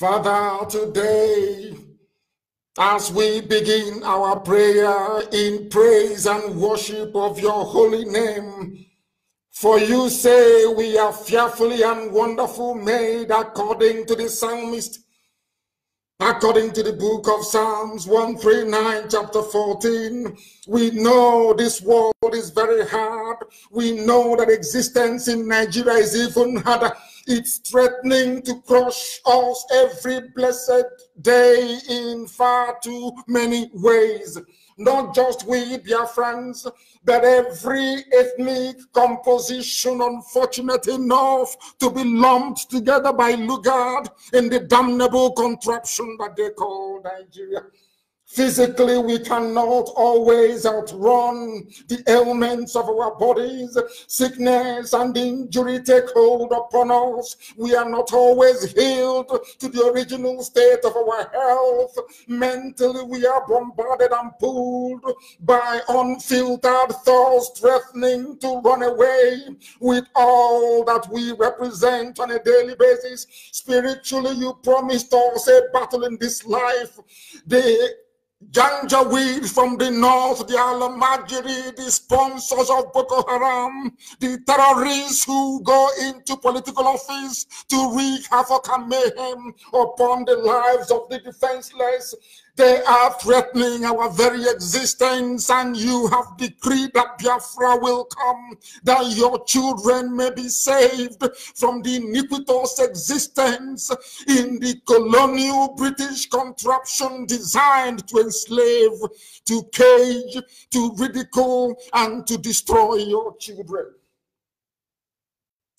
Father, today, as we begin our prayer in praise and worship of your holy name, for you say we are fearfully and wonderful made according to the psalmist, according to the book of Psalms 139, chapter 14. We know this world is very hard. We know that existence in Nigeria is even harder. It's threatening to crush us every blessed day in far too many ways. Not just we, dear friends, but every ethnic composition unfortunate enough to be lumped together by Lugard in the damnable contraption that they call Nigeria. Physically, we cannot always outrun the ailments of our bodies. Sickness and injury take hold upon us. We are not always healed to the original state of our health. Mentally, we are bombarded and pulled by unfiltered thoughts threatening to run away with all that we represent on a daily basis. Spiritually, you promised us a battle in this life. The Janjaweed from the north, the Alamajiri, the sponsors of Boko Haram, the terrorists who go into political office to wreak havoc and mayhem upon the lives of the defenseless. They are threatening our very existence, and you have decreed that Biafra will come, that your children may be saved from the iniquitous existence in the colonial British contraption designed to enslave, to cage, to ridicule, and to destroy your children.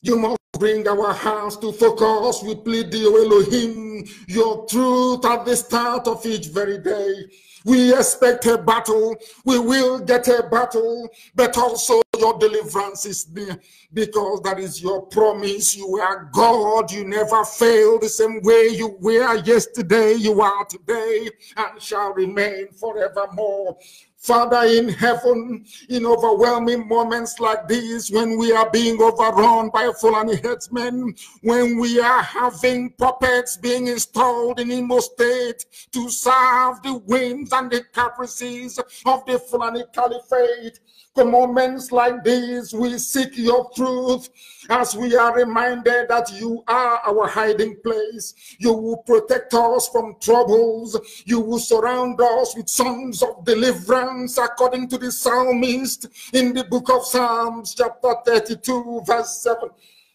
You must bring our hearts to focus. We plead the Elohim, your truth at the start of each very day. We expect a battle. We will get a battle, but also your deliverance is near, because that is your promise. You are God. You never fail. The same way you were yesterday, you are today, and shall remain forevermore. Father in heaven, in overwhelming moments like these, when we are being overrun by Fulani headsmen, when we are having puppets being installed in Imo State to serve the whims and the caprices of the Fulani Caliphate, for moments like these, we seek your truth as we are reminded that you are our hiding place. You will protect us from troubles. You will surround us with songs of deliverance, according to the psalmist in the book of Psalms, chapter 32, verse 7.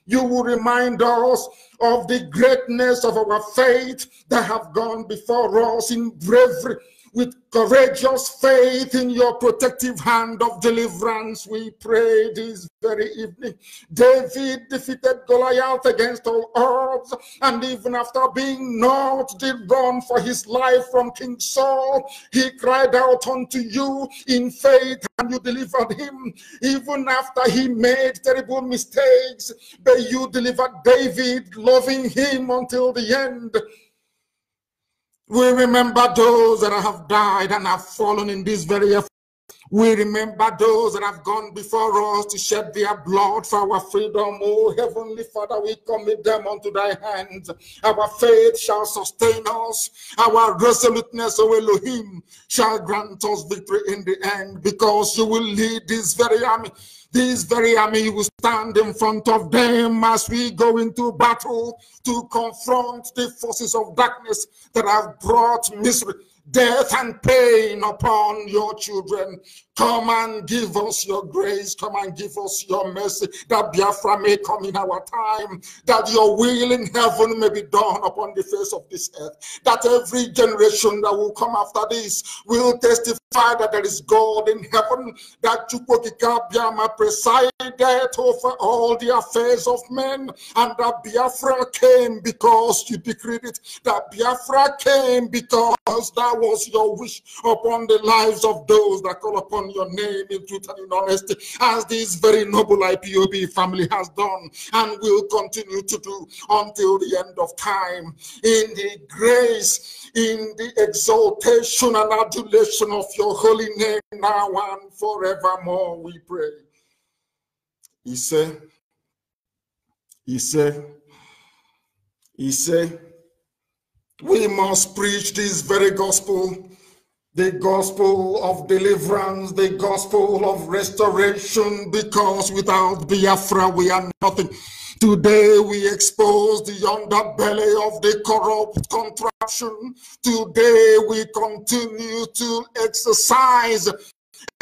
You will remind us of the greatness of our faith that have gone before us in bravery. With courageous faith in your protective hand of deliverance, we pray this very evening. David defeated Goliath against all odds, and even after being knocked the run for his life from King Saul, he cried out unto you in faith, and you delivered him. Even after he made terrible mistakes, but you delivered David, loving him until the end. We remember those that have died and have fallen in this very effort. We remember those that have gone before us to shed their blood for our freedom. Oh, Heavenly Father, we commit them unto thy hands. Our faith shall sustain us. Our resoluteness, O Elohim, shall grant us victory in the end, because you will lead this very army. This very army will stand in front of them as we go into battle to confront the forces of darkness that have brought misery, death, and pain upon your children. Come and give us your grace. Come and give us your mercy, that Biafra may come in our time, that your will in heaven may be done upon the face of this earth, that every generation that will come after this will testify that there is God in heaven, that Chukwokika Biama presided over all the affairs of men, and that Biafra came because you decreed it, that Biafra came because that was your wish upon the lives of those that call upon your name in truth and in honesty, as this very noble IPOB family has done and will continue to do until the end of time. In the grace, in the exaltation and adulation of your holy name, now and forevermore, we pray. He said, We must preach this very gospel, the gospel of deliverance, the gospel of restoration, because without Biafra we are nothing. Today we expose the underbelly of the corrupt contraption. Today we continue to exercise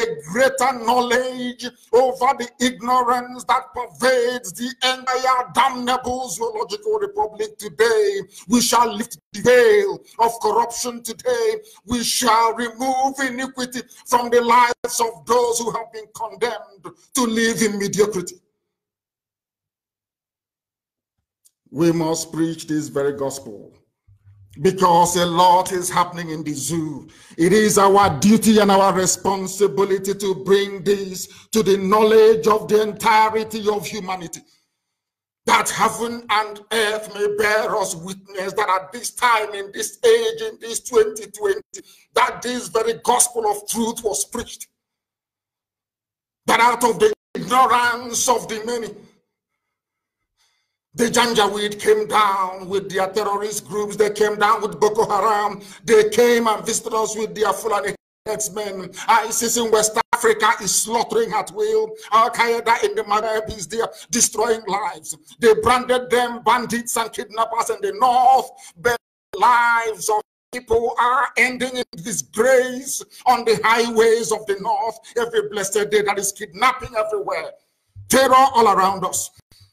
a greater knowledge over the ignorance that pervades the entire damnable zoological republic. Today we shall lift the veil of corruption. Today we shall remove iniquity from the lives of those who have been condemned to live in mediocrity. We must preach this very gospel, because a lot is happening in the zoo. It is our duty and our responsibility to bring this to the knowledge of the entirety of humanity, that heaven and earth may bear us witness that at this time, in this age, in this 2020, that this very gospel of truth was preached. That out of the ignorance of the many, the Janjaweed came down with their terrorist groups. They came down with Boko Haram. They came and visited us with their Fulani headsmen. ISIS in West Africa is slaughtering at will. Al-Qaeda in the Maghreb is there destroying lives. They branded them bandits and kidnappers in the north. But lives of people are ending in disgrace on the highways of the north. Every blessed day that is kidnapping everywhere. Terror all around us.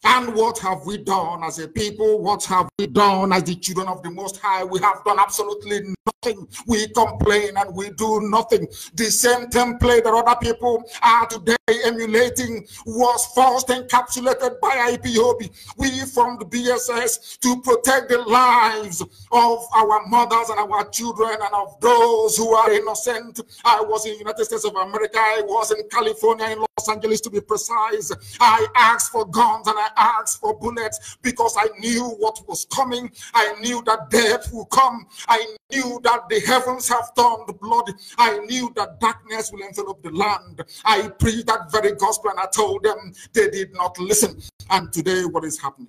And what have we done as a people? What have we done as the children of the Most High? We have done absolutely nothing. We complain and we do nothing. The same template that other people are today emulating was first encapsulated by IPOB. We formed BSS to protect the lives of our mothers and our children and of those who are innocent. I was in the United States of America. I was in California, in Los Angeles to be precise. I asked for guns and I asked for bullets because I knew what was coming. I knew that death would come. I knew that the heavens have turned blood. I knew that darkness will envelop the land. I preached that very gospel and I told them. They did not listen. And today what is happening?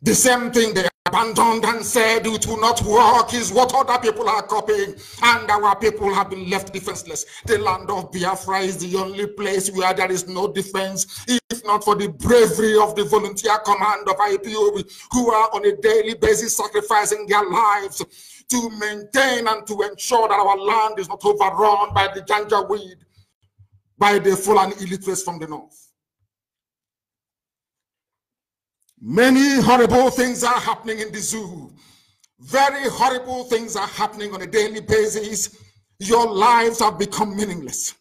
The same thing they abandoned and said it will not work is what other people are copying, and our people have been left defenseless. The land of Biafra is the only place where there is no defense, if not for the bravery of the volunteer command of IPOB, who are on a daily basis sacrificing their lives to maintain and to ensure that our land is not overrun by the Janjaweed, by the Fulani illiterates from the north. Many horrible things are happening in the zoo. Very horrible things are happening on a daily basis. Your lives have become meaningless.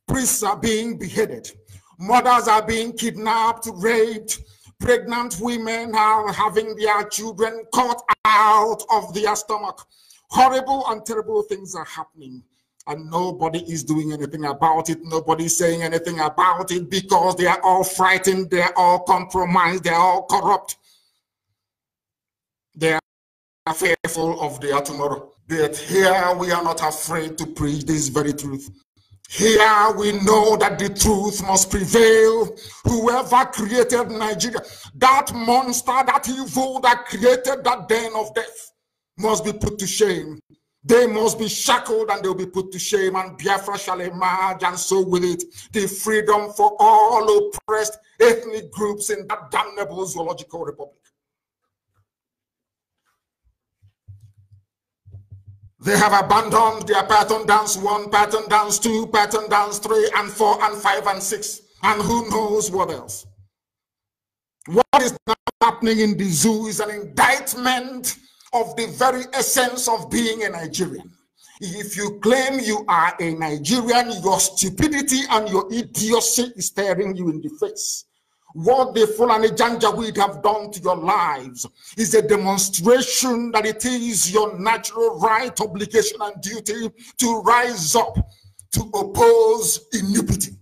Priests are being beheaded. Mothers are being kidnapped, raped. Pregnant women are having their children cut out of their stomach. Horrible and terrible things are happening. And nobody is doing anything about it. Nobody is saying anything about it because they are all frightened. They are all compromised. They are all corrupt. They are fearful of their tomorrow. But here we are not afraid to preach this very truth. Here we know that the truth must prevail. Whoever created Nigeria, that monster, that evil that created that den of death, must be put to shame. They must be shackled and they'll be put to shame, and Biafra shall emerge, and so will it. The freedom for all oppressed ethnic groups in that damnable zoological republic. They have abandoned their pattern dance 1, pattern dance 2, pattern dance 3, and 4, and 5, and 6, and who knows what else. What is now happening in the zoo is an indictment of the very essence of being a Nigerian. If you claim you are a Nigerian, your stupidity and your idiocy is staring you in the face. What the Fulani Janjaweed have done to your lives is a demonstration that it is your natural right, obligation, and duty to rise up to oppose iniquity,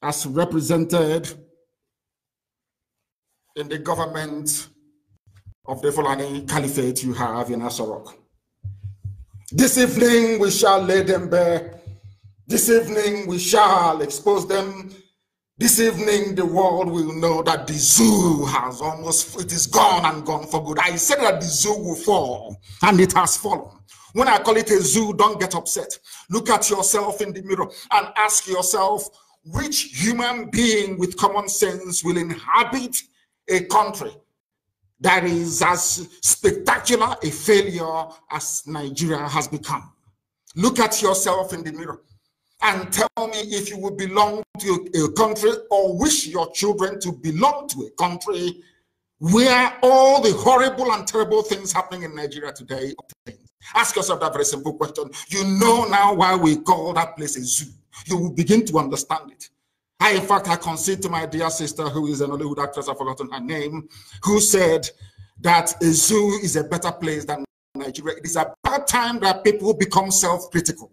as represented in the government of the Fulani Caliphate you have in Asarok. This evening we shall lay them bare. This evening we shall expose them. This evening, the world will know that the zoo has it is gone and gone for good. I said that the zoo will fall, and it has fallen. When I call it a zoo, don't get upset. Look at yourself in the mirror and ask yourself, which human being with common sense will inhabit a country that is as spectacular a failure as Nigeria has become? Look at yourself in the mirror and tell me if you would belong to a country or wish your children to belong to a country where all the horrible and terrible things happening in Nigeria today obtain. Ask yourself that very simple question. You know now why we call that place a zoo. You will begin to understand it. In fact, I concede to my dear sister, who is an Hollywood actress, I've forgotten her name, who said that a zoo is a better place than Nigeria. It is about time that people become self-critical.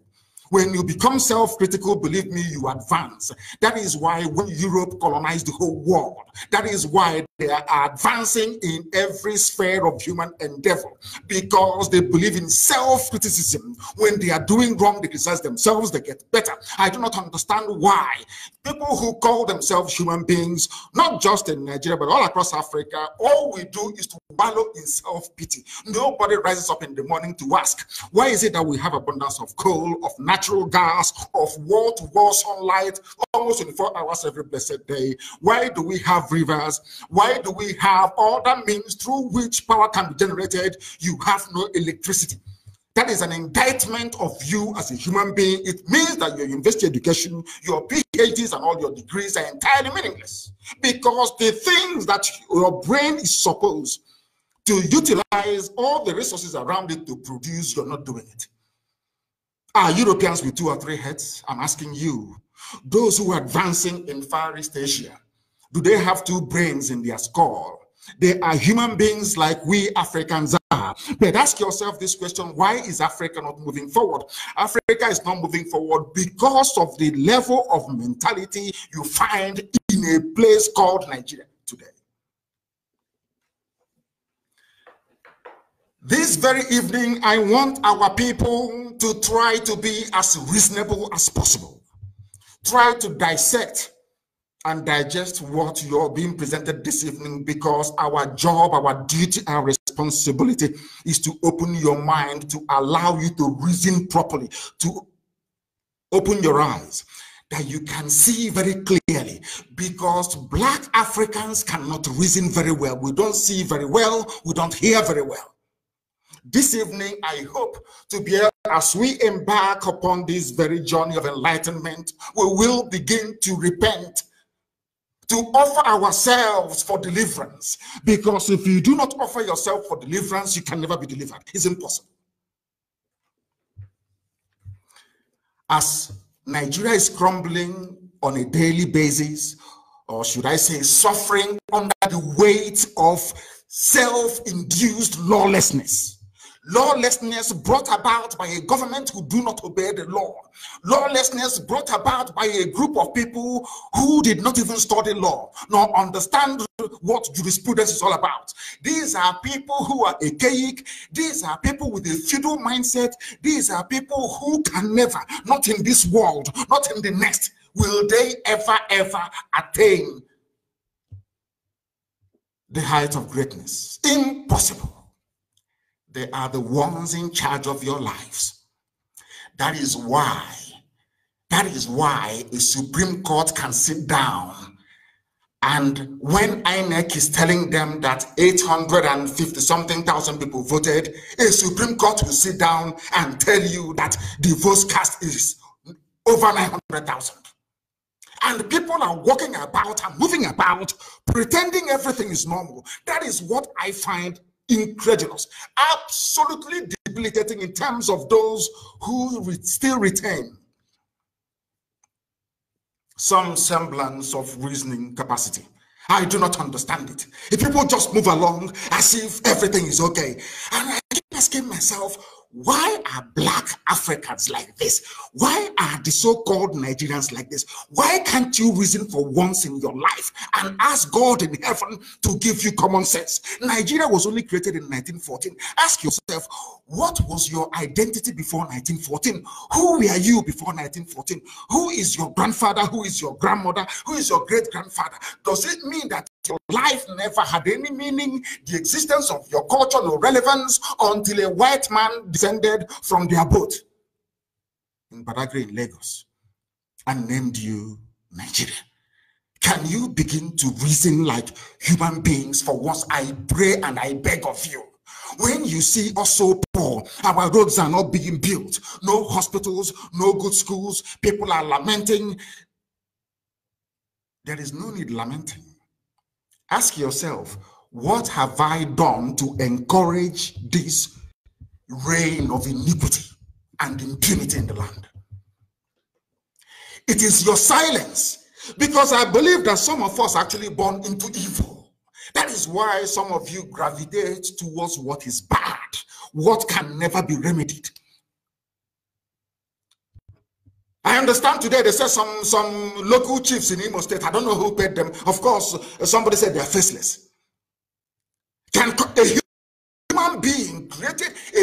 When you become self-critical, believe me, you advance. That is why when Europe colonized the whole world, that is why they are advancing in every sphere of human endeavor, because they believe in self-criticism. When they are doing wrong, they criticize themselves, they get better. I do not understand why people who call themselves human beings, not just in Nigeria, but all across Africa, all we do is to wallow in self-pity. Nobody rises up in the morning to ask, why is it that we have abundance of coal, of natural gas, of wall-to-wall sunlight, almost 24 hours every blessed day? Why do we have rivers? Why do we have other means through which power can be generated? You have no electricity. That is an indictment of you as a human being. It means that your university education, your PhDs and all your degrees are entirely meaningless, because the things that your brain is supposed to utilize all the resources around it to produce, you're not doing it. Are Europeans with 2 or 3 heads? I'm asking you. Those who are advancing in Far East Asia, do they have 2 brains in their skull? They are human beings like we Africans are. But ask yourself this question: why is Africa not moving forward? Africa is not moving forward because of the level of mentality you find in a place called Nigeria today. This very evening, I want our people to try to be as reasonable as possible. Try to dissect and digest what you're being presented this evening, because our job, our duty, our responsibility is to open your mind, to allow you to reason properly, to open your eyes, that you can see very clearly, because Black Africans cannot reason very well. We don't see very well, we don't hear very well. This evening, I hope to be able, as we embark upon this very journey of enlightenment, we will begin to repent, to offer ourselves for deliverance. Because if you do not offer yourself for deliverance, you can never be delivered. It's impossible. As Nigeria is crumbling on a daily basis, or should I say suffering under the weight of self-induced lawlessness. Lawlessness brought about by a government who do not obey the law. Lawlessness brought about by a group of people who did not even study law, nor understand what jurisprudence is all about. These are people who are archaic. These are people with a feudal mindset. These are people who can never, not in this world, not in the next, will they ever attain the height of greatness. Impossible. They are the ones in charge of your lives. That is why a Supreme Court can sit down, and when INEC is telling them that 850-something thousand people voted, a Supreme Court will sit down and tell you that the votes cast is over 900,000. And people are walking about and moving about, pretending everything is normal. That is what I find incredulous, absolutely debilitating in terms of those who still retain some semblance of reasoning capacity. I do not understand it. If people just move along as if everything is okay, and I keep asking myself, why are black Africans like this? Why are the so-called Nigerians like this? Why can't you reason for once in your life and ask God in heaven to give you common sense? Nigeria was only created in 1914. Ask yourself, what was your identity before 1914? Who were you before 1914? Who is your grandfather? Who is your grandmother? Who is your great-grandfather? Does it mean that your life never had any meaning, the existence of your culture no relevance, until a white man descended from their boat in Badagry in Lagos and named you Nigeria? Can you begin to reason like human beings for once? I pray and I beg of you. When you see us so poor, our roads are not being built, no hospitals, no good schools, people are lamenting. There is no need lamenting. Ask yourself, what have I done to encourage this reign of iniquity and impunity in the land? It is your silence, because I believe that some of us are actually born into evil. That is why some of you gravitate towards what is bad, what can never be remedied. I understand today they said some local chiefs in Imo State, I don't know who paid them. Of course, somebody said they are faceless. Can a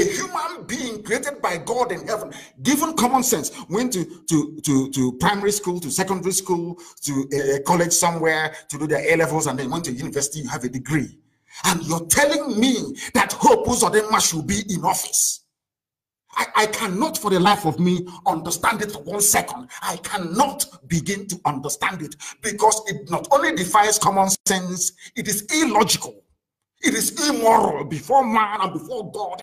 human being created by God in heaven, given common sense, went to primary school, to secondary school, to a college somewhere to do their A-levels, and then went to university, you have a degree. And you're telling me that Hope Uzodinma should be in office? I cannot for the life of me understand it for 1 second. I cannot begin to understand it, because it not only defies common sense, it is illogical. It is immoral before man and before God.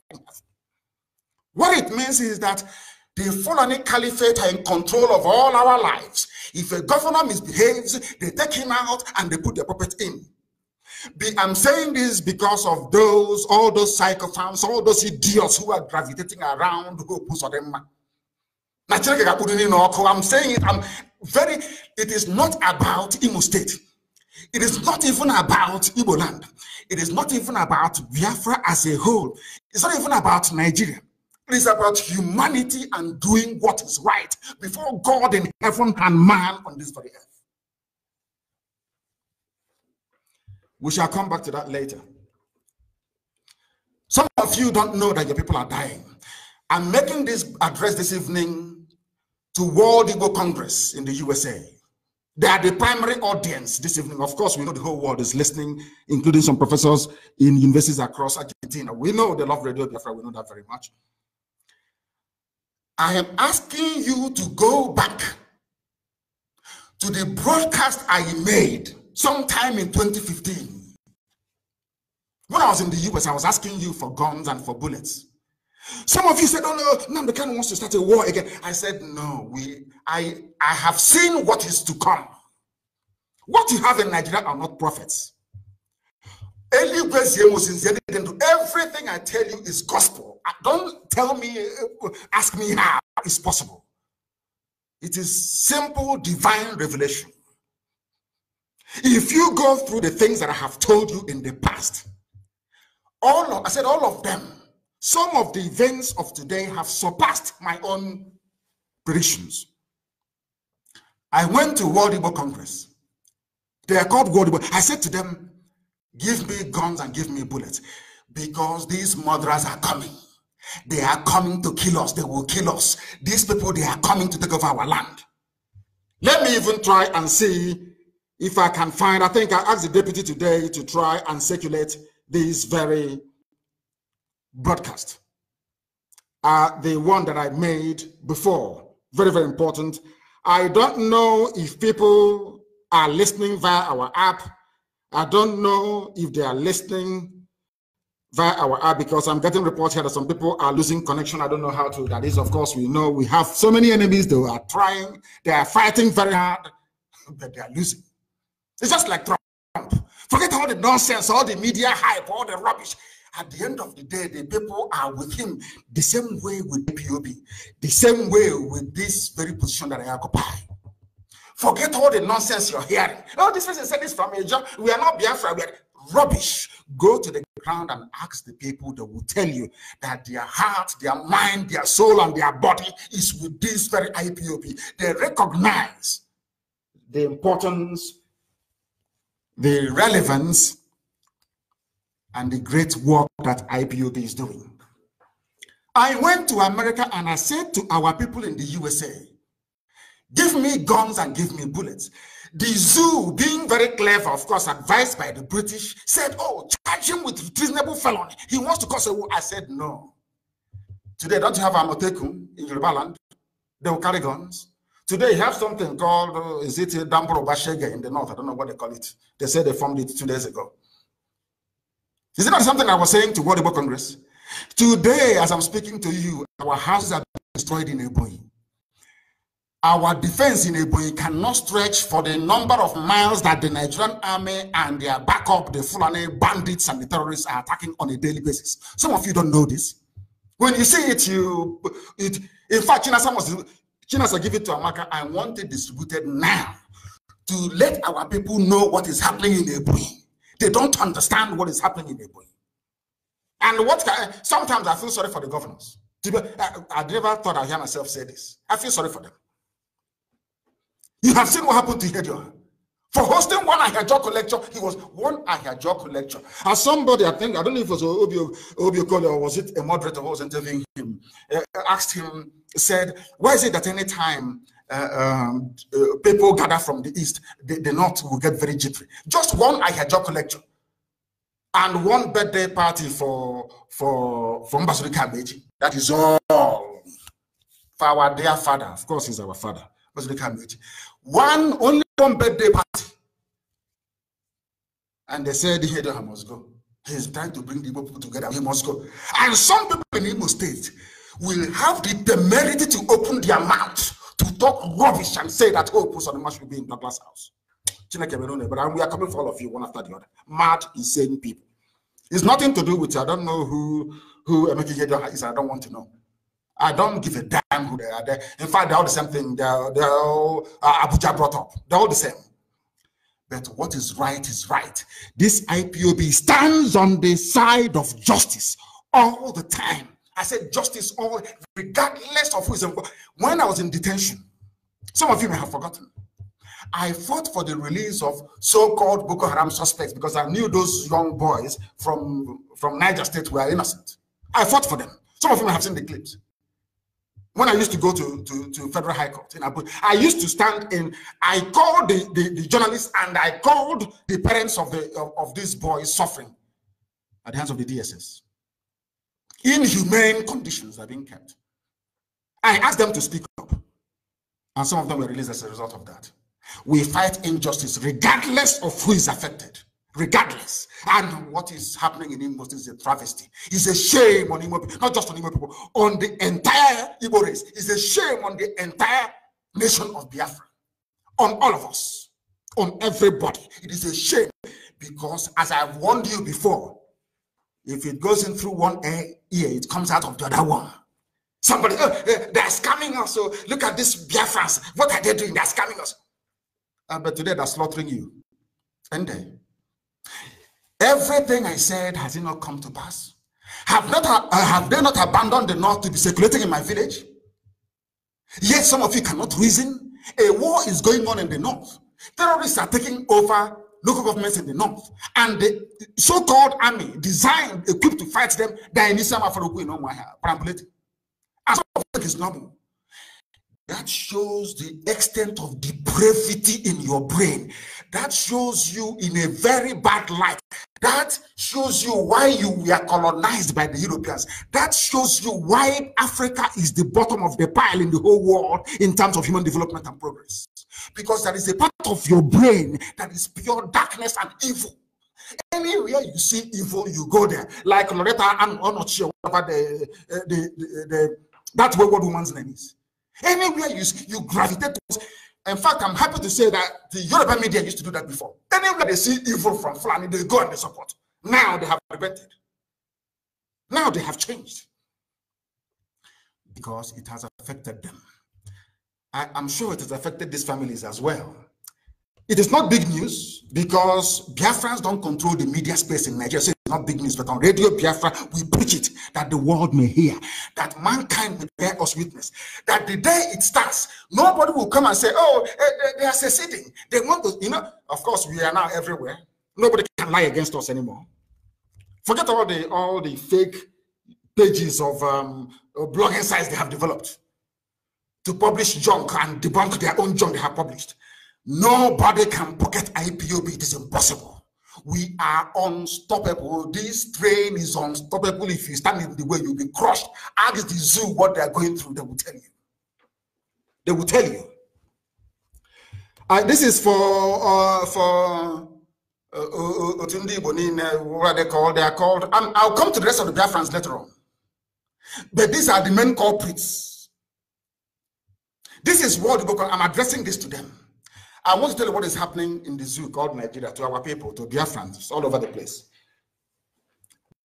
What it means is that the Fulani Caliphate are in control of all our lives. If a governor misbehaves, they take him out and they put the puppet in. I'm saying this because of all those psychophants, all those idiots who are gravitating around Hope Uzodinma. I'm saying it, it is not about Imo State. It is not even about Igbo land. It is not even about Biafra as a whole. It's not even about Nigeria. It is about humanity and doing what is right before God in heaven and man on this very earth. We shall come back to that later. Some of you don't know that your people are dying. I'm making this address this evening to World Igbo Congress in the USA. They are the primary audience this evening. Of course, we know the whole world is listening, including some professors in universities across Argentina. We know they love Radio Biafra. We know that very much. I am asking you to go back to the broadcast I made sometime in 2015. When I was in the US, I was asking you for guns and for bullets. Some of you said, oh no, Nnamdi Kanu wants to start a war again. I said, no, I have seen what is to come. What you have in Nigeria are not prophets. Everything I tell you is gospel. Don't tell me, ask me how it's possible. It is simple divine revelation. If you go through the things that I have told you in the past, all of them, some of the events of today have surpassed my own predictions. I went to World Igbo Congress. They are called World Igbo. I said to them, give me guns and give me bullets, because these murderers are coming. They are coming to kill us. They will kill us. These people, they are coming to take over our land. Let me even try and see if I can find, I think I asked the deputy today to try and circulate this very broadcast. The one that I made before. Very, very important. I don't know if people are listening via our app. I don't know if they are listening via our app, because I'm getting reports here that some people are losing connection. I don't know how to, that is, of course, we know we have so many enemies. They are trying, they are fighting very hard, but they are losing. It's just like Trump. Forget all the nonsense, all the media hype, all the rubbish. At the end of the day, the people are with him the same way with IPOB, the same way with this very position that I occupy. Forget all the nonsense you're hearing. Oh, this person said this from a job. We are not Biafra, we are rubbish. Go to the ground and ask the people. They will tell you that their heart, their mind, their soul, and their body is with this very IPOB. They recognize the importance, the relevance, and the great work that IPOB is doing. I went to America and I said to our people in the USA, give me guns and give me bullets. The zoo, being very clever, of course, advised by the British, said, oh, charge him with treasonable felony. He wants to cause a war. I said, no. Today, don't you have Amotekun in Yoruba land? They will carry guns. Today, you have something called, is it Damboro Bashega in the north? I don't know what they call it. They said they formed it 2 days ago. Is it not something I was saying to World Labour Congress? Today, as I'm speaking to you, our houses are being destroyed in Ebonyi. Our defense in Ebonyi cannot stretch for the number of miles that the Nigerian army and their backup, the Fulani bandits and the terrorists are attacking on a daily basis. Some of you don't know this. When you see it, in fact, Chinasa give it to Amaka. I want it distributed now to let our people know what is happening in Ebonyi. They don't understand what is happening in Ebonyi. And sometimes I feel sorry for the governors. I never thought I'd hear myself say this. I feel sorry for them. You have seen what happened to Hedioha. For hosting one Ahijoko lecture, he was one Ahijoko lecture. As somebody, I don't know if it was Obio Kole or was it a moderator who was interviewing him, asked him, said, why is it that any time people gather from the east, the north will get very jittery? Just one Ahijoko lecture. And one birthday party for Mbasuri Kameji. That is all. For our dear father, of course, he's our father. Mbasuri Kameji. Only one birthday party. And they said, Hedioha must go. He's trying to bring the people together. He must go. And some people in Imo State will have the temerity to open their mouth to talk rubbish and say that, oh, Pusanima should be in Douglas House. But we are coming for all of you one after the other. Mad, insane people. It's nothing to do with, I don't know who Emeki Hedioha is. I don't want to know. I don't give a damn who they are. In fact, they're all the same thing. They're all Abuja brought up. They're all the same. But what is right is right. This IPOB stands on the side of justice all the time. I said justice all, regardless of who is involved. When I was in detention, some of you may have forgotten, I fought for the release of so-called Boko Haram suspects because I knew those young boys from Niger State were innocent. I fought for them. Some of you may have seen the clips. When I used to go to Federal High Court in Abuja, I used to stand in, I called the journalists and I called the parents of these boys suffering at the hands of the DSS. Inhumane conditions are being kept. I asked them to speak up, and some of them were released as a result of that. We fight injustice regardless of who is affected, regardless. And what is happening in Imo is a travesty. It's a shame on Imo people, not just on Imo people, on the entire Igbo race. It's a shame on the entire nation of Biafra, on all of us, on everybody. It is a shame because, as I've warned you before, if it goes in through one ear, it comes out of the other one. Somebody, they're scamming us. So look at these Biafrans. What are they doing? They're scamming us. But today they're slaughtering you. And everything I said, has it not come to pass? Have they not abandoned the north to be circulating in my village? Yet some of you cannot reason. A war is going on in the north. Terrorists are taking over local governments in the north. And the so-called army designed, equipped to fight them, and some of it is normal. That shows the extent of depravity in your brain. That shows you in a very bad light. That shows you why you were colonized by the Europeans. That shows you why Africa is the bottom of the pile in the whole world in terms of human development and progress. Because there is a part of your brain that is pure darkness and evil. Anywhere you see evil, you go there. Like Loretta and Onochi, whatever that wayward woman's name is. Anywhere you gravitate towards. In fact, I'm happy to say that the Yoruba media used to do that before. Anywhere they see evil from Fulani, they go and they support. Now they have repented. Now they have changed. Because it has affected them. I'm sure it has affected these families as well. It is not big news because Biafrans don't control the media space in Nigeria, so it's not big news, but on Radio Biafra, we preach it that the world may hear, that mankind will bear us witness, that the day it starts, nobody will come and say, oh, they are seceding. They want to, of course, we are now everywhere. Nobody can lie against us anymore. Forget all the fake pages of blogging sites they have developed to publish junk and debunk their own junk they have published. Nobody can pocket IPOB. It is impossible. We are unstoppable. This train is unstoppable. If you stand in the way, you'll be crushed. Ask the zoo what they are going through. They will tell you. They will tell you. This is for what they are called. I'll come to the rest of the Biafrans later on. But these are the main culprits. This is what I'm addressing this to them. I want to tell you what is happening in the zoo called Nigeria, to our people, to Biafrans, all over the place.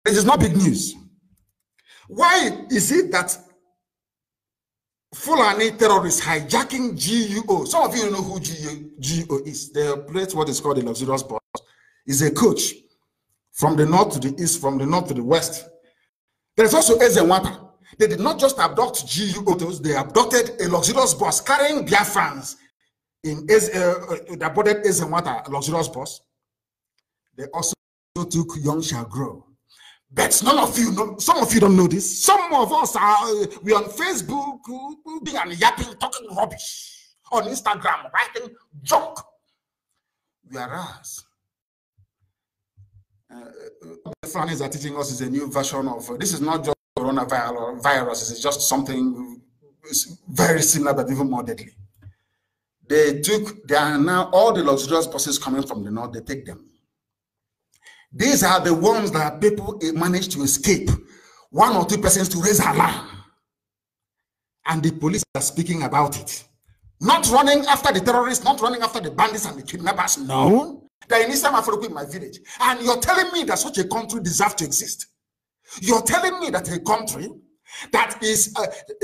This is not big news. Why is it that Fulani terrorists hijacking GUO? Some of you know who GUO is. They operate what is called a luxurious bus. It's a coach from the north to the east, from the north to the west. There's also Ezenwata. They did not just abduct GUOs, they abducted a luxurious bus carrying Biafrans that boarded Ezenwata, a luxurious bus. They also took Young Shall Grow. But none of you know, some of you don't know this. Some of us are we on Facebook and yapping, talking rubbish. On Instagram, writing junk. Whereas the Fulanis are teaching us is a new version of this is not just coronavirus, it's just something very similar but even more deadly. They are now all the luxurious buses coming from the north, they take them. These are the ones that people manage to escape. 1 or 2 persons to raise alarm. And the police are speaking about it. Not running after the terrorists, not running after the bandits and the kidnappers. No. They're in Eastern Africa in my village. And you're telling me that such a country deserves to exist. You're telling me that a country that is,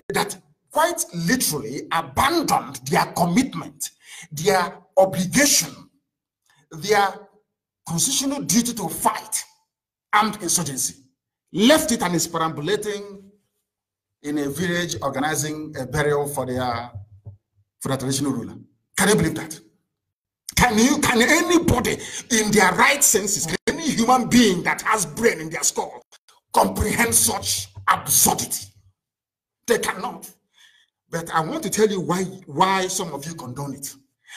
that quite literally abandoned their commitment, their obligation, their constitutional duty to fight armed insurgency, left it and is perambulating in a village organizing a burial for the traditional ruler. Can you believe that? Can anybody in their right senses, can any human being that has brain in their skull comprehend such absurdity? They cannot. But I want to tell you why some of you condone it.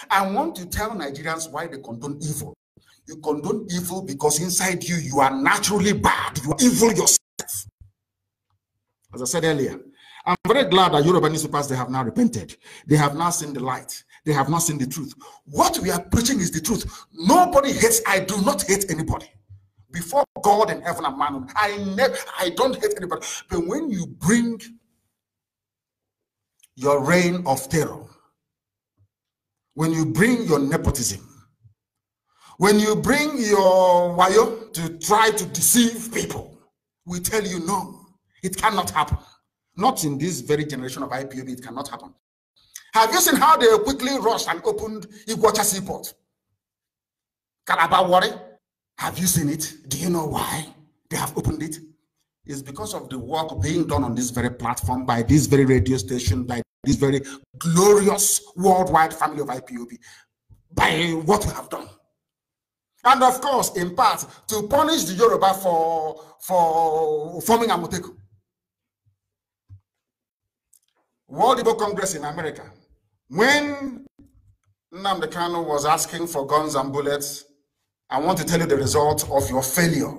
I want to tell Nigerians why they condone evil. You condone evil because inside you, you are naturally bad. You are evil yourself. As I said earlier, I'm very glad that Yoruba newspapers, they have now repented. They have now seen the light. They have not seen the truth. What we are preaching is the truth. Nobody hates. I do not hate anybody. Before God and heaven and man, I don't hate anybody. But when you bring your reign of terror, when you bring your nepotism, when you bring your wayo to try to deceive people, we tell you no, it cannot happen. Not in this very generation of IPOB, it cannot happen. Have you seen how they quickly rushed and opened Iguacha Seaport? Calabar Warri? Have you seen it? Do you know why they have opened it? It's because of the work being done on this very platform, by this very radio station, by this very glorious worldwide family of IPOB, by what we have done. And of course, in part, to punish the Yoruba for forming a Moteko. World Igbo Congress in America, when Nnamdi Kanu was asking for guns and bullets, I want to tell you the result of your failure.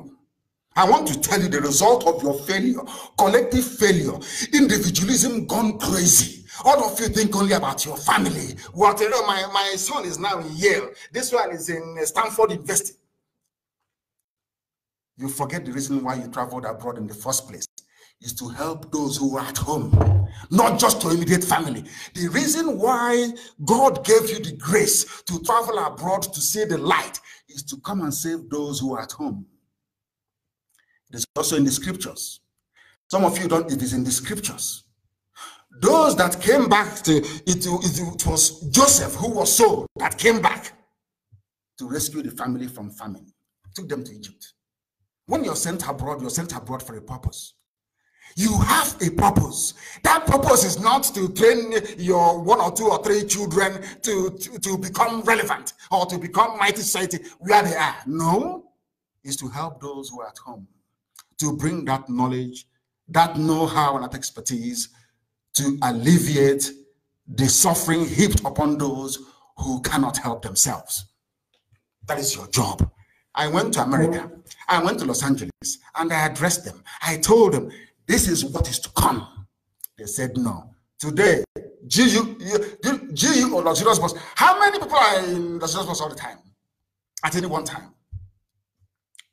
I want to tell you the result of your failure, collective failure, individualism gone crazy. All of you think only about your family. What, you know, my son is now in Yale. This one is in Stanford University. You forget the reason why you traveled abroad in the first place is to help those who are at home, not just your immediate family. The reason why God gave you the grace to travel abroad to see the light is to come and save those who are at home. It is also in the scriptures. Some of you don't, it is in the scriptures. Those that came back to, it was Joseph who was sold that came back to rescue the family from famine. Took them to Egypt. When you're sent abroad for a purpose. You have a purpose. That purpose is not to train your 1 or 2 or 3 children to become relevant or to become mighty society where they are. No, it's to help those who are at home, to bring that knowledge, that know-how and that expertise to alleviate the suffering heaped upon those who cannot help themselves. That is your job. I went to America. I went to Los Angeles and I addressed them. I told them, this is what is to come. They said no. Today, GU or luxurious bus. How many people are in luxurious bus all the time? At any one time?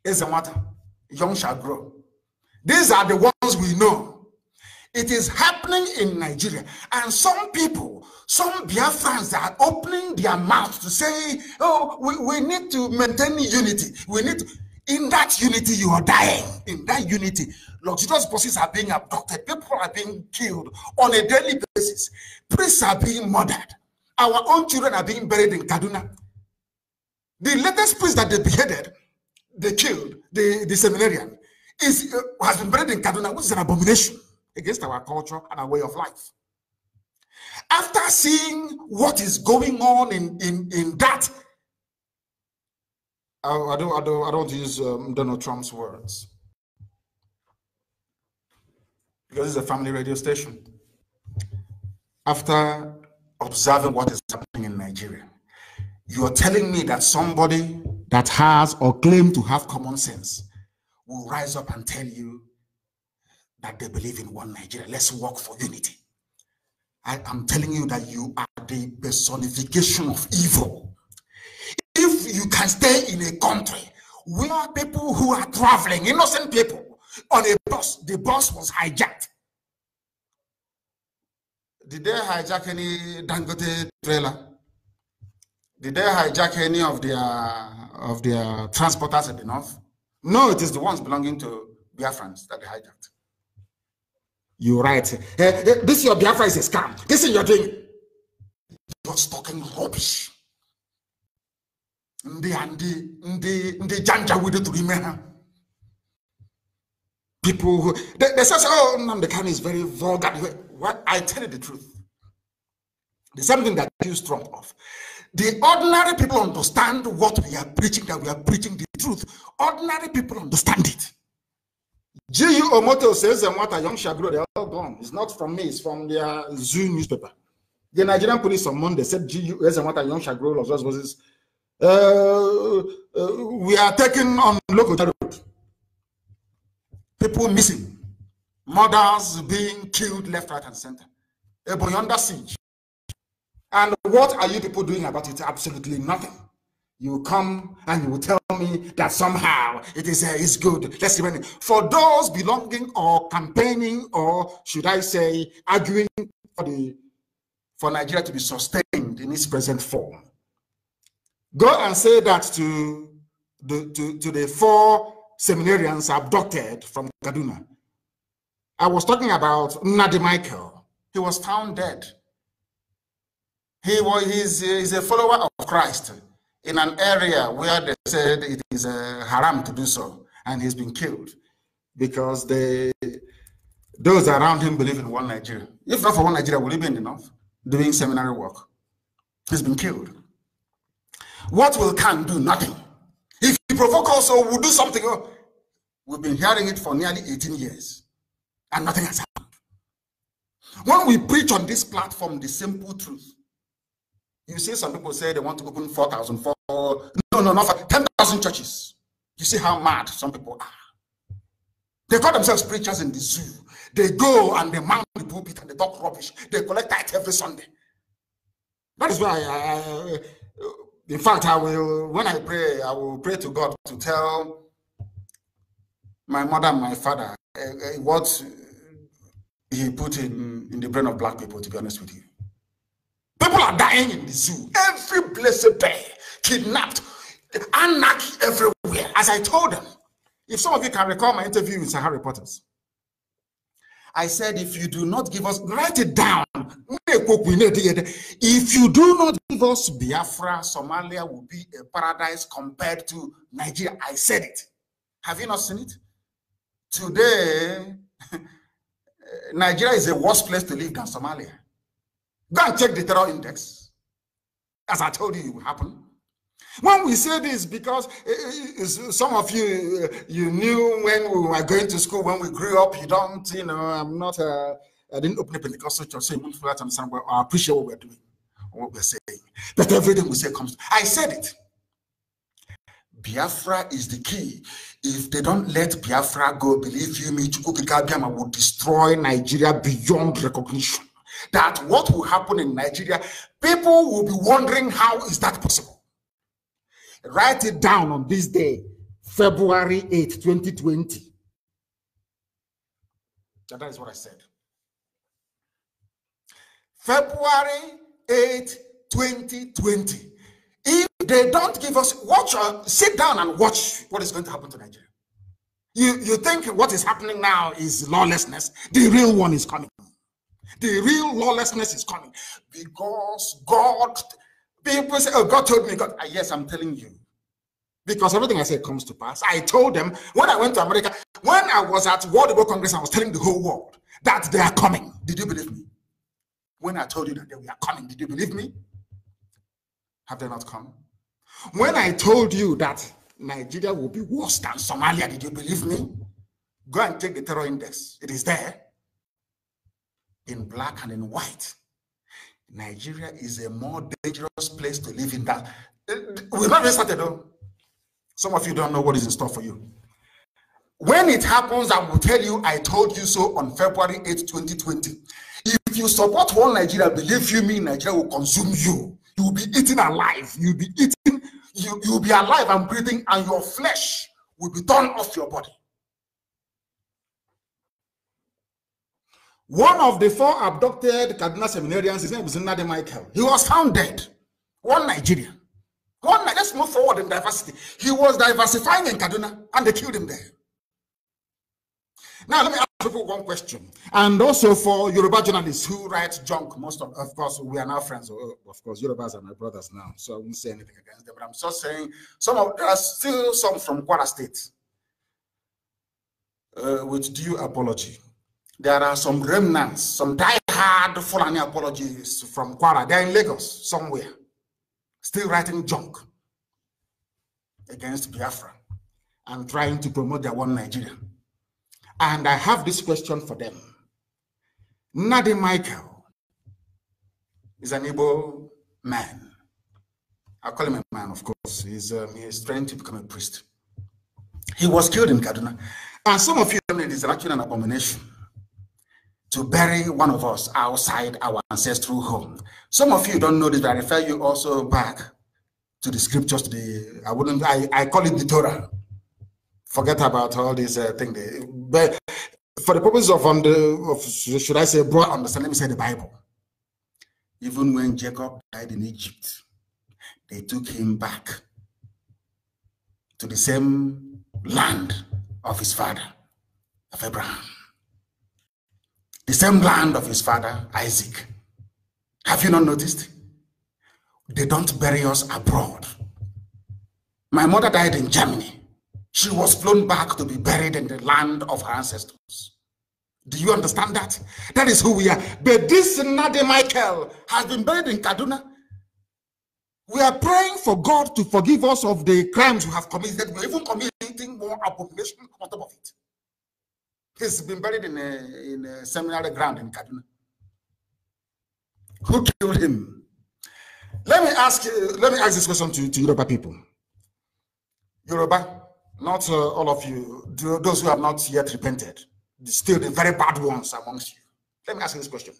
It's a matter. Young shall grow. These are the ones we know. It is happening in Nigeria. And some people, some Biafrans are opening their mouths to say, oh, we need to maintain unity. We need to. In that unity, you are dying. In that unity, luxurious buses are being abducted. People are being killed on a daily basis. Priests are being murdered. Our own children are being buried in Kaduna. The latest priest that they beheaded, they killed, the seminarian, has been buried in Kaduna, which is an abomination against our culture and our way of life. After seeing what is going on in that, I don't want to use Donald Trump's words, because it's a family radio station. After observing what is happening in Nigeria, you are telling me that somebody that has or claim to have common sense will rise up and tell you that they believe in one Nigeria. Let's work for unity. I am telling you that you are the personification of evil. If you can stay in a country where people who are traveling, innocent people, on a bus, the bus was hijacked. Did they hijack any Dangote trailer? Did they hijack any of their transporters at the north? No, it is the ones belonging to Biafrans that they hijacked. You're right. This your Biafra is a scam. This is you're doing. You're talking rubbish. The janja with it to remember. People who they say, oh, Nnamdi Kanu is very vulgar. What I tell you the truth. There's something that you strong of. The ordinary people understand what we are preaching, that we are preaching the truth. Ordinary people understand it. G.U. Omoto says, and what a young shall grow, they're all gone. It's not from me, it's from their Zoo newspaper. The Nigerian police on Monday said, G.U. and what a young shall grow, we are taking on local road. People missing. Mothers being killed left, right, and center. A boy under siege. And what are you people doing about it? Absolutely nothing. You come and you will tell me that somehow it is good. Let's see. For those belonging or campaigning, or should I say, arguing for Nigeria to be sustained in its present form, go and say that to the 4 seminarians abducted from Kaduna. I was talking about Nnamdi Michael. He was found dead. He's a follower of Christ in an area where they said it is haram to do so, and he's been killed because those around him believe in one Nigeria. If not for one Nigeria, would he be in the north doing seminary work? He's been killed. What will Kanu do? Nothing. If he provoke also, we'll do something. We've been hearing it for nearly 18 years, and nothing has happened. When we preach on this platform the simple truth, you see some people say they want to open 4,000, not 10,000 churches. You see how mad some people are. They call themselves preachers in the zoo. They go and they mount the pulpit and they talk rubbish. They collect tithe every Sunday. That is why in fact, when I pray, I will pray to God to tell my mother and my father what he put in the brain of black people, to be honest with you. People are dying in the zoo every blessed day, kidnapped, anarchy everywhere. As I told them, if some of you can recall my interview with Sahara Reporters, I said, if you do not give us, write it down. If you do not give us Biafra, Somalia will be a paradise compared to Nigeria. I said it. Have you not seen it? Today, Nigeria is a worse place to live than Somalia. Go and check the terror index. As I told you, it will happen. When we say this, because some of you, you knew when we were going to school, when we grew up, you don't, you know, I didn't open a Pentecostal church, so you won't fully understand, but I appreciate what we're doing, what we're saying. But everything we say comes. I said it. Biafra is the key. If they don't let Biafra go, believe you me, Chukwuka will destroy Nigeria beyond recognition. That what will happen in Nigeria, people will be wondering, how is that possible? Write it down on this day, February 8, 2020. That is what I said. February 8, 2020. If they don't give us, sit down and watch what is going to happen to Nigeria. You think what is happening now is lawlessness? The real one is coming. The real lawlessness is coming. Because God, people say, oh, God told me, God, yes, I'm telling you. Because everything I said comes to pass. I told them, when I went to America, when I was at World Labour Congress, I was telling the whole world that they are coming. Did you believe me? When I told you that they were coming, did you believe me? Have they not come? When I told you that Nigeria will be worse than Somalia, did you believe me? Go and take the terror index. It is there. In black and in white. Nigeria is a more dangerous place to live in that. We've not even started though. Some of you don't know what is in store for you. When it happens, I will tell you, I told you so on February 8, 2020. If you support one Nigeria, believe you me, Nigeria will consume you. You will be eaten alive. You'll be eating, you'll be alive and breathing, and your flesh will be torn off your body. One of the 4 abducted Kaduna seminarians, his name was Nnamdi. He was found dead. One Nigerian. Let's move forward in diversity. He was diversifying in Kaduna, and they killed him there. Now, let me ask people one question. And also for Yoruba journalists who write junk, of course, we are now friends. Of course, Yorubas are my brothers now, so I won't say anything against them. But I'm just saying, there are still some from Kwara State, with due apology. There are some remnants, some die-hard Fulani apologists from Kwara. They're in Lagos somewhere, still writing junk against Biafra and trying to promote their one Nigeria. And I have this question for them. Nnamdi is an able man. I call him a man, of course. He's trying to become a priest. He was killed in Kaduna. And some of you know it is actually an abomination to bury one of us outside our ancestral home. Some of you don't know this, but I refer you also back to the scriptures, I call it the Torah. Forget about all these things. But for the purpose of should I say, broad understanding, let me say the Bible. Even when Jacob died in Egypt, they took him back to the same land of his father, of Abraham. The same land of his father, Isaac. Have you not noticed? They don't bury us abroad. My mother died in Germany. She was flown back to be buried in the land of her ancestors. Do you understand that? That is who we are. But this Nnamdi has been buried in Kaduna. We are praying for God to forgive us of the crimes we have committed. We're even committing more abomination on top of it. He's been buried in a seminary ground in Kaduna. Who killed him? Let me ask this question to Yoruba people. Yoruba, not all of you, those who have not yet repented, still the very bad ones amongst you. Let me ask you this question.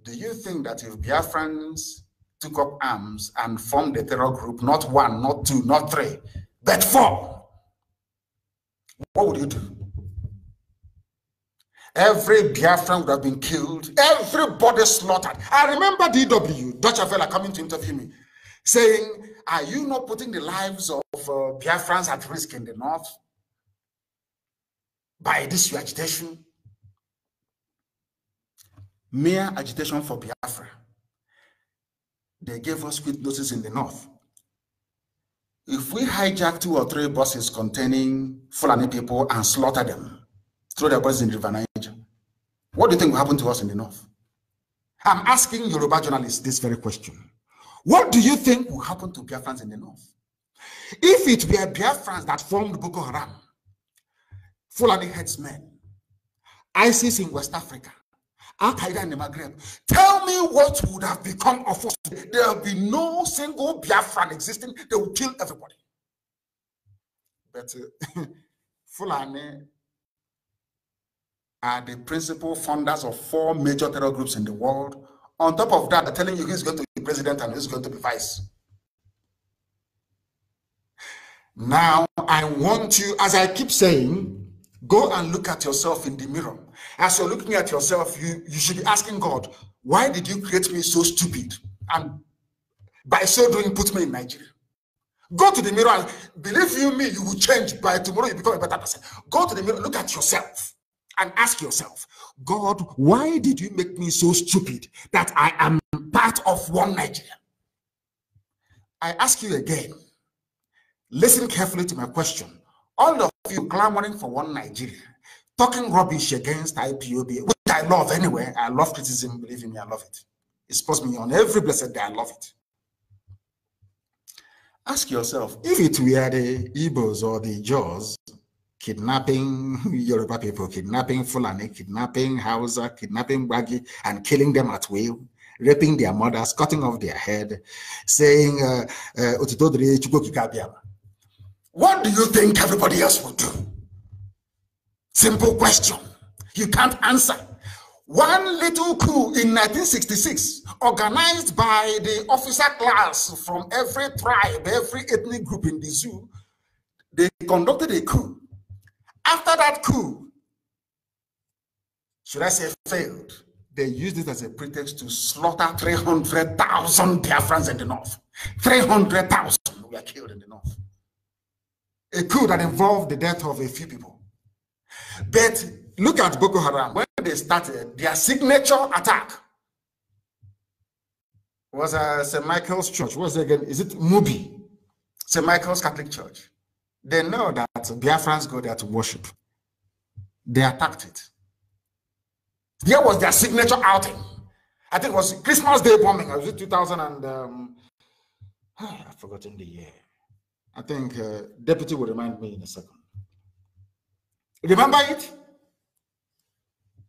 Do you think that if Biafrans took up arms and formed a terror group, not 1, not 2, not 3, but 4, what would you do? Every Biafran would have been killed, everybody slaughtered. I remember DW, Dutch Vela, coming to interview me, saying, are you not putting the lives of Biafrans at risk in the north by this your agitation? Mere agitation for Biafra. They gave us quick notice in the north. If we hijack 2 or 3 buses containing Fulani people and slaughter them, throw their bodies in the River Niger, what do you think will happen to us in the north? I'm asking Yoruba journalists this very question. What do you think will happen to Biafrans in the north? If it were Biafrans that formed Boko Haram, Fulani headsmen, ISIS in West Africa, Al-Qaeda in the Maghreb, tell me what would have become of us. There will be no single Biafran existing. They will kill everybody. But Fulani are the principal funders of 4 major terror groups in the world. On top of that, they're telling you who's going to be president and who's going to be vice. Now, I want you, as I keep saying, go and look at yourself in the mirror. As you're looking at yourself, you should be asking God, why did you create me so stupid? And by so doing, put me in Nigeria. Go to the mirror and believe you me, you will change. By tomorrow, you become a better person. Go to the mirror, look at yourself and ask yourself, God, why did you make me so stupid that I am part of one Nigeria? I ask you again, listen carefully to my question. All of you clamoring for one Nigeria, talking rubbish against IPOB, which I love anyway. I love criticism, believe me, I love it. It supports me on every blessed day, I love it. Ask yourself, if it were the Igbos or the Jaws kidnapping Yoruba people, kidnapping Fulani, kidnapping Hausa, kidnapping Bagi, and killing them at will, raping their mothers, cutting off their head, saying, what do you think everybody else would do? Simple question. You can't answer. One little coup in 1966, organized by the officer class from every tribe, every ethnic group in the zoo, they conducted a coup. After that coup, should I say failed, they used it as a pretext to slaughter 300,000 Biafrans in the north. 300,000 were killed in the north. A coup that involved the death of a few people. But look at Boko Haram. When they started, their signature attack was St. Michael's Church. What's it again? Is it Mubi? St. Michael's Catholic Church. They know that Biafrans go there to worship. They attacked it. Here was their signature outing. I think it was Christmas Day bombing. Was it 2000 and I've forgotten the year. I think Deputy will remind me in a second. Remember it?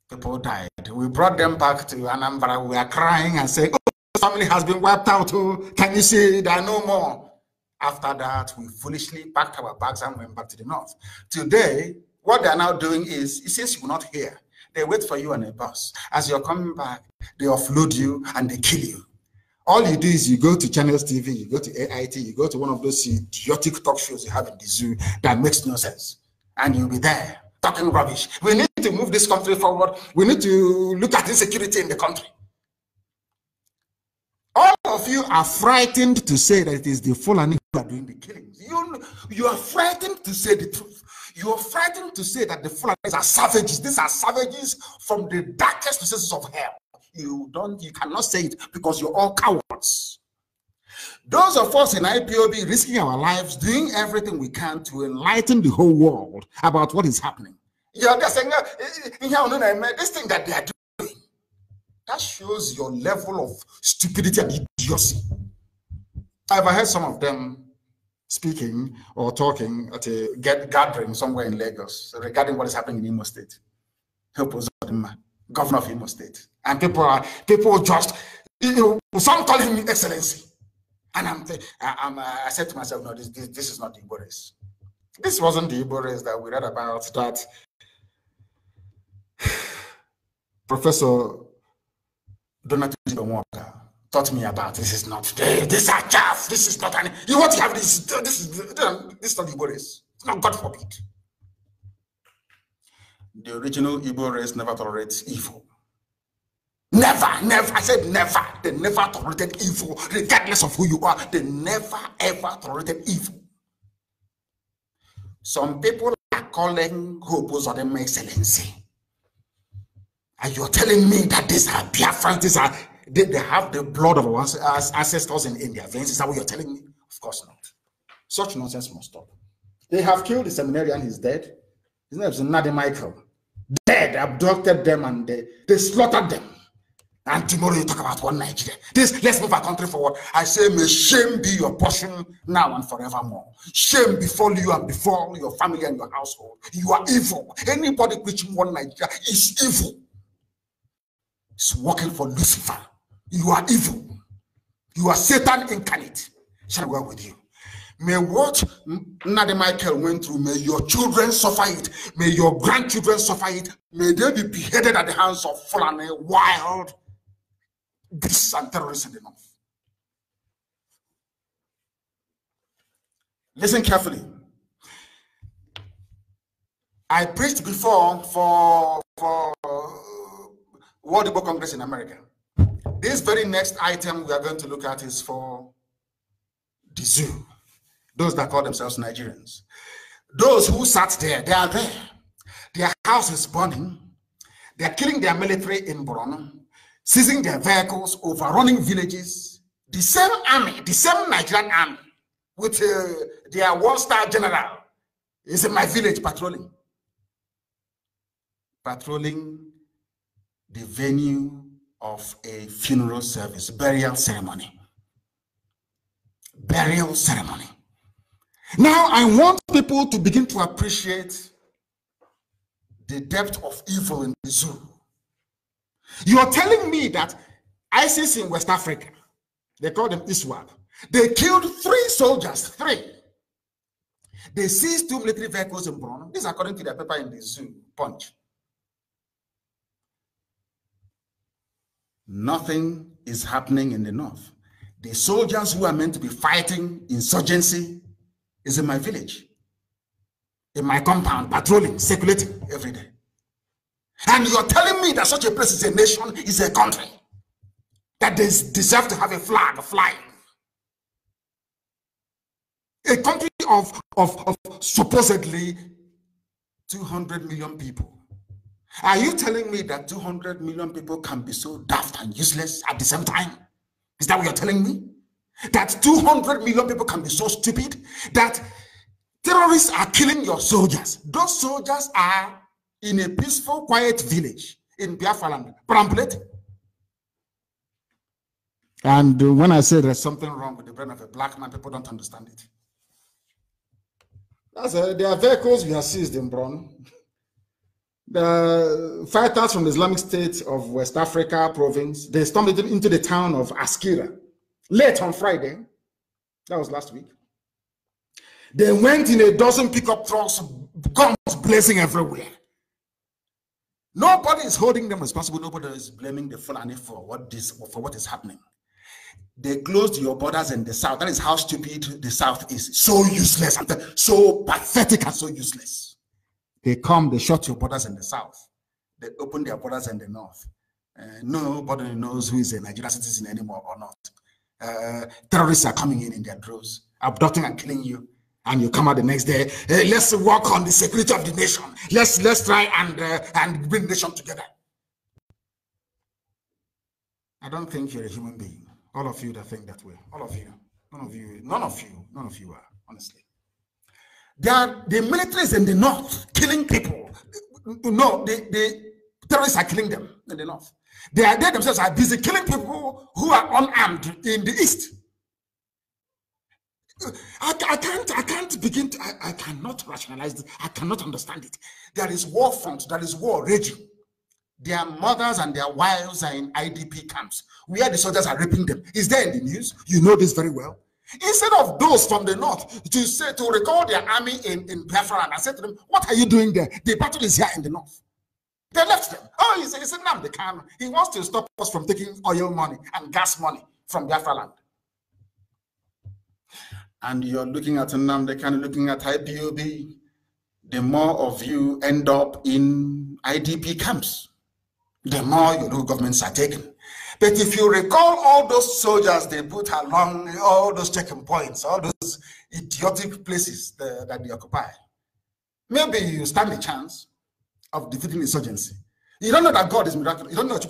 People died. We brought them back to Anambra. We are crying and saying, oh, the family has been wiped out. Oh, can you see there are no more? After that, we foolishly packed our bags and went back to the north. Today, what they are now doing is, since you're not here, they wait for you on a bus. As you're coming back, they offload you and they kill you. All you do is you go to Channels TV, you go to AIT, you go to one of those idiotic talk shows you have in the zoo that makes no sense. And you'll be there talking rubbish. We need to move this country forward. We need to look at insecurity in the country. All of you are frightened to say that it is the Fulani who are doing the killings. You are frightened to say the truth. You are frightened to say that the Fulanis are savages. These are savages from the darkest recesses of hell. You cannot say it because you're all cowards. Those of us in IPOB risking our lives, doing everything we can to enlighten the whole world about what is happening. You're just saying, this thing that they are doing, that shows your level of stupidity and idiocy. I've heard some of them speaking or talking at a gathering somewhere in Lagos regarding what is happening in Imo State. Governor of Imo State. And people just, some call him Excellency. And I said to myself, no, this is not the Igbo race. This wasn't the Igbo race that we read about, that Professor Donald taught me about. This is not, these are chaff, this is not, you want to have this is not the Igbo race. It's not, God forbid. The original Igbo race never tolerates evil. Never, I said never. They never tolerated evil, regardless of who you are. They never, ever tolerated evil. Some people are calling Hobos or them Excellency. And you're telling me that these are Biafrans, they have the blood of our ancestors in their veins. Is that what you're telling me? Of course not. Such nonsense must stop. They have killed the seminarian, he's dead. His name is Nnamdi. Dead, abducted them, and they slaughtered them. And tomorrow you talk about one Nigeria. Let's move our country forward. I say, may shame be your portion now and forevermore. Shame befall you and befall your family and your household. You are evil. Anybody preaching one Nigeria is evil. It's working for Lucifer. You are evil. You are Satan incarnate. Shall we go with you? May what Nnamdi went through, may your children suffer it. May your grandchildren suffer it. May they be beheaded at the hands of Fulani, wild beasts and terrorists in the north. Listen carefully. I preached before for World Igbo Congress in America. This very next item we are going to look at is for the zoo. Those that call themselves Nigerians. Those who sat there, they are there. Their house is burning. They are killing their military in Borno, seizing their vehicles, overrunning villages. The same army, the same Nigerian army, with their one-star general, is in my village patrolling. Patrolling the venue of a funeral service, burial ceremony. Burial ceremony. Now, I want people to begin to appreciate the depth of evil in the zoo. You are telling me that ISIS in West Africa, they call them ISWAP, they killed 3 soldiers, 3. They seized 2 military vehicles in Borno. This is according to their paper in the zoo, Punch. Nothing is happening in the north. The soldiers who are meant to be fighting insurgency is in my village, in my compound, patrolling, circulating every day. And you're telling me that such a place is a nation, is a country, that they deserve to have a flag flying. A country of supposedly 200 million people. Are you telling me that 200 million people can be so daft and useless at the same time? Is that what you're telling me? That 200 million people can be so stupid that terrorists are killing your soldiers. Those soldiers are in a peaceful, quiet village in Biafra land, perambulating. And when I say there's something wrong with the brain of a black man, people don't understand it. That's there are vehicles we have seized in Borno. The fighters from the Islamic State of West Africa province, they stormed into the town of Askira late on Friday. That was last week. They went in a dozen pickup trucks, guns blazing everywhere. Nobody is holding them responsible. Nobody is blaming the Fulani for what is happening. They closed your borders in the south. That is how stupid the south is. So useless, and so pathetic and so useless. They come, they shut your borders in the south. They open their borders in the north. Nobody knows who is a Nigerian citizen anymore or not. Terrorists are coming in their droves, abducting and killing you. And you come out the next day. Hey, let's work on the security of the nation. Let's try and bring the nation together. I don't think you're a human being. All of you that think that way. All of you. None of you are, honestly. The military is in the north killing people. No, the terrorists are killing them in the north. They themselves are busy killing people who are unarmed in the east. I cannot rationalize this. I cannot understand it. There is war front, there is war raging. Their mothers and their wives are in IDP camps where the soldiers are raping them. Is there in the news? You know this very well. Instead of those from the north to recall their army in Biafra and say to them, what are you doing there? The battle is here in the north. They left them. Oh, he said Nnamdi Kanu. He wants to stop us from taking oil money and gas money from Biafra land. And you're looking at Nnamdi Kanu, looking at IPOB, the more of you end up in IDP camps, the more your local governments are taken. But if you recall all those soldiers they put along all those checking points, all those idiotic places that they occupy, maybe you stand a chance of defeating insurgency. You don't know that God is miraculous. You don't know that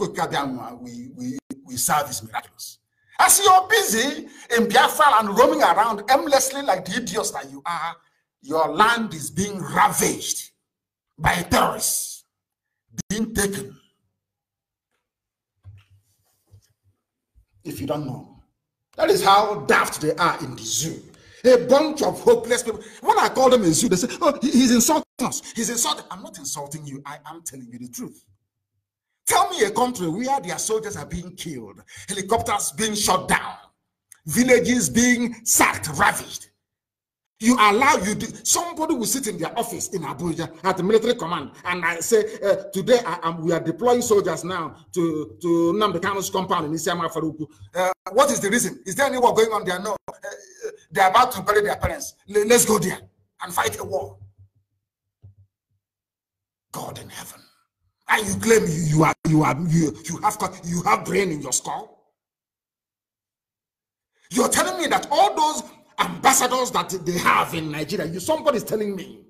we serve is miraculous. As you're busy in Biafra and roaming around aimlessly like the idiots that you are, your land is being ravaged by terrorists, being taken. If you don't know, that is how daft they are in the zoo. A bunch of hopeless people. When I call them a zoo, they say, oh, he's insulting us. He's insulting. I'm not insulting you. I am telling you the truth. Tell me a country where their soldiers are being killed, helicopters being shot down, villages being sacked, ravaged. You allow somebody will sit in their office in Abuja at the military command and I say, today we are deploying soldiers now to Nnamdi Kanu's compound in Isiama Faruku. What is the reason? Is there any war going on there? No. They are about to bury their parents. Let's go there and fight a war. God in heaven. And you claim you have brain in your skull? You're telling me that all those ambassadors that they have in Nigeria, somebody's telling me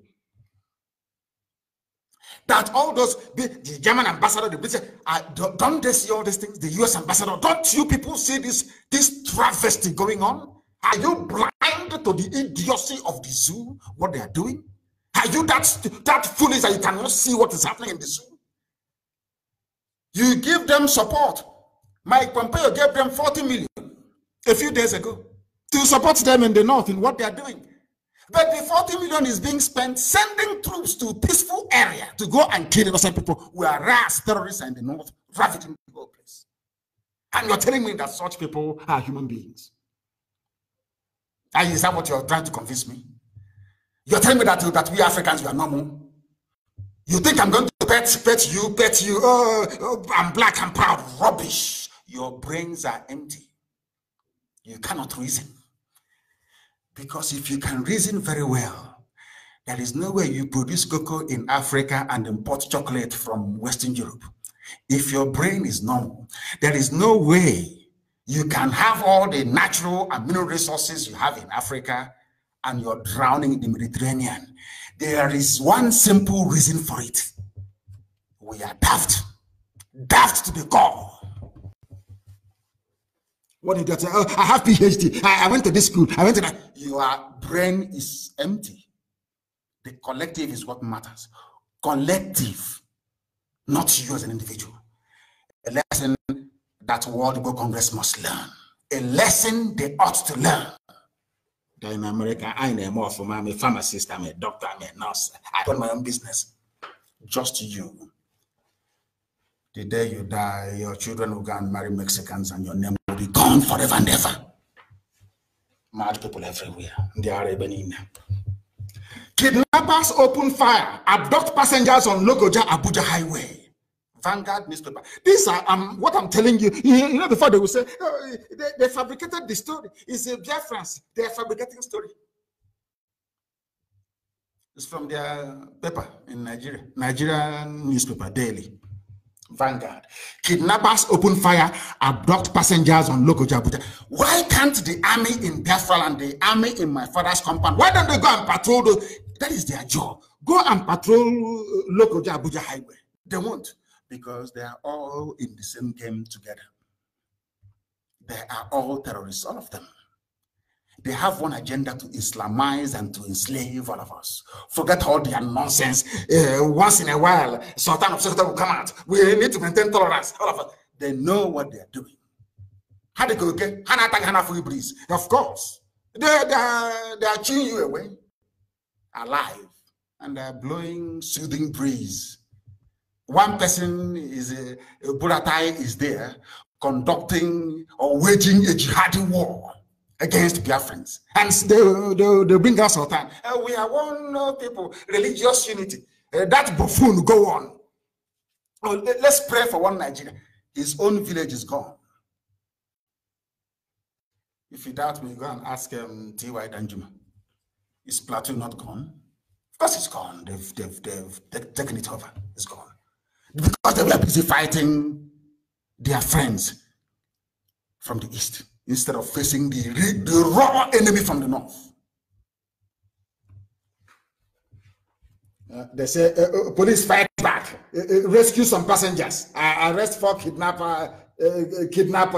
that all those, the German ambassador, the British, don't they see all these things? The US ambassador, don't you people see this travesty going on? Are you blind to the idiocy of the zoo, what they are doing? Are you that foolish that you cannot see what is happening in the zoo? You give them support. Mike Pompeo gave them 40 million a few days ago to support them in the north in what they are doing. But the 40 million is being spent sending troops to peaceful area to go and kill innocent people, whereas terrorists are in the north ravaging the whole place. And you're telling me that such people are human beings? And is that what you're trying to convince me? You're telling me that we Africans, we are normal? You think I'm going to pet you? Oh, I'm black, I'm proud. Rubbish. Your brains are empty. You cannot reason. Because if you can reason very well, there is no way you produce cocoa in Africa and import chocolate from Western Europe. If your brain is normal, there is no way you can have all the natural and mineral resources you have in Africa and you're drowning in the Mediterranean. There is one simple reason for it. We are daft. Daft to the core. What did you say? Oh, I have PhD. I went to this school. I went to that. Your brain is empty. The collective is what matters. Collective, not you as an individual. A lesson that World War Congress must learn. A lesson they ought to learn. In America, I know more from I'm a pharmacist, I'm a doctor, I'm a nurse. I run my own business. Just you. The day you die, your children will go and marry Mexicans and your name will be gone forever and ever. Mad people everywhere. They are Benin. Kidnappers open fire, abduct passengers on Lokoja Abuja Highway. Vanguard newspaper. These are what I'm telling you. You know, before they will say, oh, they fabricated the story. It's a Biafrans. They are fabricating story. It's from their paper in Nigeria. Nigerian newspaper, daily. Vanguard. Kidnappers open fire, abduct passengers on Lokoja Abuja. Why can't the army in Biafra and the army in my father's compound, why don't they go and patrol those? That is their job. Go and patrol Lokoja Abuja Highway. They won't. Because they are all in the same game together. They are all terrorists, all of them. They have one agenda to Islamize and to enslave all of us. Forget all their nonsense. Once in a while, Sultan of Sokoto will come out. We need to maintain tolerance, all of us. They know what they are doing. How they go get? Of course. They are chewing you away, alive, and they are blowing soothing breeze. One person is a Buratai is there conducting or waging a jihadi war against Biafrans. And they bring us Sultan. We are one people, religious unity. That buffoon go on. Oh, let's pray for one Nigeria. His own village is gone. If you doubt me, go and ask T.Y. Danjuma. Is Plateau not gone? Of course it's gone. They've taken it over. It's gone. Because they were busy fighting their friends from the east instead of facing the raw enemy from the north. They say police fight back, rescue some passengers, arrest 4 kidnappers, kidnap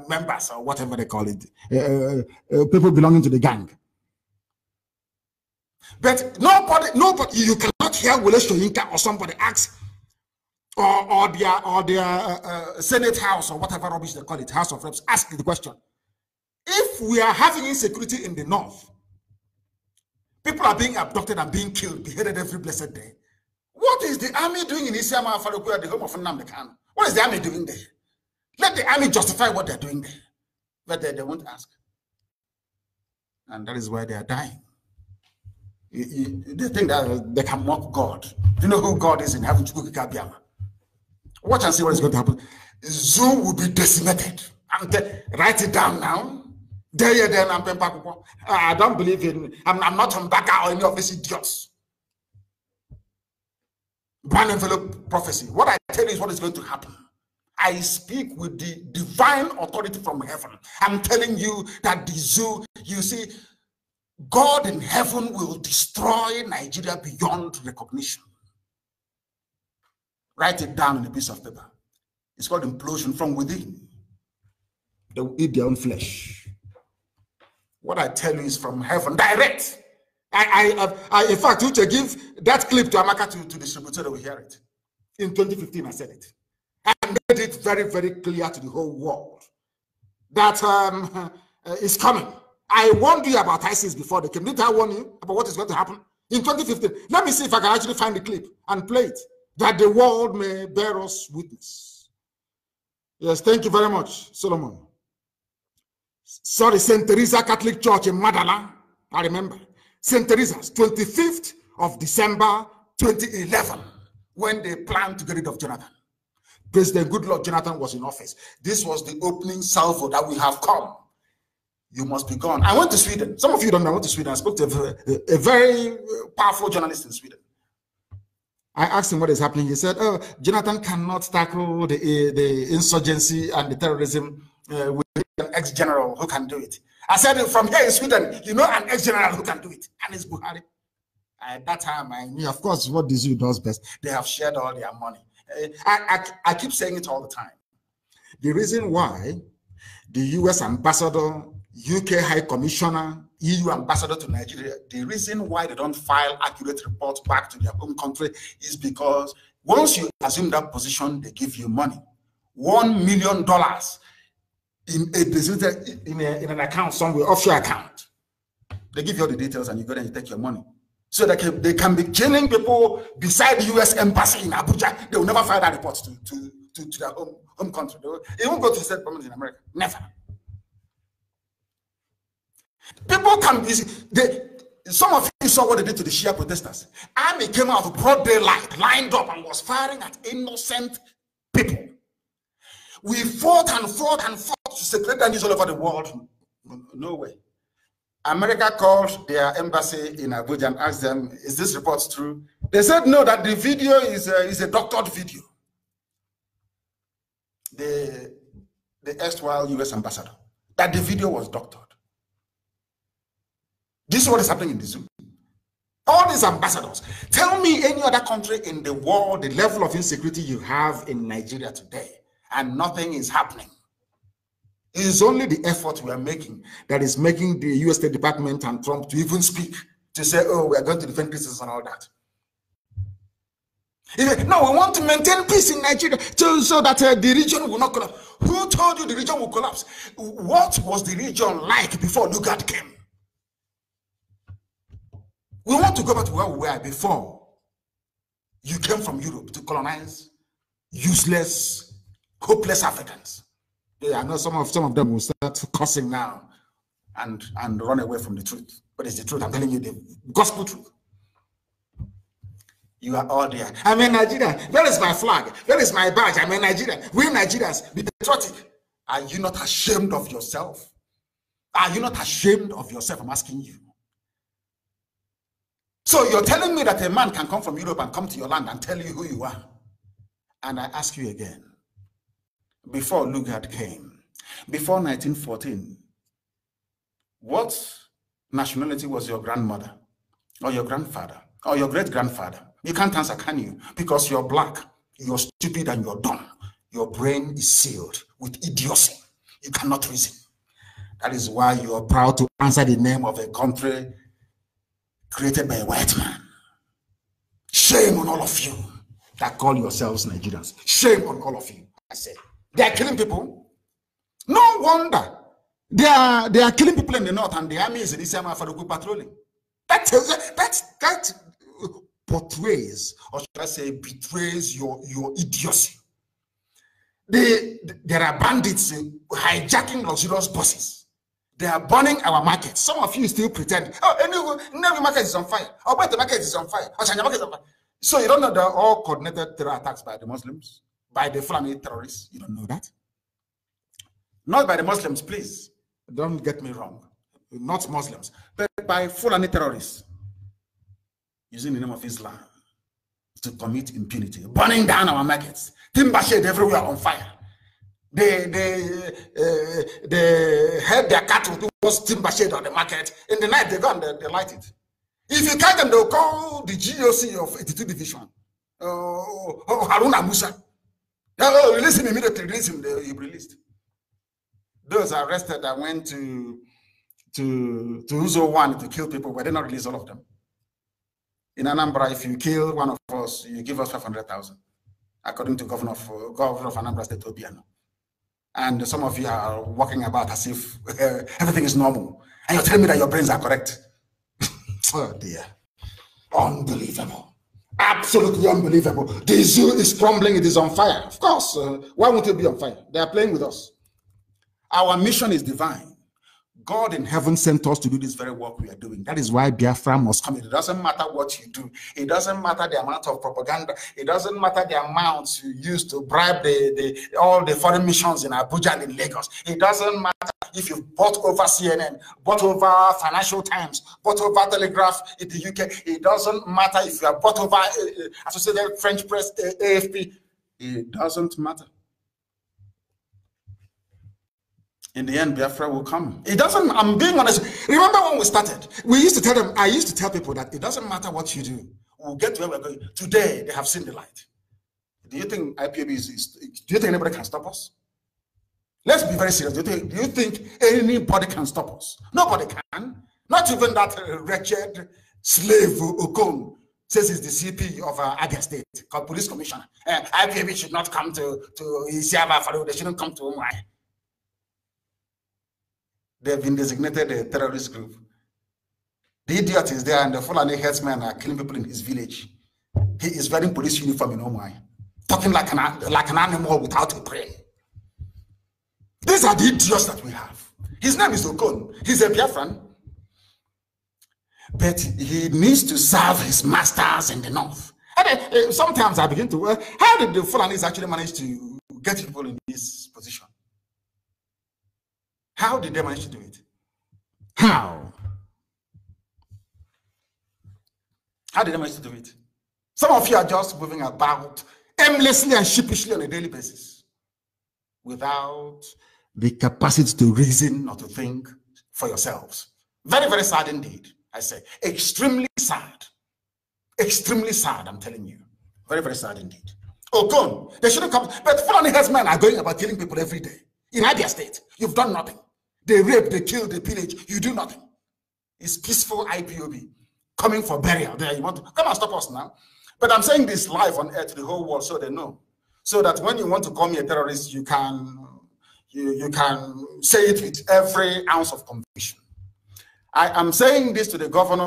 members or whatever they call it, people belonging to the gang. But nobody, you cannot hear Wole Soyinka or somebody ask, or their Senate House or whatever rubbish they call it, House of Reps, ask the question: if we are having insecurity in the north, people are being abducted and being killed, beheaded every blessed day, what is the army doing in Isiama Faroku at the home of Nnamdi Kanu? What is the army doing there? Let the army justify what they're doing there. But they won't ask. And that is why they are dying. They think that they can mock God. Do you know who God is in heaven? Watch and see what is going to happen. Zoo will be decimated. Write it down now. I don't believe in, I'm not on Baka or any of these idiots. One envelope prophecy. What I tell you is what is going to happen. I speak with the divine authority from heaven. I'm telling you that the zoo, you see, God in heaven will destroy Nigeria beyond recognition. Write it down on a piece of paper. It's called implosion from within. They will eat their own flesh. What I tell you is from heaven, direct. I in fact, to give that clip to Amaka to distribute so they will hear it. In 2015, I said it. I made it very, very clear to the whole world that it's coming. I warned you about ISIS before they came. Didn't I warn you about what is going to happen? In 2015, let me see if I can actually find the clip and play it, that the world may bear us witness. Yes, thank you very much, Solomon. Sorry, St. Teresa Catholic Church in Madala, I remember. St. Teresa's, 25th of December, 2011, when they planned to get rid of Jonathan. President Goodluck Jonathan was in office. This was the opening salvo that we have come. You must be gone. I went to Sweden. Some of you don't know. I went to Sweden. I spoke to a very powerful journalist in Sweden. I asked him what is happening. He said, oh, Jonathan cannot tackle the insurgency and the terrorism with an ex-general who can do it. I said, from here in Sweden, you know an ex-general who can do it. And it's Buhari. At that time, I knew, of course, what the zoo does best. They have shared all their money. I keep saying it all the time. The reason why the US ambassador, UK High Commissioner, EU ambassador to Nigeria, the reason why they don't file accurate reports back to their home country is because once you assume that position, they give you money. $1 million in an account somewhere, offshore account. They give you all the details and you go there and you take your money. So they can be jailing people beside the US embassy in Abuja. They will never file that report to their home country. They won't go to state government in America. Never. People can be, some of you saw what they did to the Shia protesters. Army came out of broad daylight, lined up and was firing at innocent people. We fought and fought and fought to separate Nigerians all over the world. No way. America called their embassy in Abuja and asked them, is this report true? They said no, that the video is a doctored video. The erstwhile US ambassador, that the video was doctored. This is what is happening in the zoo. All these ambassadors. Tell me any other country in the world, the level of insecurity you have in Nigeria today, and nothing is happening. It is only the effort we are making that is making the US State Department and Trump to even speak, to say, oh, we are going to defend Christians and all that. No, we want to maintain peace in Nigeria so that the region will not collapse. Who told you the region will collapse? What was the region like before Lugard came? We want to go back to where we were before you came from Europe to colonize useless, hopeless Africans. Yeah, I know some of them will start cursing now and run away from the truth. But it's the truth. I'm telling you the gospel truth. You are all there. I'm in Nigeria. Where is my flag? Where is my badge? I'm in Nigeria. We Nigerians, be patriotic. Are you not ashamed of yourself? Are you not ashamed of yourself? I'm asking you. So you're telling me that a man can come from Europe and come to your land and tell you who you are. And I ask you again, before Lugard came, before 1914, what nationality was your grandmother or your grandfather or your great-grandfather? You can't answer, can you? Because you're black, you're stupid, and you're dumb. Your brain is sealed with idiocy. You cannot reason. That is why you are proud to answer the name of a country created by a white man. Shame on all of you that call yourselves Nigerians. Shame on all of you. I say, they are killing people. No wonder they are killing people in the north, and the army is in the same for the good patrolling. That portrays, or should I say, betrays your idiocy. There are bandits hijacking luxurious buses. They are burning our markets. Some of you still pretend, oh, every market is on fire. Oh, but the market is on fire. Oh, China market is on fire. So you don't know they're all coordinated terror attacks by the Muslims, by the Fulani terrorists. You don't know that? Not by the Muslims, please. Don't get me wrong. Not Muslims, but by Fulani terrorists using the name of Islam to commit impunity, burning down our markets, timber shade everywhere on fire. They had their cattle towards timber shade on the market. In the night, they go and they light it. If you catch them, they'll call the GOC of 82 Division, Haruna Musa. Release him immediately. Release him. He released. Those arrested that went to Uzo 1 to kill people, but they not release all of them. In Anambra, if you kill one of us, you give us 500,000, according to governor of Anambra State, Obiano. And some of you are walking about as if everything is normal, and you're telling me that your brains are correct. Oh dear, unbelievable, absolutely unbelievable. The zoo is crumbling; it is on fire. Of course, why won't it be on fire? They are playing with us. Our mission is divine. God in heaven sent us to do this very work we are doing. That is why Biafra must come. It doesn't matter what you do. It doesn't matter the amount of propaganda. It doesn't matter the amount you use to bribe all the foreign missions in Abuja and in Lagos. It doesn't matter if you bought over CNN, bought over Financial Times, bought over Telegraph in the UK. It doesn't matter if you have bought over Associated French Press, AFP. It doesn't matter. In the end, Biafra will come. It doesn't, I'm being honest. Remember when we started, we used to tell them, I used to tell people that it doesn't matter what you do. We'll get to where we're going. Today, they have seen the light. Do you think IPOB do you think anybody can stop us? Let's be very serious. Do you think anybody can stop us? Nobody can. Not even that wretched slave Okon says he's the CP of Abia State, police commissioner. IPOB should not come to Isiaba Farouk. They shouldn't come to Umai. They've been designated a terrorist group. The idiot is there, and the Fulani headsmen are killing people in his village. He is wearing police uniform in Omai, talking like an animal without a brain. These are the idiots that we have. His name is Okon. He's a Biafran. But he needs to serve his masters in the north. And sometimes I begin to, how did the Fulanis actually manage to get people in this position? How did they manage to do it? How? How did they manage to do it? Some of you are just moving about aimlessly and sheepishly on a daily basis without the capacity to reason or to think for yourselves. Very, very sad indeed, I say. Extremely sad. Extremely sad, I'm telling you. Very, very sad indeed. Okon, they shouldn't come. But Fulani headsmen are going about killing people every day. In Abia State, you've done nothing. They rape, they kill, they pillage. You do nothing. It's peaceful IPOB coming for burial. There, you want to come and stop us now. But I'm saying this live on air to the whole world so they know. So that when you want to call me a terrorist, you can say it with every ounce of conviction. I am saying this to the governor.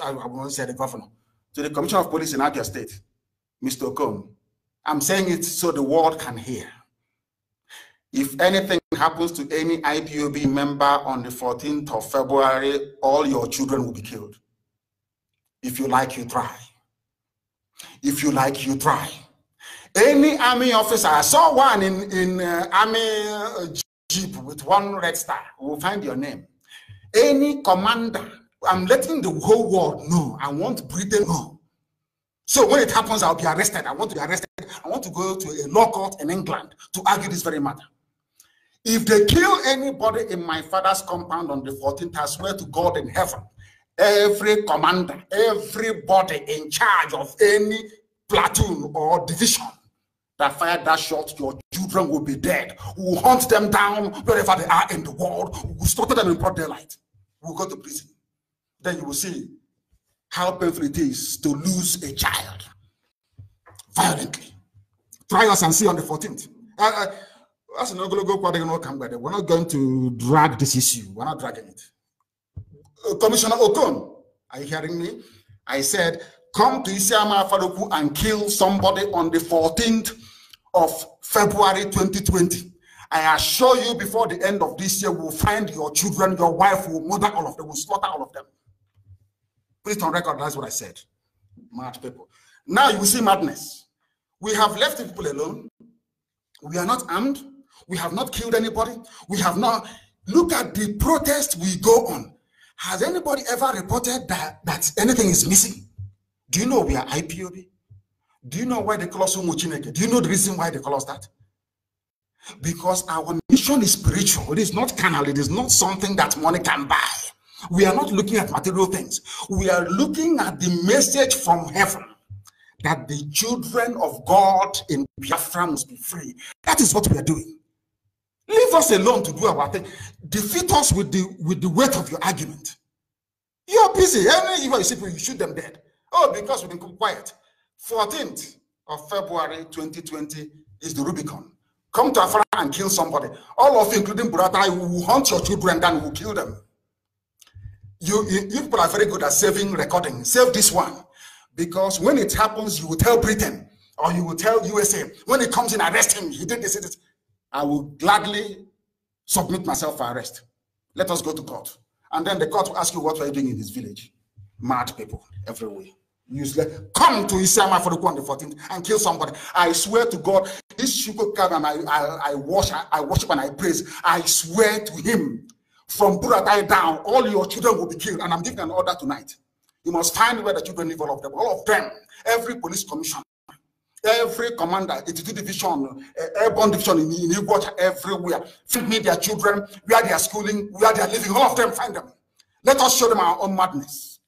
I won't say the governor, to the Commissioner of Police in Abia State, Mr. Okon. I'm saying it so the world can hear. If anything happens to any IPOB member on the 14th of February, all your children will be killed. If you like, you try. If you like, you try. Any army officer, I saw one in army jeep with one red star. We'll find your name. Any commander, I'm letting the whole world know. I want Britain know. So when it happens, I'll be arrested. I want to be arrested. I want to go to a law court in England to argue this very matter. If they kill anybody in my father's compound on the 14th, I swear to God in heaven, every commander, everybody in charge of any platoon or division, that fired that shot, your children will be dead. We will hunt them down wherever they are in the world. We will slaughter them in broad daylight. We will go to prison. Then you will see how painful it is to lose a child violently. Try us and see on the 14th. We're not going to drag this issue. We're not dragging it. Commissioner Okon, are you hearing me? I said, come to Isiama Faruku and kill somebody on the 14th of February 2020. I assure you, before the end of this year, we'll find your children, your wife will murder all of them, will slaughter all of them. Put it on record, that's what I said. Mad people. Now you will see madness. We have left people alone. We are not armed. We have not killed anybody. We have not. Look at the protest we go on. Has anybody ever reported that anything is missing? Do you know we are IPOB? Do you know why they call us Umuchineke? Do you know the reason why they call us that? Because our mission is spiritual. It is not carnal. It is not something that money can buy. We are not looking at material things. We are looking at the message from heaven that the children of God in Biafra must be free. That is what we are doing. Leave us alone to do our thing. Defeat us with the weight of your argument. You're busy. Any evil you see people, you shoot them dead. Oh, because we've been quiet. 14th of February 2020 is the Rubicon. Come to Afara and kill somebody. All of you, including Burata, will hunt your children, then will kill them. You people are very good at saving recording. Save this one. Because when it happens, you will tell Britain or you will tell USA. When it comes in, arrest him. He did this. I will gladly submit myself for arrest. Let us go to court. And then the court will ask you, what were you doing in this village? Mad people everywhere. Useless. Come to Isiama for the 14th and kill somebody. I swear to God, this sugar card and I worship and I praise. I swear to him, from Buratai down, all your children will be killed. And I'm giving an order tonight. You must find where the children live, all of them, every police commissioner, every commander, 82 division, airborne division in Igwacha, everywhere. Feed me their children, where they are schooling, where they are living, all of them, find them. Let us show them our own madness.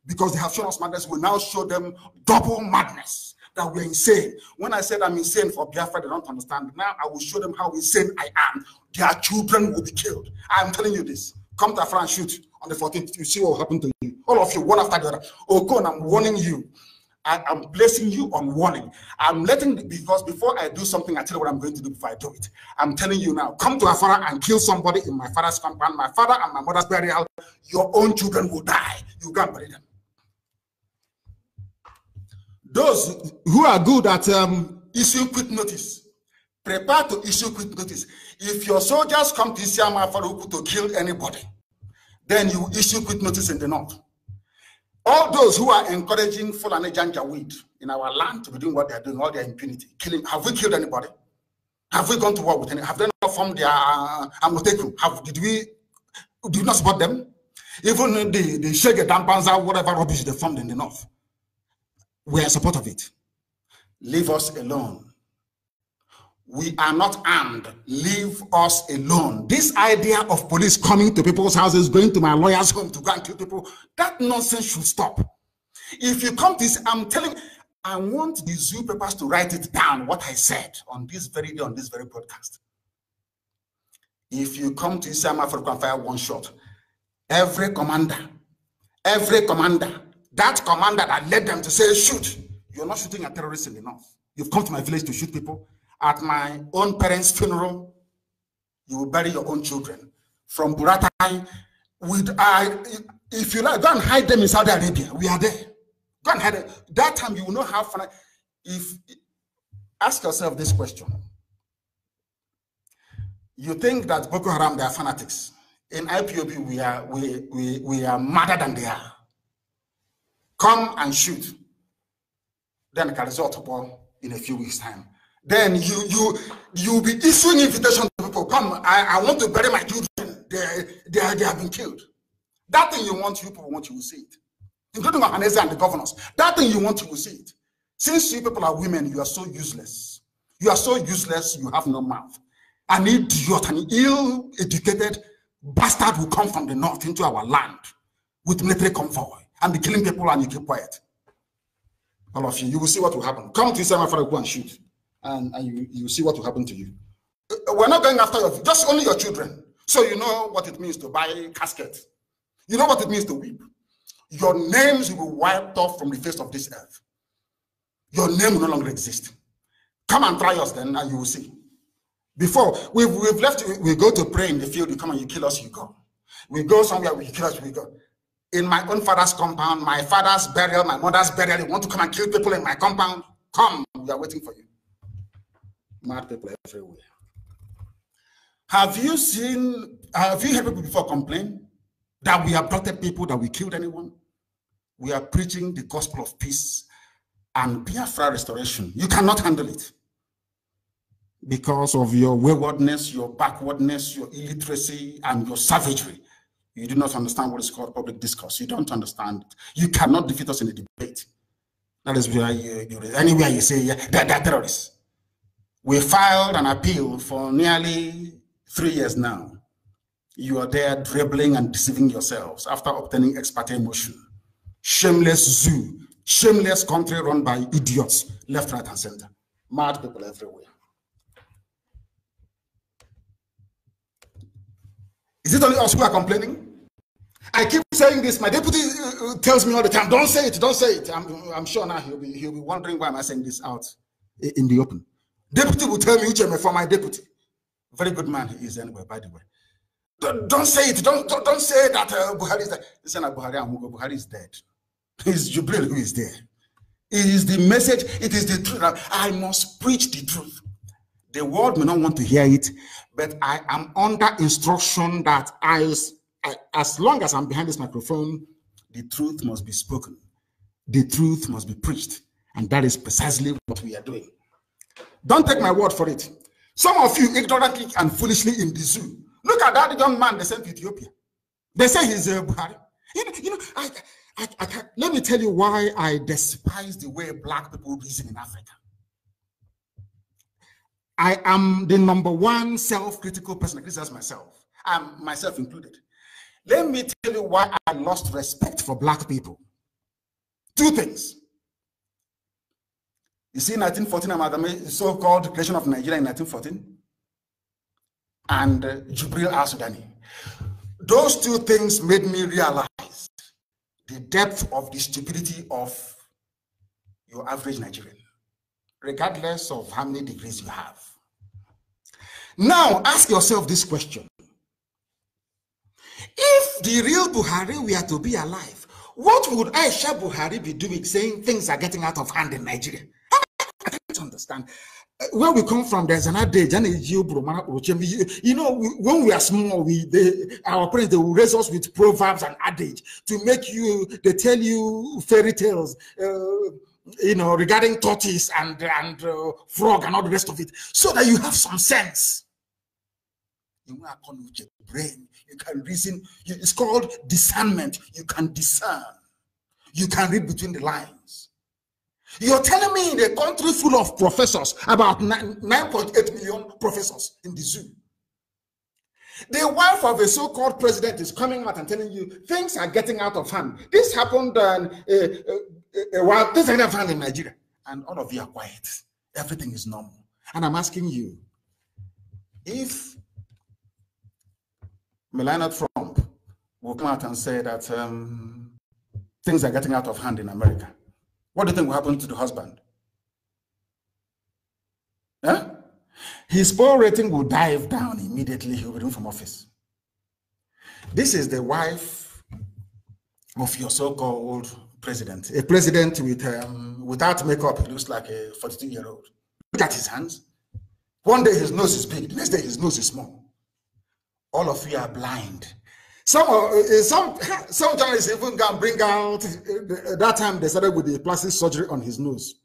Because they have shown us madness, we now show them double madness, that we're insane. When I said I'm insane for Biafra, they don't understand. Now I will show them how insane I am. Their children will be killed. I'm telling you this. Come to Afra and shoot on the 14th. You see what will happen to you. All of you, one after the other. Okon, I'm warning you. I'm placing you on warning. I'm letting, because before I do something, I tell you what I'm going to do before I do it. I'm telling you now, come to Afara and kill somebody in my father's compound, my father and my mother's burial. Your own children will die. You can't bury them. Those who are good at issuing quick notice, prepare to issue quick notice. If your soldiers come to Isiama Faruku to kill anybody, then you issue quick notice in the north. All those who are encouraging Fulani Janjaweed in our land to be doing what they are doing, all their impunity, killing, have we killed anybody? Have we gone to war with any? Have they not formed their Amoteku? Did we not support them? Even the Shege Dampanza, whatever rubbish they formed in the north, we are in support of it. Leave us alone. We are not armed. Leave us alone. This idea of police coming to people's houses, going to my lawyer's home to go and kill people, that nonsense should stop. If you come to this, I'm telling, I want the zoo papers to write it down, what I said on this very day, on this very broadcast. If you come to Isiama Faruku and fire one shot, every commander, that commander that led them to say, shoot, you're not shooting at terrorists in the north. You've come to my village to shoot people. At my own parents' funeral, you will bury your own children. From Buratai, if you like, go and hide them in Saudi Arabia. We are there. Go and hide them. That time you will not have fun. Ask yourself this question. You think that Boko Haram, they are fanatics. In IPOB, we are madder than they are. Come and shoot. Then can result in a few weeks' time. Then you'll be issuing invitation to people. Come, I want to bury my children. They have been killed. That thing you want, you people want, you will see it. Including Ohaneze and the governors. That thing you want, you will see it. Since you people are women, you are so useless. You are so useless, you have no mouth. An idiot, an ill-educated bastard will come from the north into our land with military convoy and be killing people, and you keep quiet. All of you, you will see what will happen. Come to Isiama Faruku and shoot. and you see what will happen to you. We're not going after just only your children. So you know what it means to buy casket. You know what it means to weep. Your names will be wiped off from the face of this earth. Your name will no longer exist. Come and try us then, and you will see. Before, we've left, we go to pray in the field, you come and you kill us, you go. We go somewhere, we kill us, we go. In my own father's compound, my father's burial, my mother's burial, you want to come and kill people in my compound? Come, we are waiting for you. Mad people everywhere. Have you heard people before complain that we abducted people, that we killed anyone? We are preaching the gospel of peace and Biafra restoration. You cannot handle it because of your waywardness, your backwardness, your illiteracy, and your savagery. You do not understand what is called public discourse. You don't understand it. You cannot defeat us in a debate. That is where anywhere you say, yeah, they're terrorists. We filed an appeal for nearly 3 years now. You are there dribbling and deceiving yourselves after obtaining ex parte motion. Shameless zoo, shameless country run by idiots, left, right, and center. Mad people everywhere. Is it only us who are complaining? I keep saying this. My deputy tells me all the time, don't say it, don't say it. I'm sure now he'll be wondering why am I saying this out in the open. Deputy will tell me, Ucheme, for my deputy. Very good man he is anyway, by the way. Don't say it. Don't say that Buhari is dead. Listen, Buhari is dead. It's Jubril who is there. It is the message. It is the truth. I must preach the truth. The world may not want to hear it, but I am under instruction that as long as I'm behind this microphone, the truth must be spoken. The truth must be preached. And that is precisely what we are doing. Don't take my word for it. Some of you ignorantly and foolishly in the zoo. Look at that young man they sent to Ethiopia. They say he's Buhari. I can't, let me tell you why I despise the way black people reason in Africa. I am the #1 self-critical person. I criticize myself. I'm myself included. Let me tell you why I lost respect for black people. 2 things. You see, 1914, so-called creation of Nigeria in 1914, and Jubril al-Sudani. Those 2 things made me realize the depth of the stupidity of your average Nigerian, regardless of how many degrees you have. Now, ask yourself this question. If the real Buhari were to be alive, what would Aisha Buhari be doing saying things are getting out of hand in Nigeria? I can't understand. Where we come from, there's an adage, you know, when we are small, our parents, they will raise us with proverbs and adage to make you, they tell you fairy tales, you know, regarding tortoise and frog and all the rest of it, so that you have some sense. Brain, you can reason. It's called discernment. You can discern. You can read between the lines. You're telling me in a country full of professors, about 9.8 million professors in the zoo, the wife of a so-called president is coming out and telling you things are getting out of hand. This happened while things are getting out of hand in Nigeria, and all of you are quiet. Everything is normal. And I'm asking you, if Melania Trump will come out and say that things are getting out of hand in America, what do you think will happen to the husband? Huh? His poll rating will dive down immediately. He will be removed from office. This is the wife of your so-called president. A president with without makeup. He looks like a 42-year-old. Look at his hands. One day his nose is big. The next day his nose is small. All of you are blind. Some journalists even can bring out, that time they started with the plastic surgery on his nose.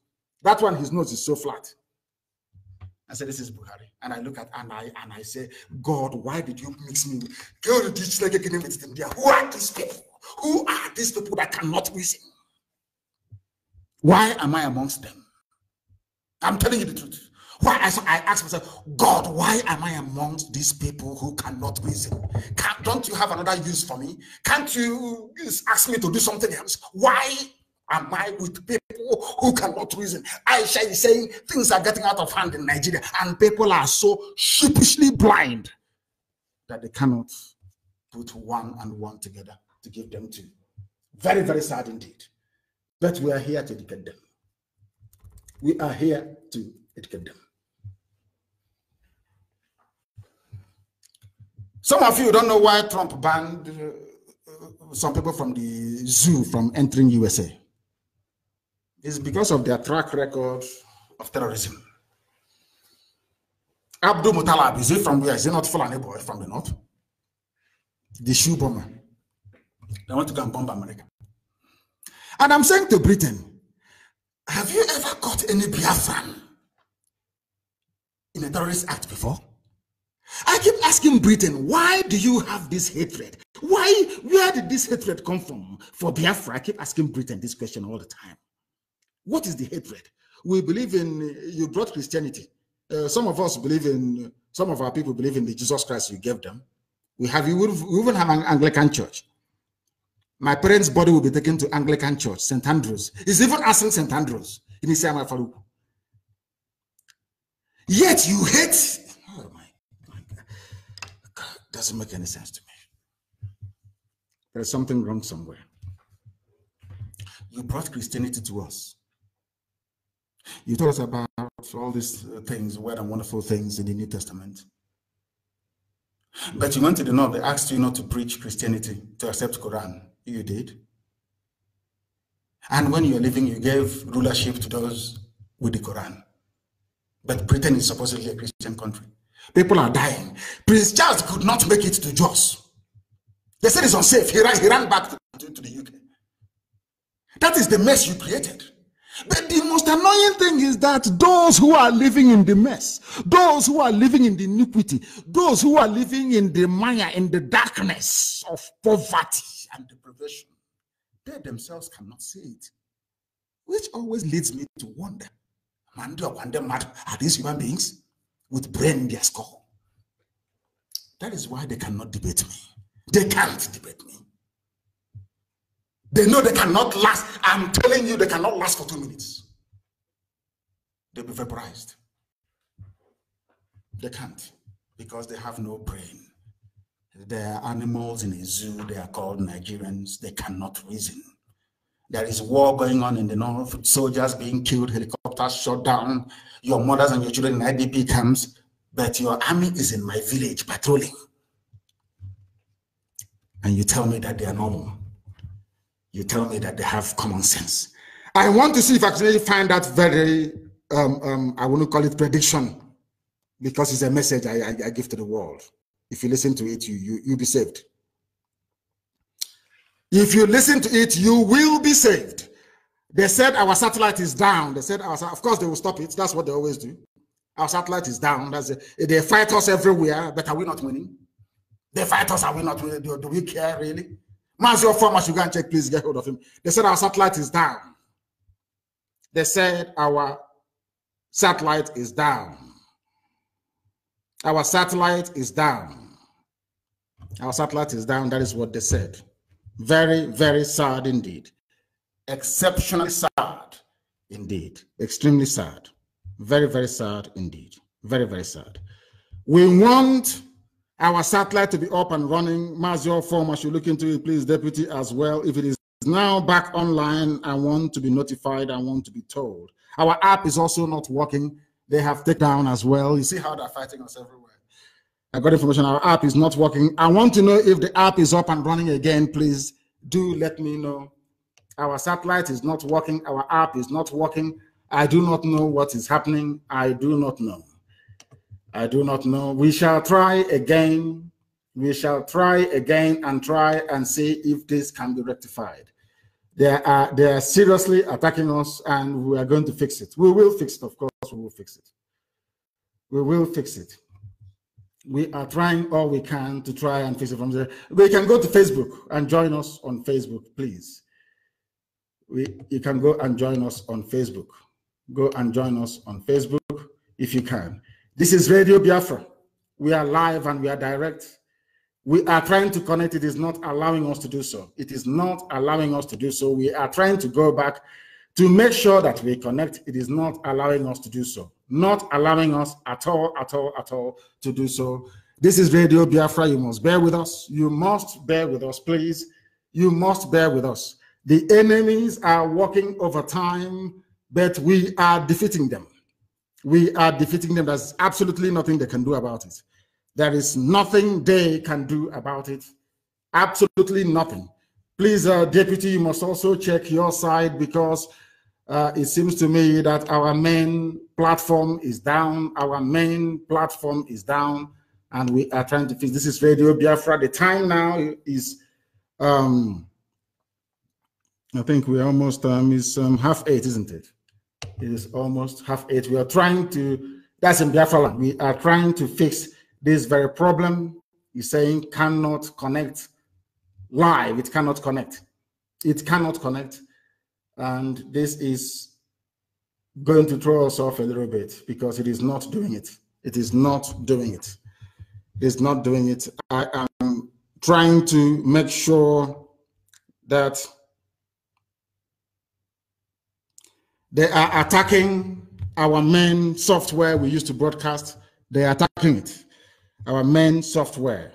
That one, his nose is so flat. I said, this is Buhari. And I look at, and I say, God, why did you mix me? Who are these people? Who are these people that cannot reason? Why am I amongst them? I'm telling you the truth. Why I ask myself, God, why am I amongst these people who cannot reason? Don't you have another use for me? Can't you ask me to do something else? Why Am I with people who cannot reason? Aisha is saying things are getting out of hand in Nigeria, and people are so sheepishly blind that they cannot put one and one together to give them two. Very, very sad indeed. But we are here to educate them. We are here to educate them. Some of you don't know why Trump banned some people from the zoo from entering USA. It's because of their track record of terrorism. Abdul Muttalib, is he from where? Is he not Fulani boy from the north? The shoe bomber. They want to go and bomb America. And I'm saying to Britain, have you ever caught any Biafran in a terrorist act before? I keep asking Britain, why do you have this hatred? Where did this hatred come from for Biafra? I keep asking Britain this question all the time. What is the hatred? We believe in, you brought Christianity. Some of us believe in, some of our people believe in the Jesus Christ you gave them. We even have an Anglican church. My parents' body will be taken to Anglican church, St. Andrews. He's even asking St. Andrews in Isaiah Farouk. Yet you hate, oh my God, doesn't make any sense to me. There's something wrong somewhere. You brought Christianity to us. You told us about all these things, weird and wonderful things in the New Testament. But you went to the north, they asked you not to preach Christianity, to accept Quran. You did. And when you were living, you gave rulership to those with the Quran. But Britain is supposedly a Christian country. People are dying. Prince Charles could not make it to Jos. They said it's unsafe. He ran back to the UK. That is the mess you created. But the most annoying thing is that those who are living in the mess, those who are living in the iniquity, those who are living in the mire, in the darkness of poverty and deprivation, they themselves cannot see it. Which always leads me to wonder, are these human beings with brain in their skull? That is why they cannot debate me. They can't debate me. They know they cannot last. I'm telling you, they cannot last for 2 minutes. They'll be vaporized. They can't, because they have no brain. They are animals in a zoo. They are called Nigerians. They cannot reason. There is war going on in the north, soldiers being killed, helicopters shot down, your mothers and your children in IDP camps, but your army is in my village patrolling. And you tell me that they are normal. You tell me that they have common sense. I want to see if I can really find that very, I want to call it prediction, because it's a message I give to the world. If you listen to it, you'll be saved. If you listen to it, you will be saved. They said our satellite is down. They said, of course they will stop it. That's what they always do. Our satellite is down. They fight us everywhere, but are we not winning? They fight us, are we not winning? Do we care really? Man's your former, you go and check, please get hold of him. They said our satellite is down. They said our satellite is down. Our satellite is down. Our satellite is down. That is what they said. Very, very sad indeed. Exceptionally sad indeed. Extremely sad. Very, very sad indeed. Very, very sad. We want our satellite to be up and running. Mazio form, I should look into it, please, Deputy, as well. If it is now back online, I want to be notified. I want to be told. Our app is also not working. They have taken down as well. You see how they're fighting us everywhere. I got information. Our app is not working. I want to know if the app is up and running again. Please do let me know. Our satellite is not working. Our app is not working. I do not know what is happening. I do not know. I do not know. We shall try again. We shall try again and try and see if this can be rectified. They are seriously attacking us, and we are going to fix it. We will fix it, of course. We will fix it. We will fix it. We are trying all we can to try and fix it from there. We can go to Facebook and join us on Facebook, please. You can go and join us on Facebook. Go and join us on Facebook if you can. This is Radio Biafra. We are live and we are direct. We are trying to connect. It is not allowing us to do so. It is not allowing us to do so. We are trying to go back to make sure that we connect. It is not allowing us to do so. Not allowing us at all to do so. This is Radio Biafra. You must bear with us. You must bear with us, please. You must bear with us. The enemies are working overtime, but we are defeating them. We are defeating them. There's absolutely nothing they can do about it. There is nothing they can do about it. Absolutely nothing. Please, Deputy, you must also check your side, because it seems to me that our main platform is down. Our main platform is down, and we are trying to fix. This is Radio Biafra. The time now is, I think we're almost, it's 8:30, isn't it? It is almost 8:30. We are trying to, that's in Biafra land. We are trying to fix this very problem. He's saying cannot connect live. It cannot connect. It cannot connect. And this is going to throw us off a little bit, because it is not doing it. It is not doing it. It is not doing it. I am trying to make sure that they are attacking our main software we used to broadcast. They are attacking it. Our main software.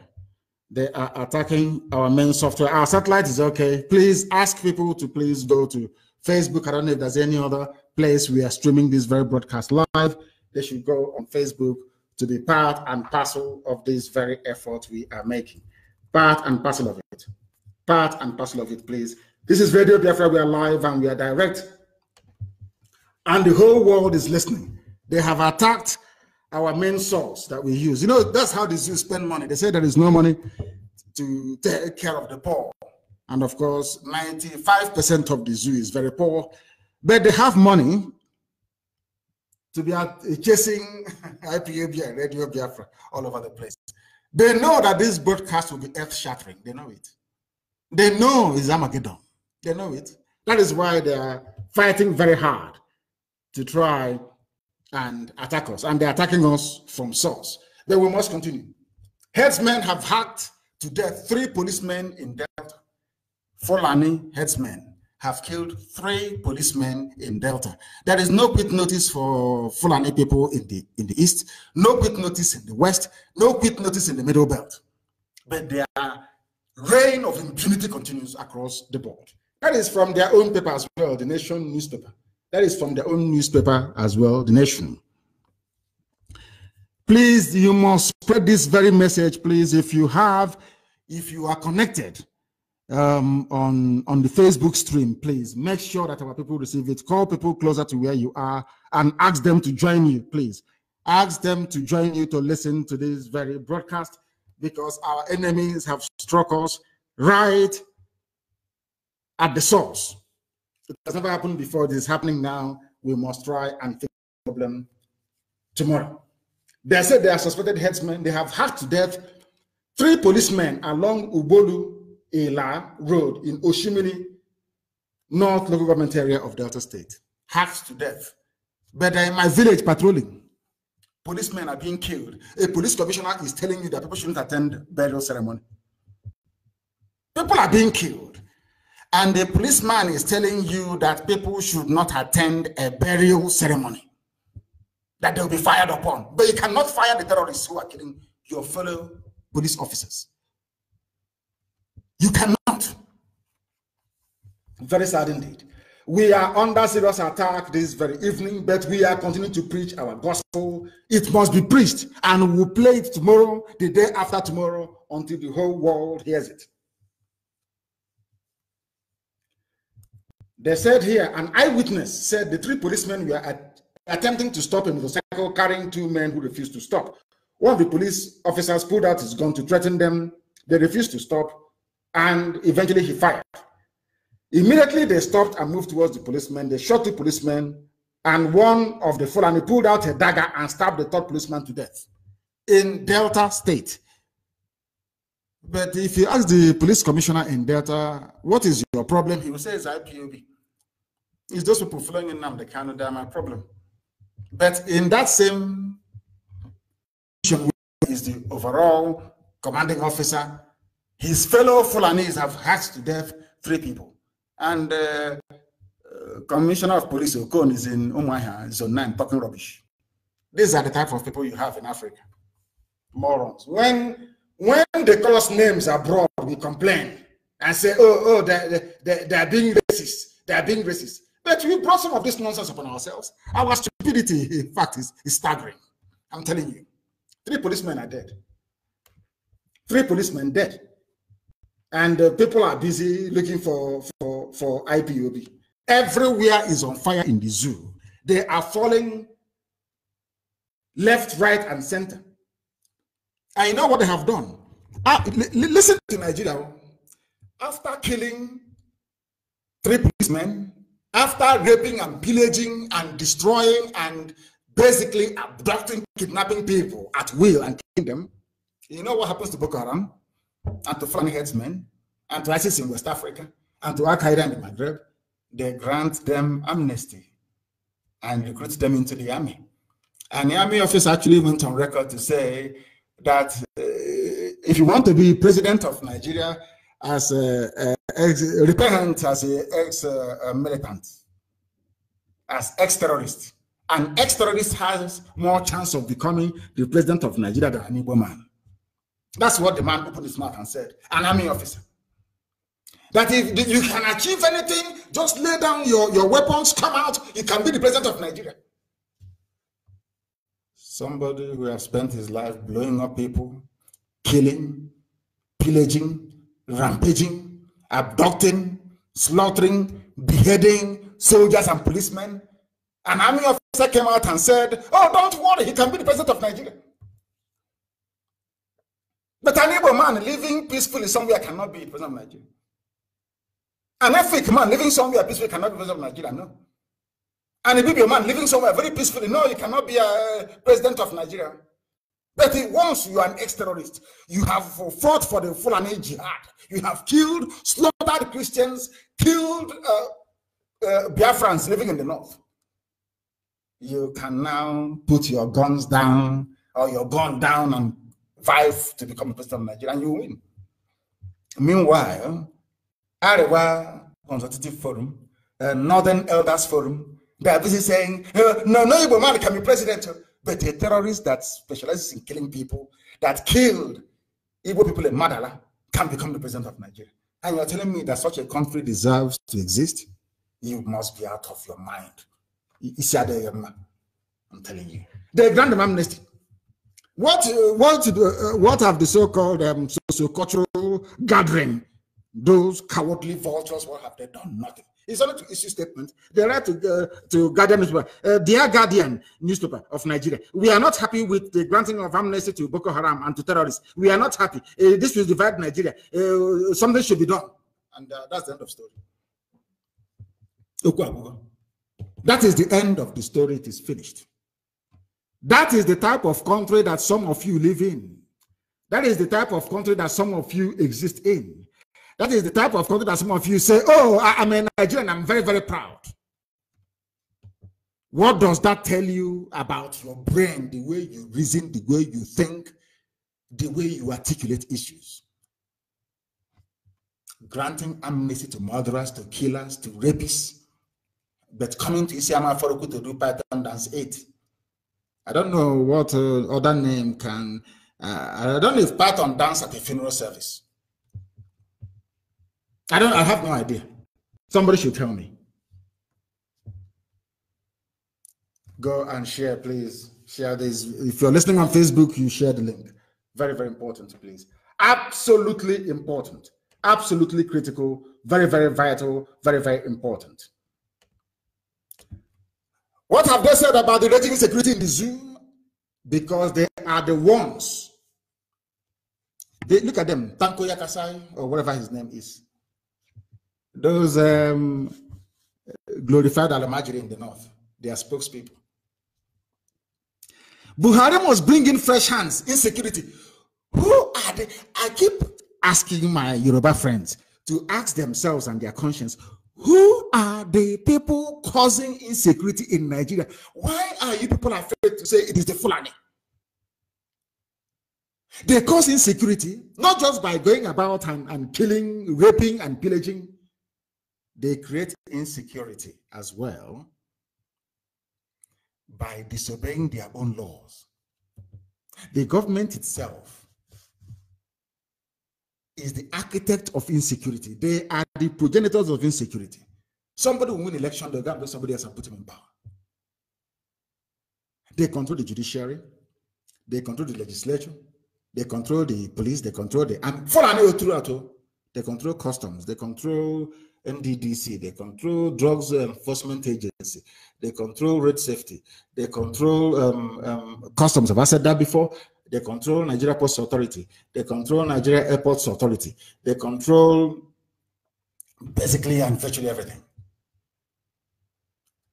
They are attacking our main software. Our satellite is okay. Please ask people to please go to Facebook. I don't know if there's any other place we are streaming this very broadcast live. They should go on Facebook to be part and parcel of this very effort we are making. Part and parcel of it. Part and parcel of it, please. This is Radio Biafra. We are live and we are direct. And the whole world is listening. They have attacked our main source that we use. You know, that's how the zoo spend money. They say there is no money to take care of the poor. And of course, 95% of the zoo is very poor. But they have money to be chasing IPOB and Radio Biafra all over the place. They know that this broadcast will be earth-shattering. They know it. They know it's Armageddon. They know it. That is why they are fighting very hard to try and attack us, and they're attacking us from source. Then we must continue. Headsmen have hacked to death 3 policemen in Delta. Fulani headsmen have killed 3 policemen in Delta. There is no quit notice for Fulani people in the east, no quit notice in the west, no quit notice in the middle belt. But their reign of impunity continues across the board. That is from their own paper as well, the Nation newspaper. That is from their own newspaper as well, The Nation. Please, you must spread this very message, please. If you are connected on the Facebook stream, please make sure that our people receive it. Call people closer to where you are and ask them to join you, please. Ask them to join you to listen to this very broadcast, because our enemies have struck us right at the source. It has never happened before. This is happening now. We must try and fix the problem tomorrow. They said they are suspected headsmen. They have hacked to death 3 policemen along Ubolu-Ela Road in Oshimini, North Local Government Area of Delta State. Hacked to death. But they're in my village patrolling. Policemen are being killed. A police commissioner is telling you that people shouldn't attend burial ceremony. People are being killed. And the policeman is telling you that people should not attend a burial ceremony, that they'll be fired upon. But you cannot fire the terrorists who are killing your fellow police officers. You cannot. Very sad indeed. We are under serious attack this very evening, but we are continuing to preach our gospel. It must be preached, and we'll play it tomorrow, the day after tomorrow, until the whole world hears it. They said here, an eyewitness said the 3 policemen were attempting to stop a motorcycle carrying 2 men who refused to stop. One of the police officers pulled out his gun to threaten them. They refused to stop, and eventually he fired. Immediately they stopped and moved towards the policemen. They shot 2 policemen, and one of the Fulani pulled out a dagger and stabbed the 3rd policeman to death in Delta State. But if you ask the police commissioner in Delta, what is your problem? He will say it's IPOB. It's those people flowing in Nnamdi Kanu, they're my problem. But in that same is the overall commanding officer. His fellow Fulanis have hacked to death 3 people. And Commissioner of Police Okon is in Umuahia, Zone 9, talking rubbish. These are the type of people you have in Africa. Morons. When they call us names abroad, we complain and say, oh, they are being racist. They are being racist. But we brought some of this nonsense upon ourselves. Our stupidity, in fact, is staggering. I'm telling you. 3 policemen are dead. 3 policemen dead. And people are busy looking for IPOB. Everywhere is on fire in the zoo. They are falling left, right, and center. And you know what they have done? Listen to Nigeria. After killing 3 policemen, after raping and pillaging and destroying and basically abducting, kidnapping people at will and killing them, you know what happens to Boko Haram and to Fulani headsmen and to ISIS in West Africa and to Al Qaeda in the Maghreb? They grant them amnesty and recruit them into the army. And the army officer actually went on record to say that if you want to be president of Nigeria as repentant, as an ex-militant, as ex-terrorist, an ex-terrorist has more chance of becoming the president of Nigeria than an Igbo man. That's what the man opened his mouth and said, an army officer. That if you can achieve anything, just lay down your weapons, come out, you can be the president of Nigeria. Somebody who has spent his life blowing up people, killing, pillaging, rampaging, abducting, slaughtering, beheading soldiers and policemen. An army officer came out and said, oh, don't worry, he can be the president of Nigeria. But an Igbo man living peacefully somewhere cannot be the president of Nigeria. An Efik man living somewhere peacefully cannot be president of Nigeria, no. And a Ibibio man living somewhere very peacefully, no, you cannot be a president of Nigeria. But once you are an ex-terrorist, you have fought for the Fulani jihad. You have killed, slaughtered Christians, killed Biafrans living in the north. You can now put your guns down or your gun down and vie to become the president of Nigeria, and you win. Meanwhile, Arewa Consultative Forum, Northern Elders Forum, they are busy saying, no Igbo man can be president, but a terrorist that specializes in killing people, that killed Igbo people in Madala, can become the president of Nigeria. And you're telling me that such a country deserves to exist? You must be out of your mind. I'm telling you. They grant them amnesty. What have the so-called socio-cultural gathering, those cowardly vultures, what have they done? Nothing. It's only to issue statement. They write to Guardian newspaper, Dear Guardian newspaper of Nigeria, we are not happy with the granting of amnesty to Boko Haram and to terrorists. We are not happy. This will divide Nigeria. Something should be done. And that's the end of story. That is the end of the story. It is finished. That is the type of country that some of you live in. That is the type of country that some of you exist in. That is the type of country that some of you say, oh, I'm a Nigerian, I'm very, very proud. What does that tell you about your brain, the way you reason, the way you think, the way you articulate issues? Granting amnesty to murderers, to killers, to rapists, but coming to Isiama Faruku to do Python Dance 8. I don't know what other name can, I don't know if Python dance at a funeral service. I have no idea. Somebody should tell me. Go and share, please. Share this. If you're listening on Facebook, you share the link. Very, very important, please. Absolutely important. Absolutely critical. Very, very vital. Very, very important. What have they said about the raging security in the zoo? Because they are the ones. They, look at them. Tanko Yakasai, or whatever his name is. Those glorified Alamajiri in the north, they are spokespeople. Buhari must bring in fresh hands, insecurity. Who are they? I keep asking my Yoruba friends to ask themselves and their conscience, who are the people causing insecurity in Nigeria? Why are you people afraid to say it is the Fulani? They cause insecurity, not just by going about and killing, raping, and pillaging. They create insecurity as well by disobeying their own laws. The government itself is the architect of insecurity. They are the progenitors of insecurity. Somebody will win election, they'll go and somebody else and put him in power. They control the judiciary, they control the legislature, they control the police, they control the army, they control customs, they control NDDC, they control drugs enforcement agency, they control road safety, they control customs. Have I said that before? They control Nigeria Post Authority, they control Nigeria Airports Authority, they control basically and virtually everything.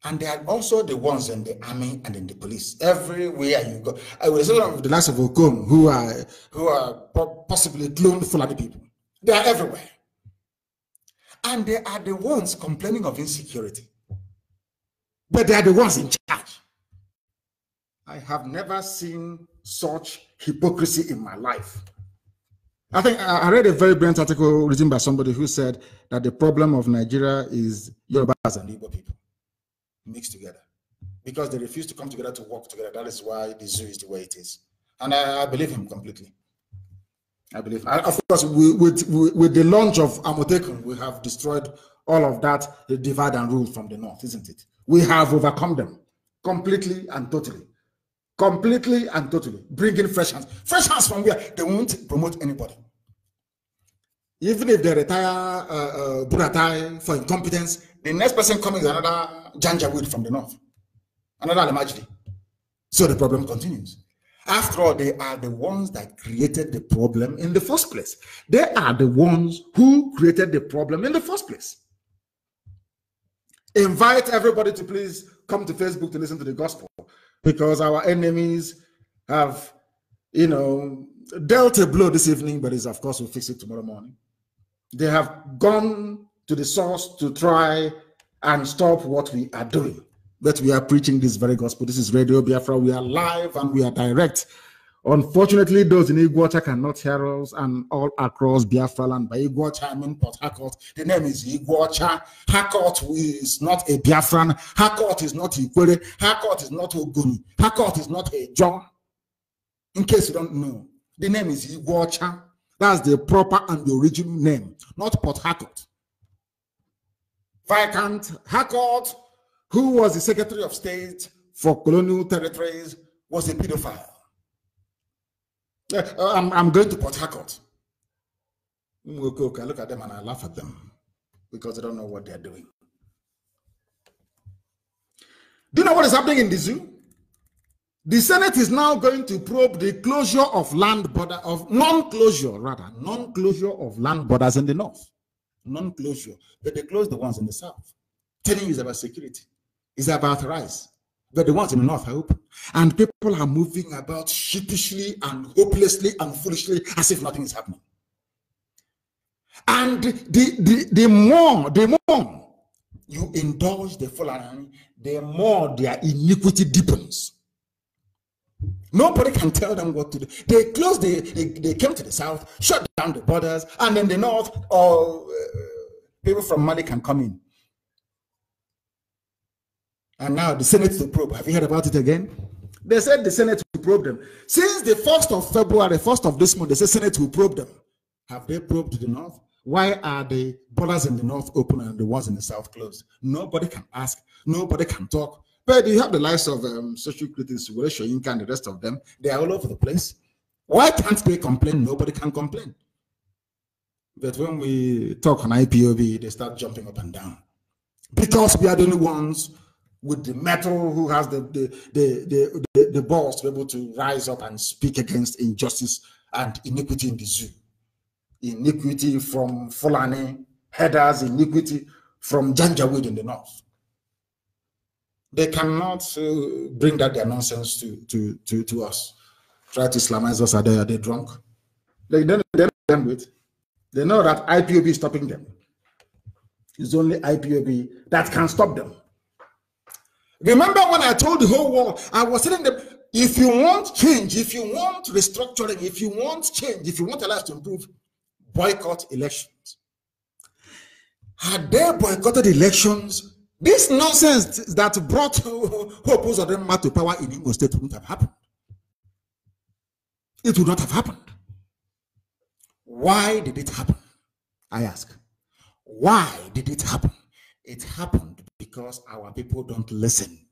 And they are also the ones in the army and in the police. Everywhere you go, I was one of the last of Okom who are possibly cloned Fulani people. They are everywhere. And they are the ones complaining of insecurity. But they are the ones in charge. I have never seen such hypocrisy in my life. I think I read a very brilliant article written by somebody who said that the problem of Nigeria is Yorubas and Igbo people mixed together because they refuse to come together to work together. That is why the zoo is the way it is. And I believe him completely. I believe. Of course, with the launch of Amotekun, we have destroyed all of that divide and rule from the north, isn't it? We have overcome them completely and totally. Completely and totally. Bringing fresh hands. Fresh hands from where? They won't promote anybody. Even if they retire Buratai for incompetence, the next person coming is another Janjaweed from the north. Another Alamajdi. So the problem continues. After all, they are the ones that created the problem in the first place. They are the ones who created the problem in the first place. Invite everybody to please come to Facebook to listen to the gospel, because our enemies have, dealt a blow this evening, but of course we'll fix it tomorrow morning. They have gone to the source to try and stop what we are doing. But we are preaching this very gospel. This is Radio Biafra. We are live and we are direct. Unfortunately, those in Iguacha cannot hear us, and all across Biafra land. By Iguacha, I mean Port Harcourt. The name is Iguacha. Harcourt is not a Biafran. Harcourt is not Ikwere. Harcourt is not Oguni. Harcourt is not a John. In case you don't know, the name is Iguacha. That's the proper and the original name, not Port Harcourt. Viscount Harcourt, who was the Secretary of State for colonial territories, was a pedophile. I'm going to Port Harcourt. Okay, I look at them and I laugh at them because they don't know what they're doing. Do you know what is happening in the zoo? The Senate is now going to probe the closure of land border, of non-closure of land borders in the north. Non-closure, but they close the ones in the south. Telling you it's about security. It's about rice. But the ones in the north are open. And people are moving about sheepishly and hopelessly and foolishly as if nothing is happening. And the more you indulge the Fulani, the more their iniquity deepens. Nobody can tell them what to do. They closed, they came to the south, shut down the borders, and in the north, all people from Mali can come in. And now the Senate to probe. Have you heard about it again? They said the Senate will probe them. Since the 1st of February, 1st of this month, they said Senate will probe them. Have they probed the north? Why are the borders in the north open and the ones in the south closed? Nobody can ask. Nobody can talk. But you have the likes of social critics, Shoyinka and the rest of them. They are all over the place. Why can't they complain? Nobody can complain. But when we talk on IPOB, they start jumping up and down. Because we are the only ones with the metal who has the balls to be able to rise up and speak against injustice and iniquity in the zoo. Iniquity from Fulani headers, iniquity from Janjaweed in the north. They cannot bring that their nonsense to us. Try to Islamize us. Are they drunk? They don't done with. They know that IPOB is stopping them. It's only IPOB that can stop them. Remember when I told the whole world, I was telling them, If you want change, if you want restructuring, if you want change, if you want your life to improve, boycott elections. Had they boycotted elections, this nonsense that brought Hope Uzodinma to power in Imo State wouldn't have happened. It would not have happened. Why did it happen? I ask. Why did it happen? It happened because our people don't listen.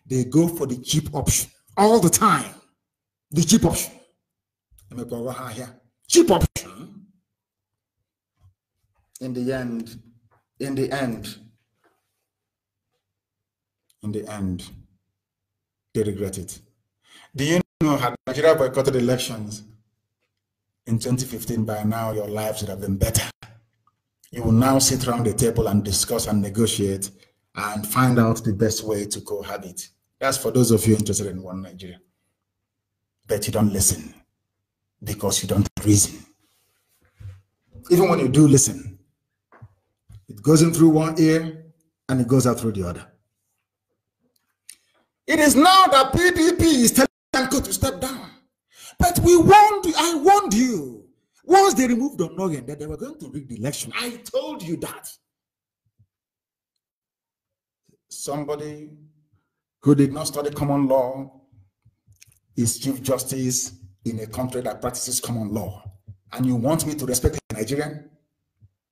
They go for the cheap option all the time. The cheap option. Cheap option. In the end, they regret it. Do you know, had Nigeria boycotted elections in 2015, by now your lives would have been better. You will now sit around the table and discuss and negotiate and find out the best way to cohabit. That's for those of you interested in one Nigeria. But you don't listen because you don't reason. Even when you do listen, it goes in through one ear and it goes out through the other. It is now that PDP is telling Kanu to step down. But I warned you. Once they removed Nnamdi, that they were going to rig the election. I told you that. Somebody who did not study common law is Chief Justice in a country that practices common law. And you want me to respect a Nigerian?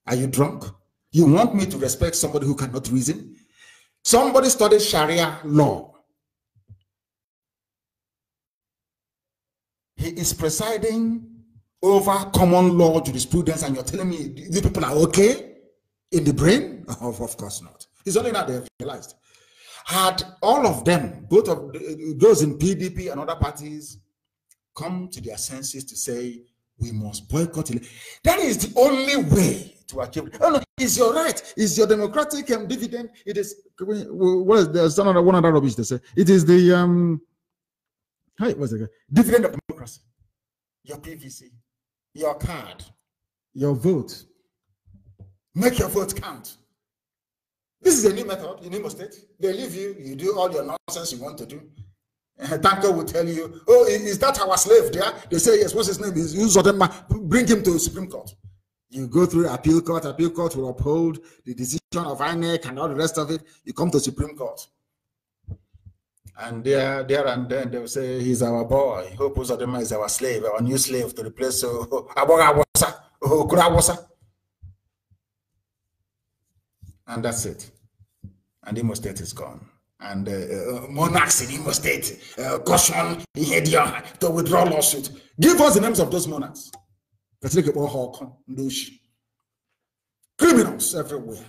Are you drunk? You want me to respect somebody who cannot reason? Somebody studied Sharia law. He is presiding over common law jurisprudence, and you're telling me these people are okay in the brain? Of course not. It's only now they've realized. Had all of them, both of those in PDP and other parties, come to their senses to say, we must boycott it, that is the only way to achieve it. Oh no, it's your right, it's your democratic dividend. It is, what is there's another one other rubbish they say. It is the what's it? Dividend of democracy. Your PVC, your card, your vote. Make your vote count. This is a new method in Imo State. They leave you, you do all your nonsense you want to do. Tanko will tell you, oh, is that our slave there? They say, yes, what's his name? Is Uzodinma. Bring him to the Supreme Court. You go through appeal court will uphold the decision of INEC and all the rest of it. You come to Supreme Court. And there and then they will say, he's our boy. Hope Uzodinma is our slave, our new slave to replace Kurawasa. And that's it. And Imo State is gone. And monarchs in Imo State, caution, to withdraw lawsuit. Give us the names of those monarchs. Criminals everywhere.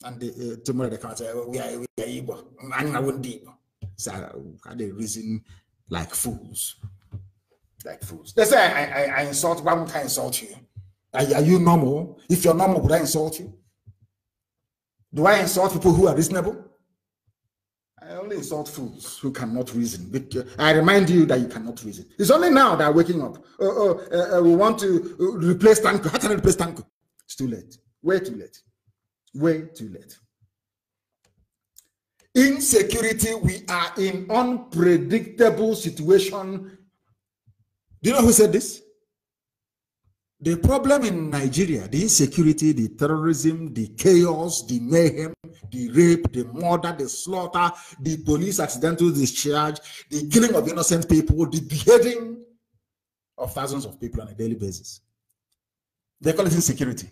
And tomorrow they can't say, we are Igbo. So they reason like fools. Like fools. They say, I insult, why won't I insult you? Are you normal? If you're normal, would I insult you? Do I insult people who are reasonable? I only insult fools who cannot reason. I remind you that you cannot reason. It's only now that waking up. We want to replace Tanko. How can I replace Tanko? It's too late. Way too late. Way too late. Insecurity, we are in unpredictable situation. Do you know who said this? The problem in Nigeria, the insecurity, the terrorism, the chaos, the mayhem, the rape, the murder, the slaughter, the police accidental discharge, the killing of innocent people, the beheading of thousands of people on a daily basis. They call it insecurity.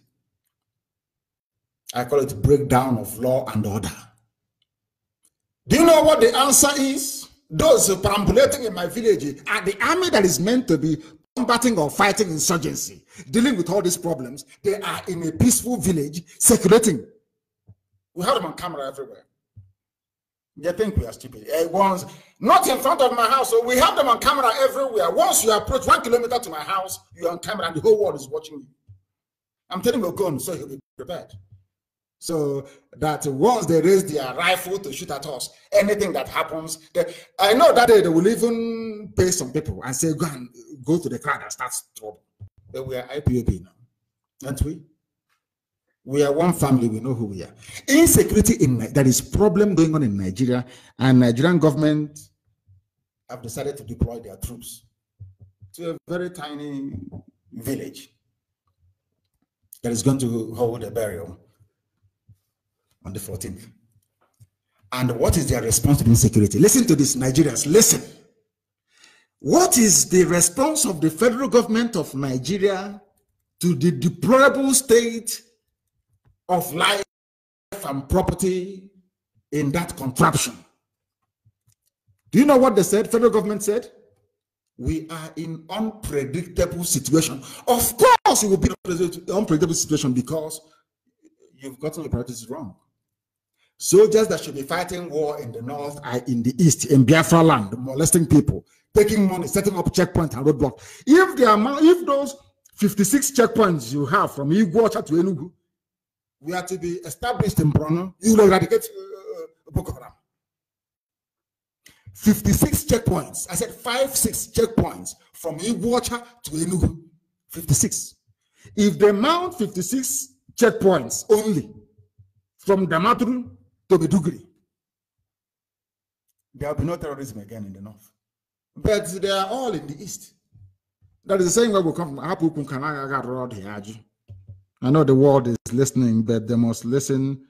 I call it breakdown of law and order. Do you know what the answer is? Those perambulating in my village are the army that is meant to be combating or fighting insurgency, dealing with all these problems. They are in a peaceful village circulating. We have them on camera everywhere. They think we are stupid. Once, not in front of my house, so we have them on camera everywhere. Once you approach 1 kilometer to my house, you're on camera and the whole world is watching you. I'm telling you, go on, so you'll be prepared. So that once they raise their rifle to shoot at us, anything that happens, I know that they will even pay some people and say, go to the crowd and start trouble. But we are IPOB now, aren't we? We are one family, we know who we are. Insecurity, there is problem going on in Nigeria, and Nigerian government have decided to deploy their troops to a very tiny village that is going to hold a burial on the 14th. And what is their response to the insecurity? Listen to this, Nigerians, listen. What is the response of the federal government of Nigeria to the deplorable state of life and property in that contraption? Do you know what they said? Federal government said, we are in unpredictable situation. Of course, it will be an unpredictable situation because you've gotten the priorities wrong. Soldiers that should be fighting war in the north are in the east, in Biafra land, molesting people, taking money, setting up checkpoints and roadblocks. If those 56 checkpoints you have from Iguacha to Enugu we are to be established in Borno, you will eradicate Boko Haram. 56 checkpoints. I said 6 checkpoints from Iguacha to Enugu. 56. If they mount 56 checkpoints only from Damaturu to Maiduguri, there will be no terrorism again in the north. But they are all in the east. That is the same way we come from. I know the world is listening, but they must listen.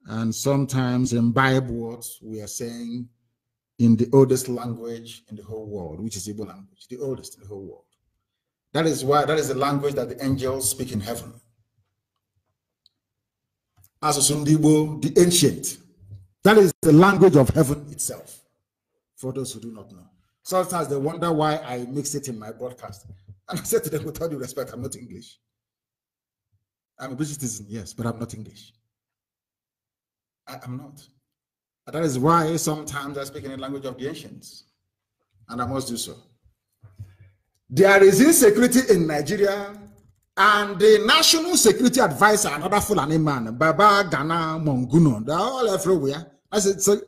And sometimes imbibe what we are saying in the oldest language in the whole world, which is Igbo language, the oldest in the whole world. That is the language that the angels speak in heaven. As Sundibo, the ancient. That is the language of heaven itself. For those who do not know. Sometimes they wonder why I mix it in my broadcast. And I said to them, with all due respect, I'm not English. I'm a British citizen, yes, but I'm not English. I'm not. And that is why sometimes I speak in the language of the ancients. And I must do so. There is insecurity in Nigeria, and the National Security Advisor, another Fulani man, Baba Ghana Monguno, they're all everywhere. I said,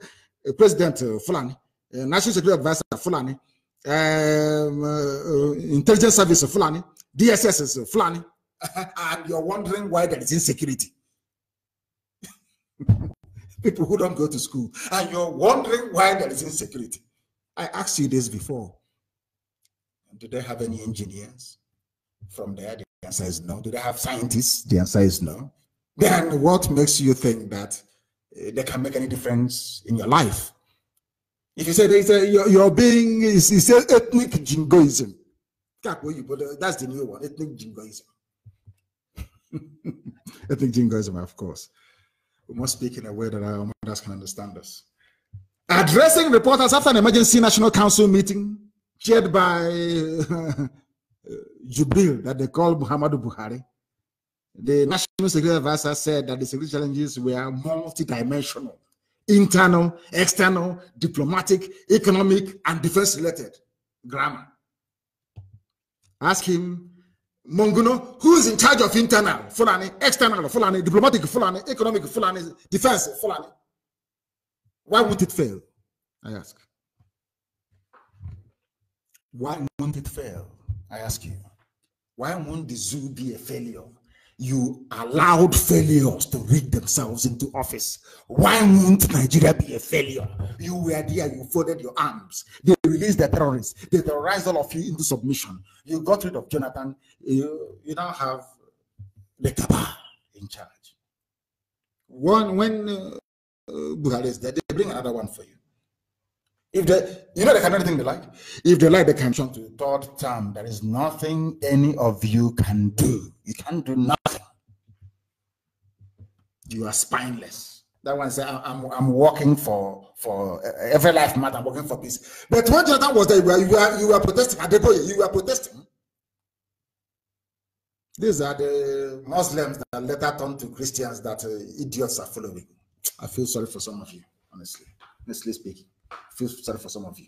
President Fulani, National Security Advisor Fulani, Intelligence Service Fulani, DSS is Fulani, and you're wondering why there is insecurity. People who don't go to school, and you're wondering why there is insecurity. I asked you this before. Do they have any engineers from there? The answer is no. Do they have scientists? The answer is no. Then what makes you think that they can make any difference in your life? If you say you're being, it's ethnic jingoism. That's the new one, ethnic jingoism. Ethnic jingoism, of course. We must speak in a way that our mothers can understand us. Addressing reporters after an emergency National Council meeting chaired by Jubril, that they call Muhammadu Buhari, the National Security Advisor said that the security challenges were multidimensional, internal, external, diplomatic, economic, and defense-related. Grammar. Ask him, Monguno, who is in charge of internal, Fulani, external, Fulani, diplomatic, Fulani, economic, Fulani, defense, Fulani? Why won't it fail? I ask. Why won't it fail? I ask you. Why won't the zoo be a failure? You allowed failures to rig themselves into office. Why won't Nigeria be a failure? You were there, you folded your arms. They released the terrorists. They terrorized all of you into submission. You got rid of Jonathan. You now have the cabal in charge. When Buhari is there, they bring another one for you. If they, they can do anything they like. If they like, they can jump to the third term. There is nothing any of you can do. You can't do nothing. You are spineless. That one said, I'm working for every life matter. I'm working for peace. But when Jonathan was there, you were protesting. You were protesting. These are the Muslims that later turned to Christians that idiots are following. I feel sorry for some of you, honestly speaking. I feel sorry for some of you.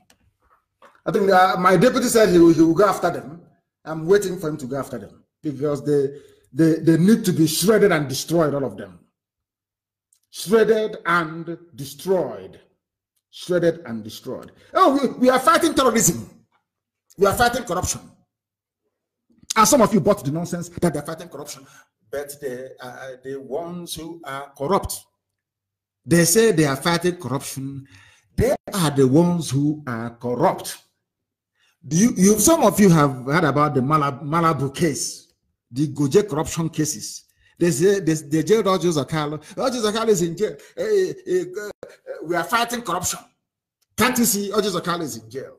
I think my deputy said he will go after them. I'm waiting for him to go after them because they need to be shredded and destroyed, all of them. Shredded and destroyed. Shredded and destroyed. Oh, we are fighting terrorism. We are fighting corruption. And some of you bought the nonsense that they're fighting corruption, but they are the ones who are corrupt. They say they are fighting corruption. They are the ones who are corrupt. Some of you have heard about the Malabu case, the Goje corruption cases. They jailed Roger Zakalo. Roger Zakalo is in jail. We are fighting corruption. Can't you see? Roger Zakalo is in jail.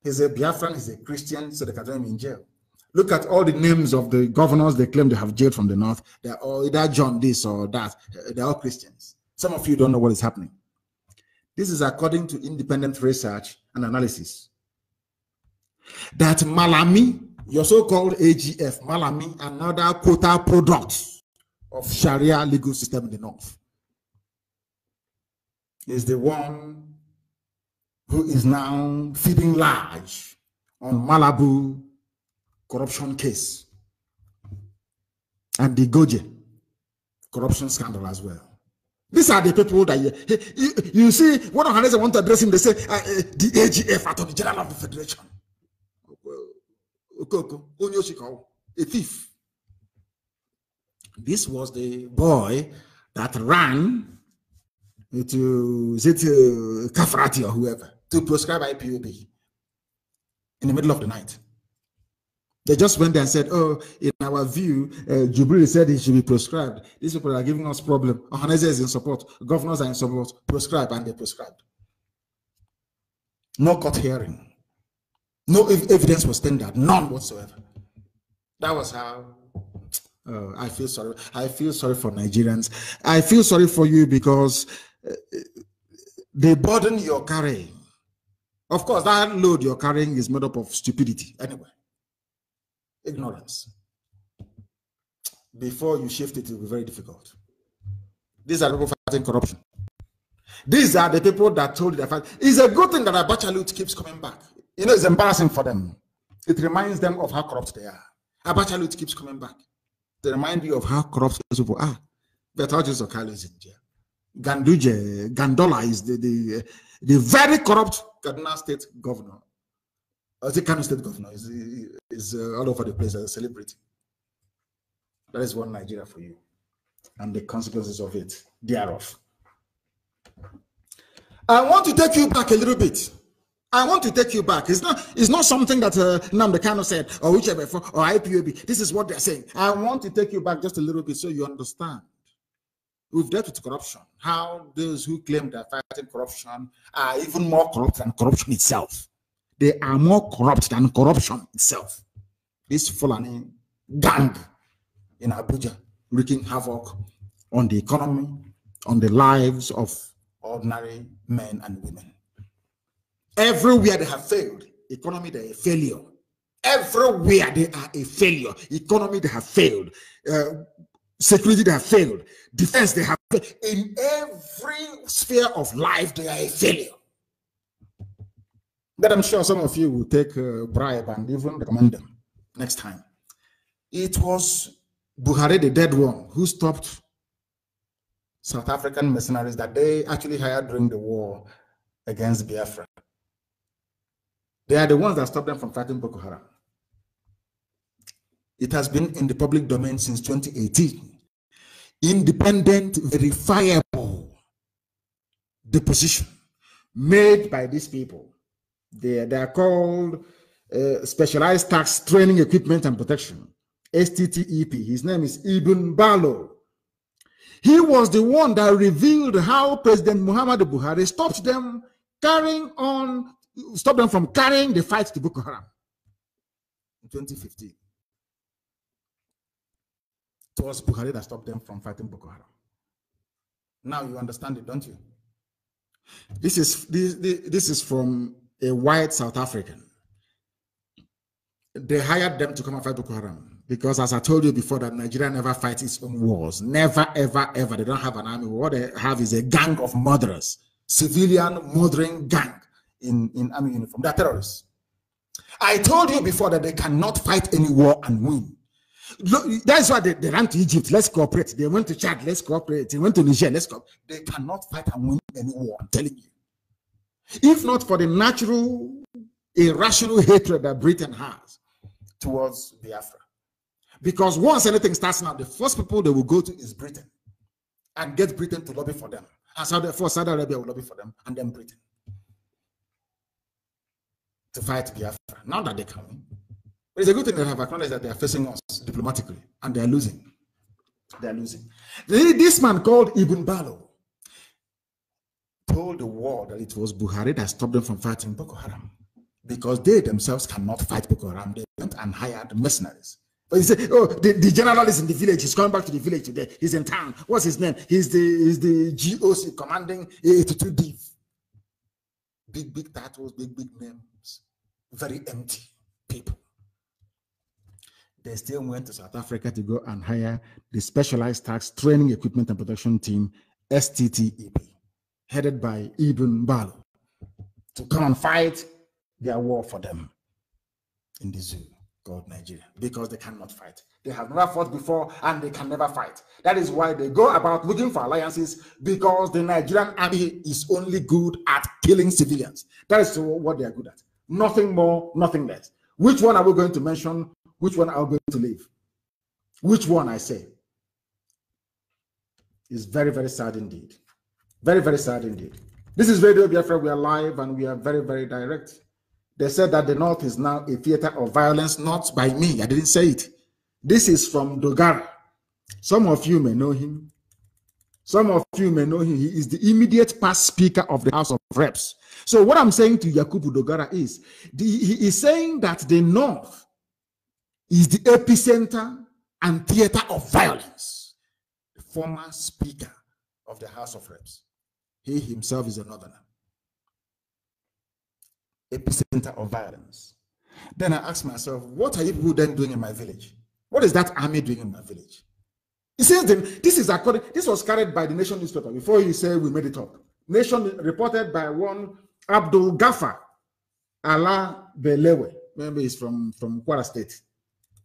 He's a Biafran, he's a Christian, so they can throw him in jail. Look at all the names of the governors they claim they have jailed from the north. They're all either John this or that. They're all Christians. Some of you don't know what is happening. This is according to independent research and analysis. That Malami, your so-called AGF, Malami, another quota product of Sharia legal system in the north, is the one who is now feeding large on Malabu corruption case and the Goje corruption scandal as well. These are the people that you see. One of the want to address him. They say the AGF, Attorney General of the Federation. A thief. This was the boy that ran to Kafrati or whoever to prescribe IPOB in the middle of the night. They just went there and said, oh, in our view, Jubilee said it should be prescribed. These people are giving us problem. Ohaneze is in support. Governors are in support. Prescribe, and they prescribed. No court hearing. No evidence was tendered. None whatsoever. That was how I feel sorry. I feel sorry for Nigerians. I feel sorry for you because the burden you're carrying, of course, that load you're carrying is made up of stupidity anyway. Ignorance. Before you shift it will be very difficult. These are the people fighting corruption. These are the people that told you that it's a good thing that Abacha loot keeps coming back. You know, it's embarrassing for them. It reminds them of how corrupt they are. Abacha loot keeps coming back. They remind you of how corrupt those people are. But Roger Zakalo is in jail. Gandola is the very corrupt Kaduna State governor. The Kanu State governor is all over the place as a celebrity. That is one Nigeria for you, and the consequences of it thereof. I want to take you back a little bit. I want to take you back. It's not something that Nnamdi Kanu said or whichever or IPOB. This is what they're saying. I want to take you back just a little bit so you understand. We've dealt with corruption. How those who claim they're fighting corruption are even more corrupt than corruption itself. They are more corrupt than corruption itself. This Fulani gang in Abuja wreaking havoc on the economy, on the lives of ordinary men and women. Everywhere they have failed. Economy, they're a failure. Everywhere they are a failure. Economy, they have failed. Security, they have failed. Defense, they have failed. In every sphere of life, they are a failure. That I'm sure some of you will take a bribe and even recommend them next time. It was Buhari, the dead one, who stopped South African mercenaries that they actually hired during the war against Biafra. They are the ones that stopped them from fighting Boko Haram. It has been in the public domain since 2018. Independent, verifiable deposition made by these people. They are called Specialized Tax Training Equipment and Protection, STTEP. His name is Ibn Balo. He was the one that revealed how President Muhammadu Buhari stopped them from carrying the fight to Boko Haram in 2015. It was Buhari that stopped them from fighting Boko Haram. Now you understand it, don't you? This is from a white South African. They hired them to come and fight Boko Haram because, as I told you before, that Nigeria never fights its own wars. Never, ever, ever. They don't have an army. What they have is a gang of murderers, civilian murdering gang in army uniform. They're terrorists. I told you before that they cannot fight any war and win. That's why they ran to Egypt. Let's cooperate. They went to Chad. Let's cooperate. They went to Niger. Let's cooperate. They cannot fight and win any war. I'm telling you. If not for the natural, irrational hatred that Britain has towards Biafra. Because once anything starts now, the first people they will go to is Britain and get Britain to lobby for them. And Saudi Arabia will lobby for them, and then Britain to fight Biafra. Now that they come in, it's a good thing they have acknowledged that they are facing us diplomatically, and they are losing. They are losing. This man called Ibn Balo told the world that it was Buhari that stopped them from fighting Boko Haram because they themselves cannot fight Boko Haram. They went and hired mercenaries. But he said, "Oh, the general is in the village. He's coming back to the village today. He's in town. What's his name? He's the GOC commanding 82 Div. Big titles, big names, very empty people." They still went to South Africa to go and hire the Specialized Tax Training Equipment and Protection Team, STTEP, headed by Ibn Balo, to come and fight their war for them in the zoo called Nigeria, because they cannot fight. They have never fought before and they can never fight. That is why they go about looking for alliances, because the Nigerian army is only good at killing civilians. That is what they are good at. Nothing more, nothing less. Which one are we going to mention? Which one are we going to leave? Which one, I say? Is very, very sad indeed. Very, very sad indeed. This is Radio Biafra. We are live and we are very, very direct. They said that the North is now a theater of violence, not by me. I didn't say it. This is from Dogara. Some of you may know him. Some of you may know him. He is the immediate past Speaker of the House of Reps. So what I'm saying to Yakubu Dogara is, he is saying that the North is the epicenter and theater of violence. The former Speaker of the House of Reps. He himself is a Northerner. Epicenter of violence. Then I asked myself, what are you people then doing in my village? What is that army doing in my village? He says, this was carried by the Nation newspaper before you say we made it up. Nation reported by one Abdul Ghaffar Allah Belewe. Remember, he's from Kwara State.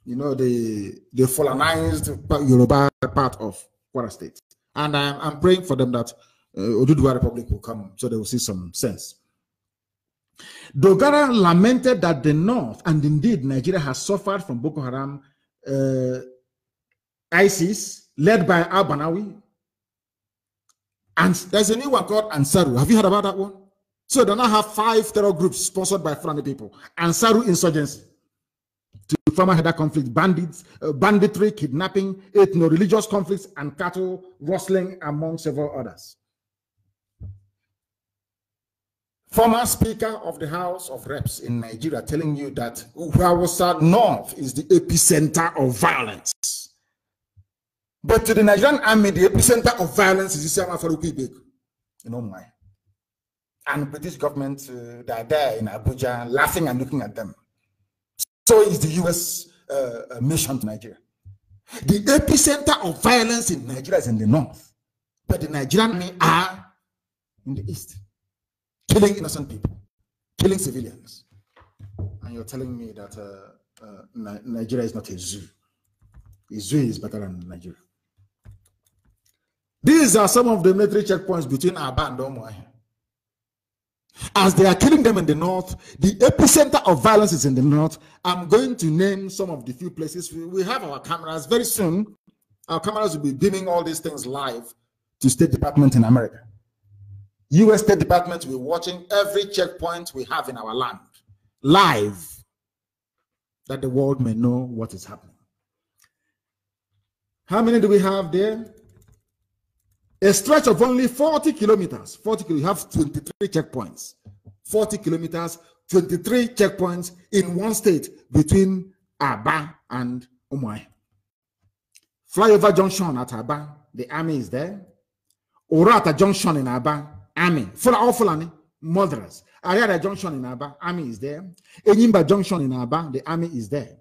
You know, the Fulanized Yoruba part of Kwara State. And I'm praying for them that Oduduwa Republic will come so they will see some sense. Dogara lamented that the North, and indeed Nigeria, has suffered from Boko Haram, ISIS, led by Al-Banawi. And there's a new one called Ansaru. Have you heard about that one? So they now have 5 terror groups sponsored by Fulani people. Ansaru insurgency, to former header conflict, banditry, kidnapping, ethno-religious conflicts, and cattle rustling, among several others. Former Speaker of the House of Reps in Nigeria telling you that Hausa North is the epicenter of violence. But to the Nigerian army, the epicenter of violence is Isama Faruqi Beg. You know why? And the British government, they are there in Abuja laughing and looking at them. So is the US mission to Nigeria. The epicenter of violence in Nigeria is in the north, but the Nigerian army are in the east. Killing innocent people, killing civilians. And you're telling me that Nigeria is not a zoo. A zoo is better than Nigeria. These are some of the military checkpoints between Aba and Omoahi. As they are killing them in the north, the epicenter of violence is in the north. I'm going to name some of the few places. We have our cameras. Very soon, our cameras will be beaming all these things live to State Department in America. US State Department will be watching every checkpoint we have in our land live, that the world may know what is happening. How many do we have there? A stretch of only 40 kilometers. 40 kilometers. You have 23 checkpoints. 40 kilometers, 23 checkpoints in one state between Aba and Umuahia. Flyover junction at Aba, the army is there. Orata junction in Aba, army. All Fulani, murderers. Ariada junction in Aba, army is there. Enyimba junction in Aba, the army is there.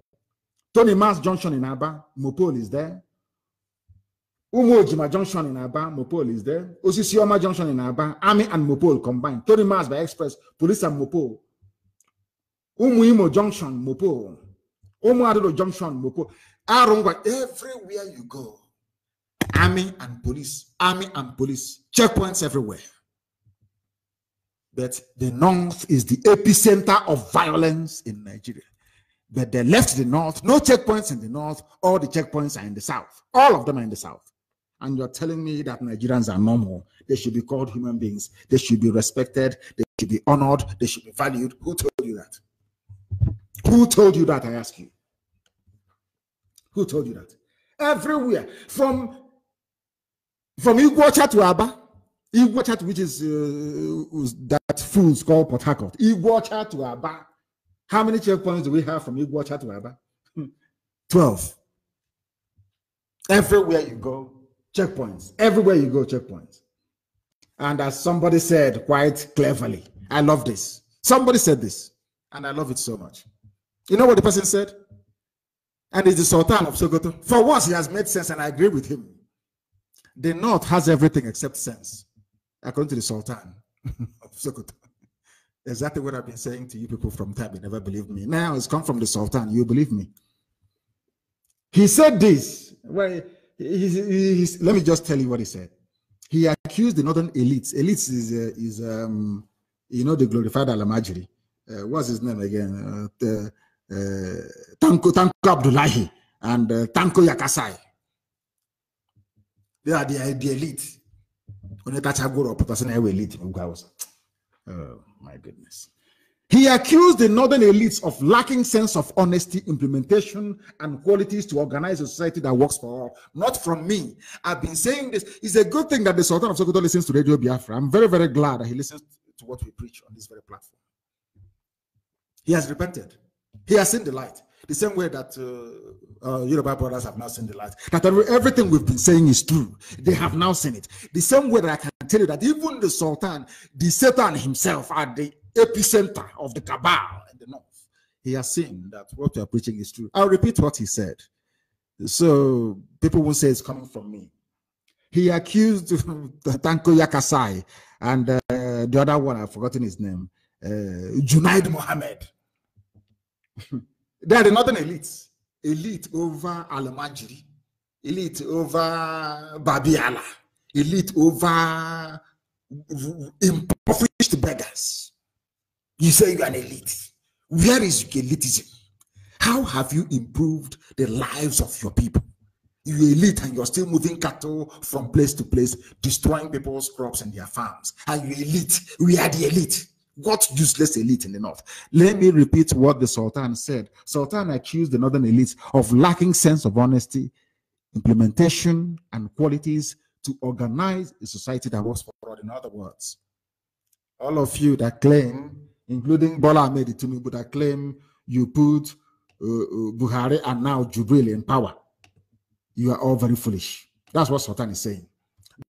Tony Mas junction in Aba, Mopol is there. Umojima junction in Aba, Mopol is there. Osisioma junction in Aba, army and Mopol combined. Tony Mas by express, police and Mopol. Umuimo junction, Mopol. Umuadodo junction, Mopol. Arongwa, everywhere you go, army and police, checkpoints everywhere. But the north is the epicenter of violence in Nigeria. But they left the north, no checkpoints in the north, all the checkpoints are in the south. All of them are in the south. and you're telling me that Nigerians are normal. They should be called human beings. They should be respected. They should be honored. They should be valued. Who told you that? Who told you that, I ask you? Who told you that? Everywhere, from Iguacha to Aba, Iguacha, which is that fool's called Port Harcourt, Iguacha to Aba. How many checkpoints do we have from Iguacha to Aba? 12. Everywhere you go, checkpoints. Everywhere you go, checkpoints. And as somebody said quite cleverly, I love this. Somebody said this, and I love it so much. You know what the person said? And it's the Sultan of Sokoto. For once, he has made sense, and I agree with him. The North has everything except sense, according to the Sultan of Sokoto. Exactly what I've been saying to you people from time. You never believed me. Now it's come from the Sultan. You believe me. He said this. Well, let me just tell you what he said. He accused the northern elites. Elites is you know, the glorified Alamajiri. What's his name again? Tanko Abdullahi and Tanko Yakasai. They are the elite. Oh my goodness. He accused the northern elites of lacking sense of honesty, implementation, and qualities to organize a society that works for all. Not from me. I've been saying this. It's a good thing that the Sultan of Sokoto listens to Radio Biafra. I'm very, very glad that he listens to what we preach on this very platform. He has repented. He has seen the light. The same way that Yoruba brothers have now seen the light. That everything we've been saying is true. They have now seen it. The same way that I can tell you that even the Sultan, the Satan himself, at the epicenter of the cabal in the north, he has seen that what we are preaching is true. I'll repeat what he said, so people won't say it's coming from me. He accused Tanko Yakasai and the other one, I've forgotten his name, Junaid Mohammed. They are the northern elites. Elite over Alamajiri, elite over Babiala, elite over impoverished beggars. You say you are an elite. Where is elitism? How have you improved the lives of your people? You're elite and you're still moving cattle from place to place, destroying people's crops and their farms. And you're elite. We are the elite. What useless elite in the north? Let me repeat what the Sultan said. Sultan accused the northern elites of lacking sense of honesty, implementation, and qualities to organize a society that works for all. In other words, all of you that claim, including Bola Ahmed Tinubu, that claim you put Buhari and now Jubril in power, you are all very foolish. That's what Sultan is saying.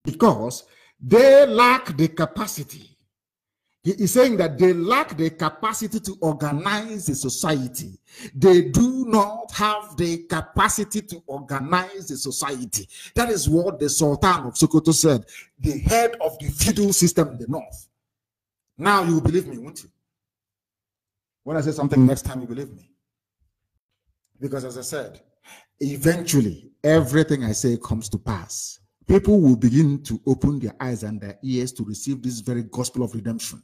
Because they lack the capacity. He is saying that they lack the capacity to organize a society. They do not have the capacity to organize a society. That is what the Sultan of Sokoto said, the head of the feudal system in the north. Now you will believe me, won't you? When I say something next time, you believe me. Because as I said, eventually, everything I say comes to pass. People will begin to open their eyes and their ears to receive this very gospel of redemption.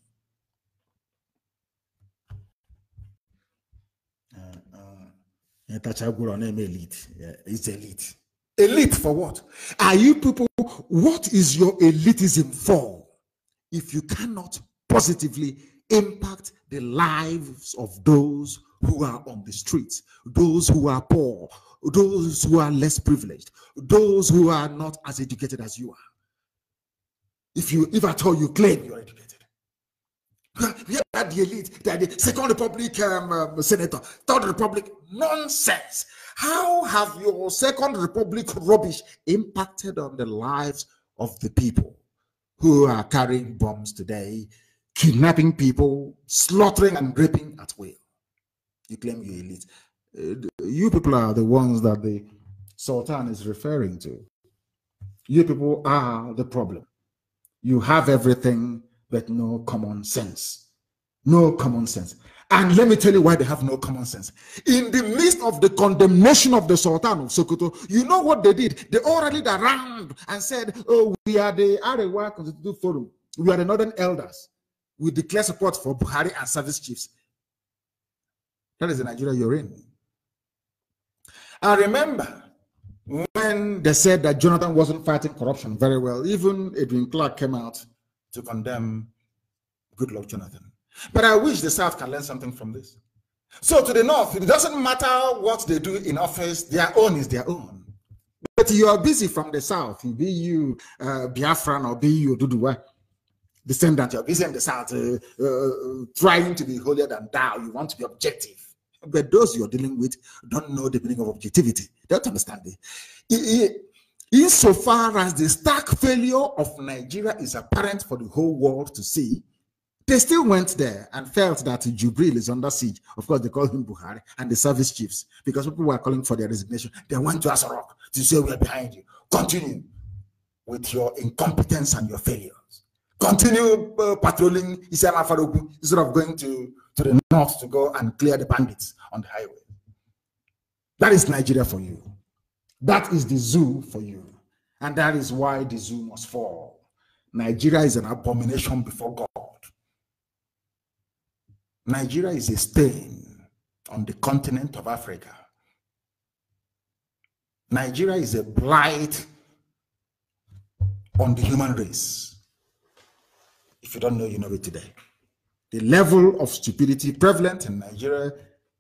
It's elite. Elite for what? Are you people, what is your elitism for? If you cannot positively impact the lives of those who are on the streets, those who are poor, those who are less privileged, those who are not as educated as you are. If at all you claim you're educated. We are the elite, they are the Second Republic senator, Third Republic, nonsense. How have your Second Republic rubbish impacted on the lives of the people who are carrying bombs today, kidnapping people, slaughtering and raping at will? You claim you're elite. You people are the ones that the Sultan is referring to. You people are the problem. You have everything, but no common sense. No common sense. And let me tell you why they have no common sense. In the midst of the condemnation of the Sultan of Sokoto, you know what they did? They all rallied around and said, oh, we are the Arewa Constitutive Forum. We are the Northern Elders. We declare support for Buhari and service chiefs. That is the Nigeria you're in. I remember when they said that Jonathan wasn't fighting corruption very well, even Edwin Clark came out to condemn Goodluck Jonathan. But I wish the South can learn something from this. So to the North, it doesn't matter what they do in office, their own is their own. But you are busy from the South, be you Biafran or be you Duduwa descendant, you're busy in the South trying to be holier than thou, you want to be objective. But those you're dealing with don't know the meaning of objectivity. They don't understand it. Insofar as the stark failure of Nigeria is apparent for the whole world to see, they still went there and felt that Jubril is under siege. Of course, they called him Buhari and the service chiefs because people were calling for their resignation. They went to Asarok to say, we are behind you. Continue with your incompetence and your failures. Continue patrolling Isama Farouk instead of going to the north to go and clear the bandits on the highway. That is Nigeria for you. That is the zoo for you. And that is why the zoo must fall. Nigeria is an abomination before God. Nigeria is a stain on the continent of Africa. Nigeria is a blight on the human race. If you don't know, you know it today. The level of stupidity prevalent in Nigeria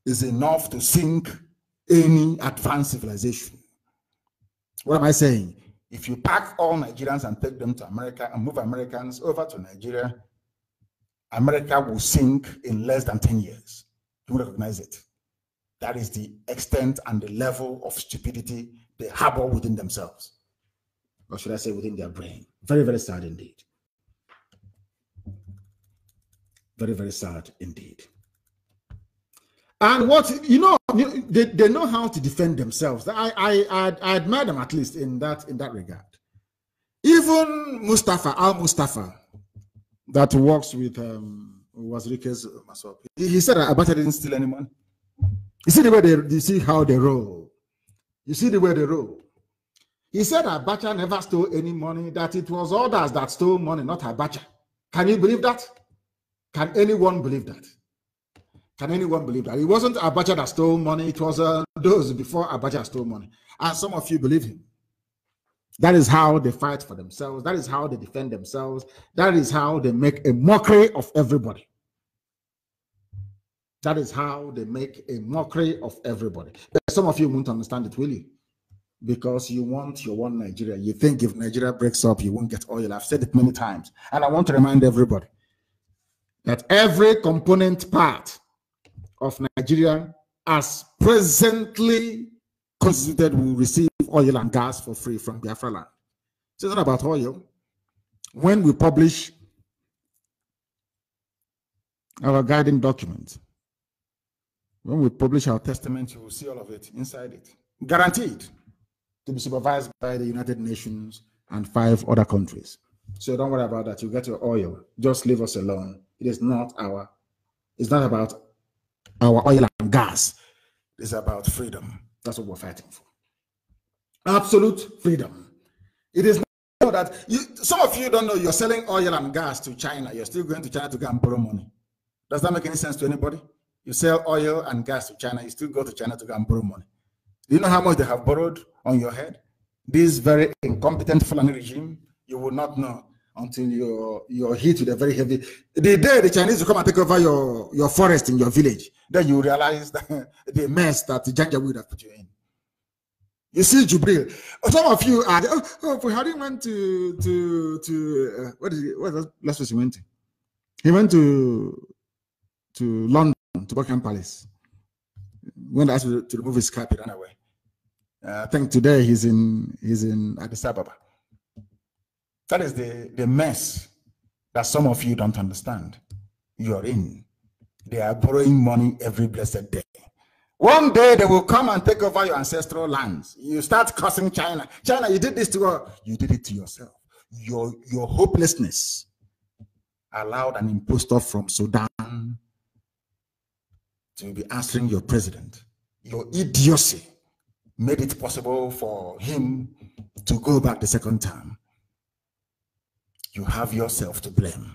is enough to sink any advanced civilization. What am I saying? If you pack all Nigerians and take them to America and move Americans over to Nigeria, America will sink in less than 10 years. You recognize it. That is the extent and the level of stupidity they harbor within themselves. Or should I say within their brain? Very, very sad indeed. Very, very sad indeed. And what, they know how to defend themselves. I admire them at least in that regard. Even Al-Mustafa, that works with Wazirike's Masop. He said that Abacha didn't steal any money. You see the way you see how they roll. You see the way they roll. He said Abacha never stole any money, that it was others that stole money, not Abacha. Can you believe that? Can anyone believe that? Can anyone believe that? It wasn't Abacha that stole money, it was those before Abacha stole money. And some of you believe him. That is how they fight for themselves. That is how they defend themselves. That is how they make a mockery of everybody. That is how they make a mockery of everybody. But some of you won't understand it, will you? Because you want your one Nigeria. You think if Nigeria breaks up, you won't get oil. I've said it many times. And I want to remind everybody that every component part of Nigeria as presently constituted will receive oil and gas for free from Biafra land. So it's not about oil. When we publish our guiding document, when we publish our testament, you will see all of it inside it. Guaranteed to be supervised by the United Nations and 5 other countries. So don't worry about that. You get your oil. Just leave us alone. It's not about our oil and gas. It's about freedom. That's what we're fighting for. Absolute freedom. It is not that some of you don't know you're selling oil and gas to China. You're still going to China to go and borrow money. Does that make any sense to anybody? You sell oil and gas to China, you still go to China to go and borrow money. Do you know how much they have borrowed on your head? This very incompetent Fulani regime, you will not know until you're hit with a very heavy. The day the Chinese will come and take over your forest in your village, then you realize that the mess that the Janjaweed have put you in. You see, Jubril. Some of you are, Buhari went to what was the last place he went to? He went to London, to Buckingham Palace. When asked to remove his cap, he ran away. I think today he's in Addis Ababa. That is the mess that some of you don't understand. You're in. They are borrowing money every blessed day. One day they will come and take over your ancestral lands. You start cursing China. China, you did this to her. You did it to yourself. Your hopelessness allowed an impostor from Sudan to be answering your president. Your idiocy made it possible for him to go back the second time. You have yourself to blame.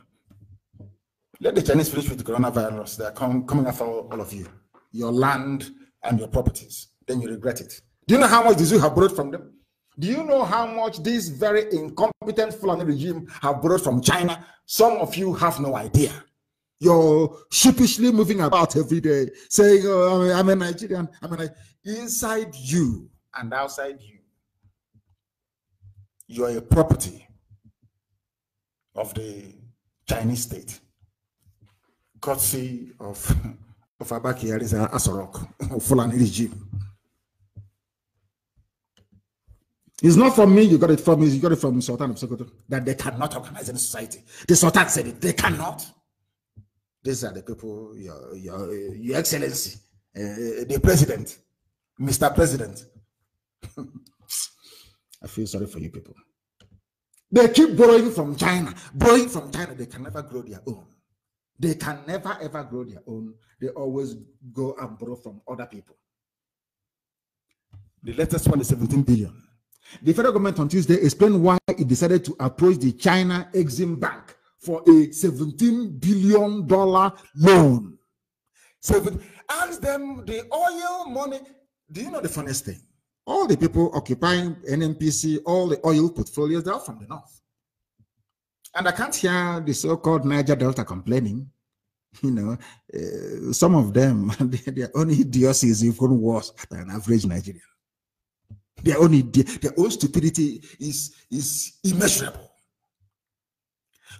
Let the Chinese finish with the coronavirus. They're coming after all of you. Your land and your properties. Then you regret it. Do you know how much the zoo have borrowed from them? Do you know how much this very incompetent Fulani regime have borrowed from China? Some of you have no idea. You're sheepishly moving about every day, saying, oh, I'm a Nigerian. Inside you and outside you, you're a property of the Chinese state, courtesy of Abaki Ariza Asorok, Fulani regime. It's not from me, you got it from me, you got it from Sultan of Sokoto, that they cannot organize any society. The Sultan said it, they cannot. These are the people, your Excellency, the President, Mr. President. I feel sorry for you people. They keep borrowing from China, they can never grow their own. They can never ever grow their own. They always go and borrow from other people. The latest one is 17 billion. The federal government on Tuesday explained why it decided to approach the China Exim Bank for a $17 billion loan. Ask them the oil money. Do you know the funniest thing? All the people occupying NNPC, all the oil portfolios, they're all from the north. And I can't hear the so-called Niger Delta complaining. You know, some of them, their own idiocy is even worse than an average Nigerian. Their own stupidity is immeasurable.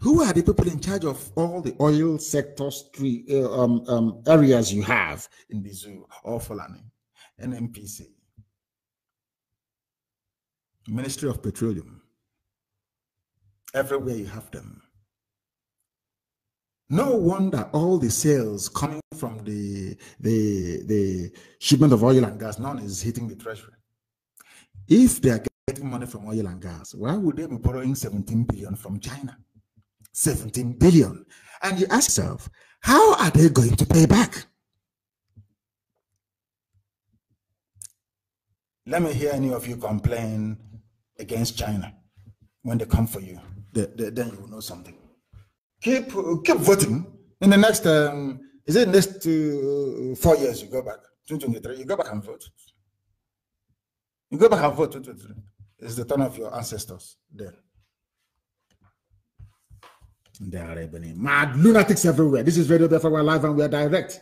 Who are the people in charge of all the oil sectors, areas you have in the zoo? All Fulani, NNPC, Ministry of Petroleum. Everywhere you have them. No wonder all the sales coming from the shipment of oil and gas, none is hitting the treasury. If they are getting money from oil and gas, why would they be borrowing 17 billion from China? 17 billion. And you ask yourself, how are they going to pay back? Let me hear any of you complain against China when they come for you. Then you will know something. Keep voting. In the next, is it next 4 years you go back? 2023, you go back and vote. You go back and vote 2023. It's the turn of your ancestors then. There are mad lunatics everywhere. This is Radio Biafra Live and we are direct.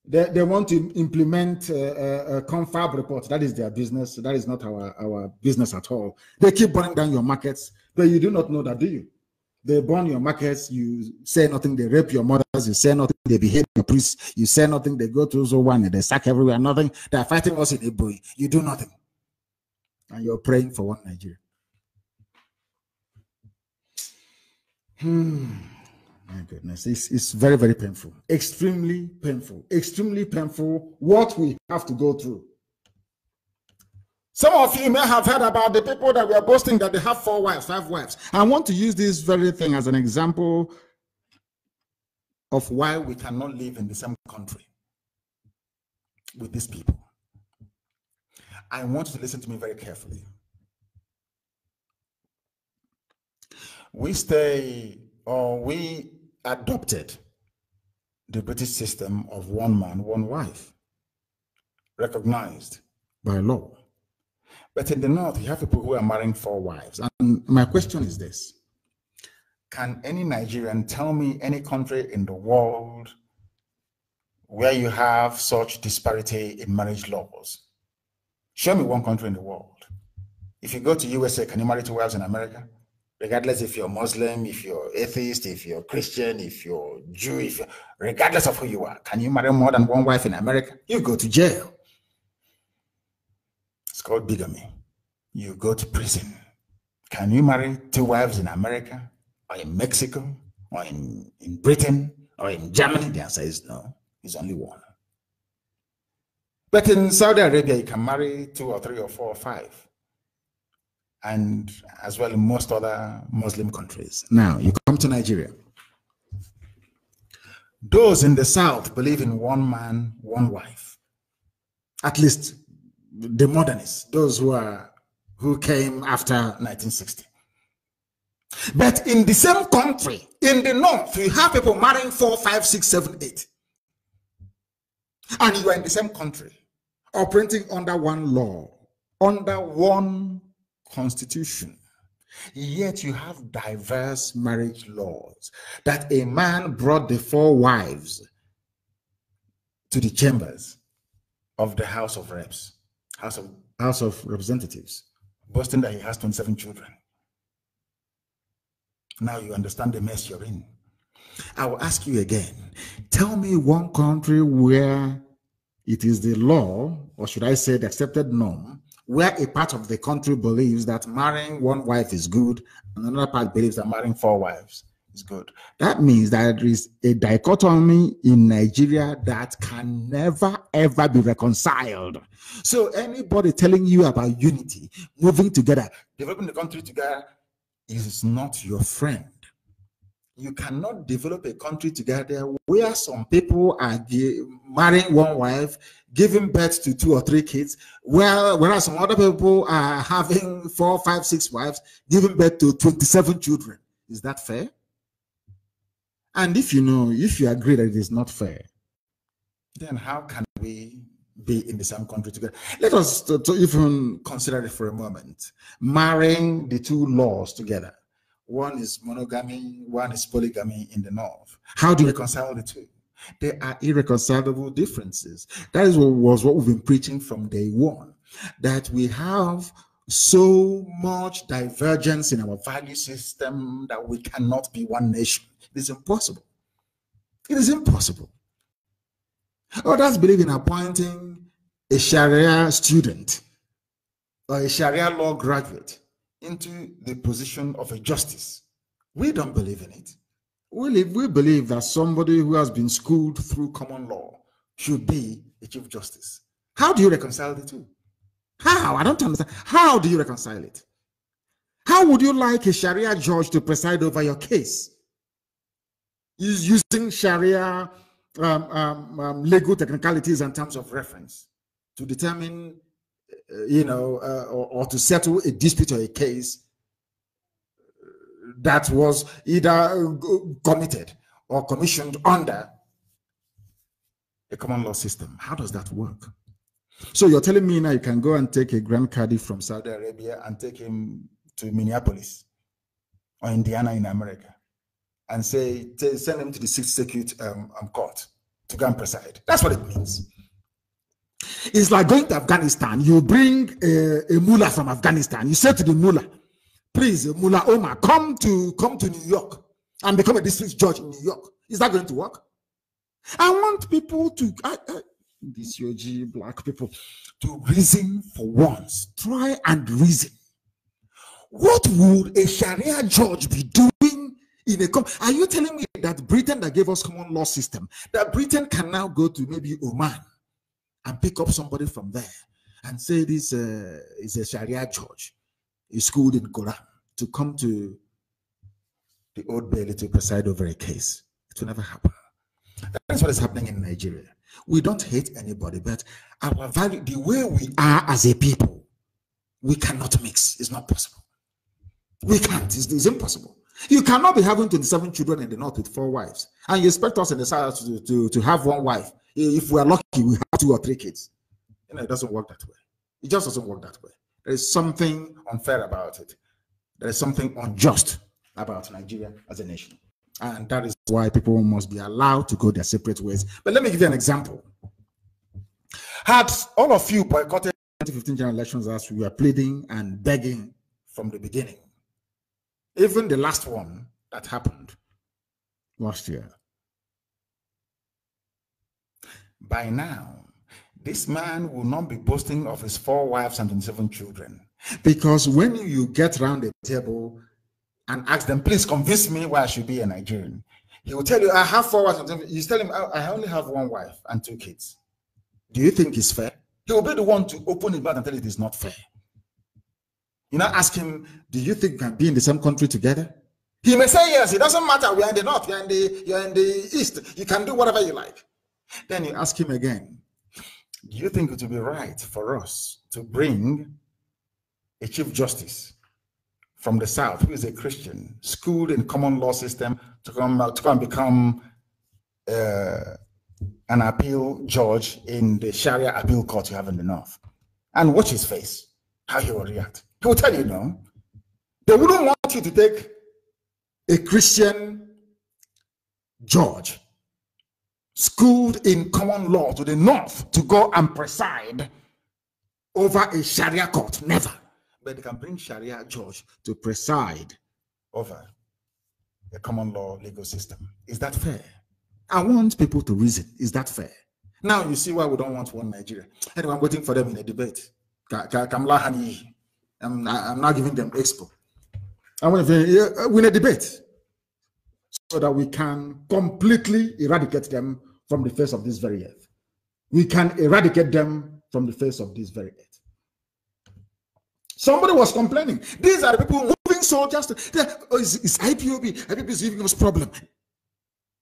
They want to implement a confab report. That is their business. That is not our business at all. They keep burning down your markets, but you do not know that, do you? They burn your markets, you say nothing, they rape your mothers, you say nothing, they behave your priests, you say nothing, they go to Zowan, they sack everywhere, nothing. They are fighting us in Ibui. You do nothing. And you're praying for one Nigeria. My goodness, it's very, very painful. Extremely painful what we have to go through. Some of you may have heard about the people that we are boasting that they have 4 wives, 5 wives. I want to use this very thing as an example of why we cannot live in the same country with these people. I want you to listen to me very carefully. We adopted the British system of one man, one wife, recognized by law. But in the north, you have people who are marrying 4 wives. And my question is this. Can any Nigerian tell me any country in the world where you have such disparity in marriage laws? Show me one country in the world. If you go to USA, can you marry 2 wives in America? Regardless if you're Muslim, if you're atheist, if you're Christian, if you're Jew, regardless of who you are, can you marry more than 1 wife in America? You go to jail. It's called bigamy. You go to prison. Can you marry 2 wives in America, or in Mexico, or in Britain, or in Germany? The answer is no. It's only 1. But in Saudi Arabia, you can marry 2 or 3 or 4 or 5. And as well in most other Muslim countries. Now, you come to Nigeria. Those in the south believe in 1 man, 1 wife. At least the modernists, those who came after 1960. But in the same country, in the north, you have people marrying 4, 5, 6, 7, 8. And you are in the same country. operating under one law, under one constitution. Yet you have diverse marriage laws, that a man brought the 4 wives to the chambers of the House of Reps, House of Representatives, boasting that he has 27 children. Now you understand the mess you're in. I will ask you again, tell me one country where it is the law, or should I say the accepted norm, where a part of the country believes that marrying 1 wife is good, and another part believes that marrying 4 wives is good. That means that there is a dichotomy in Nigeria that can never, ever be reconciled. So anybody telling you about unity, moving together, developing the country together, is not your friend. You cannot develop a country together where some people are marrying 1 wife, giving birth to 2 or 3 kids, whereas some other people are having 4, 5, 6 wives, giving birth to 27 children. Is that fair? And if you agree that it is not fair, then how can we be in the same country together? Let us to even consider it for a moment. Marrying the 2 laws together. One is monogamy, one is polygamy in the north. How do you reconcile the 2? There are irreconcilable differences. That is what we've been preaching from day one, that we have so much divergence in our value system that we cannot be one nation. It is impossible. It is impossible. Others believe in appointing a Sharia student or a Sharia law graduate into the position of a justice. We don't believe in it. We believe that somebody who has been schooled through common law should be a chief justice. How do you reconcile the 2? How? I don't understand. How do you reconcile it? How would you like a Sharia judge to preside over your case? He's using Sharia legal technicalities and terms of reference to determine, or to settle a dispute or a case that was either committed or commissioned under a common law system. How does that work? So you're telling me now you can go and take a Grand Cadi from Saudi Arabia and take him to Minneapolis or Indiana in America and say, send him to the 6th Circuit court to go and preside. That's what it means. It's like going to Afghanistan. You bring a mullah from Afghanistan. You say to the mullah, please, Mullah Omar, come to New York and become a district judge in New York. Is that going to work? I want people to, these UG black people, to reason for once. Try and reason. What would a Sharia judge be doing in a are you telling me that Britain, that gave us common law system, that Britain can now go to maybe Oman and pick up somebody from there and say this is a Sharia judge, is schooled in Quran, to come to the Old Bailey to preside over a case? It will never happen. That's what is happening in Nigeria. We don't hate anybody, but our value, the way we are as a people, we cannot mix. It's not possible. We can't. It's impossible. You cannot be having 27 children in the north with 4 wives, and you expect us in the south to have 1 wife. If we are lucky, we have 2 or 3 kids. It doesn't work that way. It just doesn't work that way. There is something unfair about it. There is something unjust about Nigeria as a nation. And that is why people must be allowed to go their separate ways. But let me give you an example. Had all of you boycotted 2015 general elections as we were pleading and begging from the beginning, even the last one that happened last year, by now, this man will not be boasting of his 4 wives and 27 children. Because when you get around the table and ask them, please convince me why I should be a Nigerian, he will tell you, I have 4 wives and 27. You tell him, I only have 1 wife and 2 kids. Do you think it's fair? He will be the one to open his mouth and tell you it is not fair. You now ask him, do you think we can be in the same country together? He may say yes. It doesn't matter. We are in the north. You're in the east. You can do whatever you like. Then you ask him again, do you think it would be right for us to bring a chief justice from the south who is a Christian, schooled in common law system, to come and become an appeal judge in the Sharia appeal court you have in the north and watch his face, how he will react. He will tell you no. They wouldn't want you to take a Christian judge schooled in common law to the north to go and preside over a Sharia court. Never. But they can bring Sharia judge to preside over a common law legal system. Is that fair? I want people to reason. Is that fair? Now you see why we don't want one Nigeria. Anyway, I'm waiting for them in a debate. I'm not giving them expo. I want to win a debate so that we can completely eradicate them from the face of this very earth. We can eradicate them from the face of this very earth. Somebody was complaining. These are the people moving soldiers. It's IPOB. IPOB is giving us problem.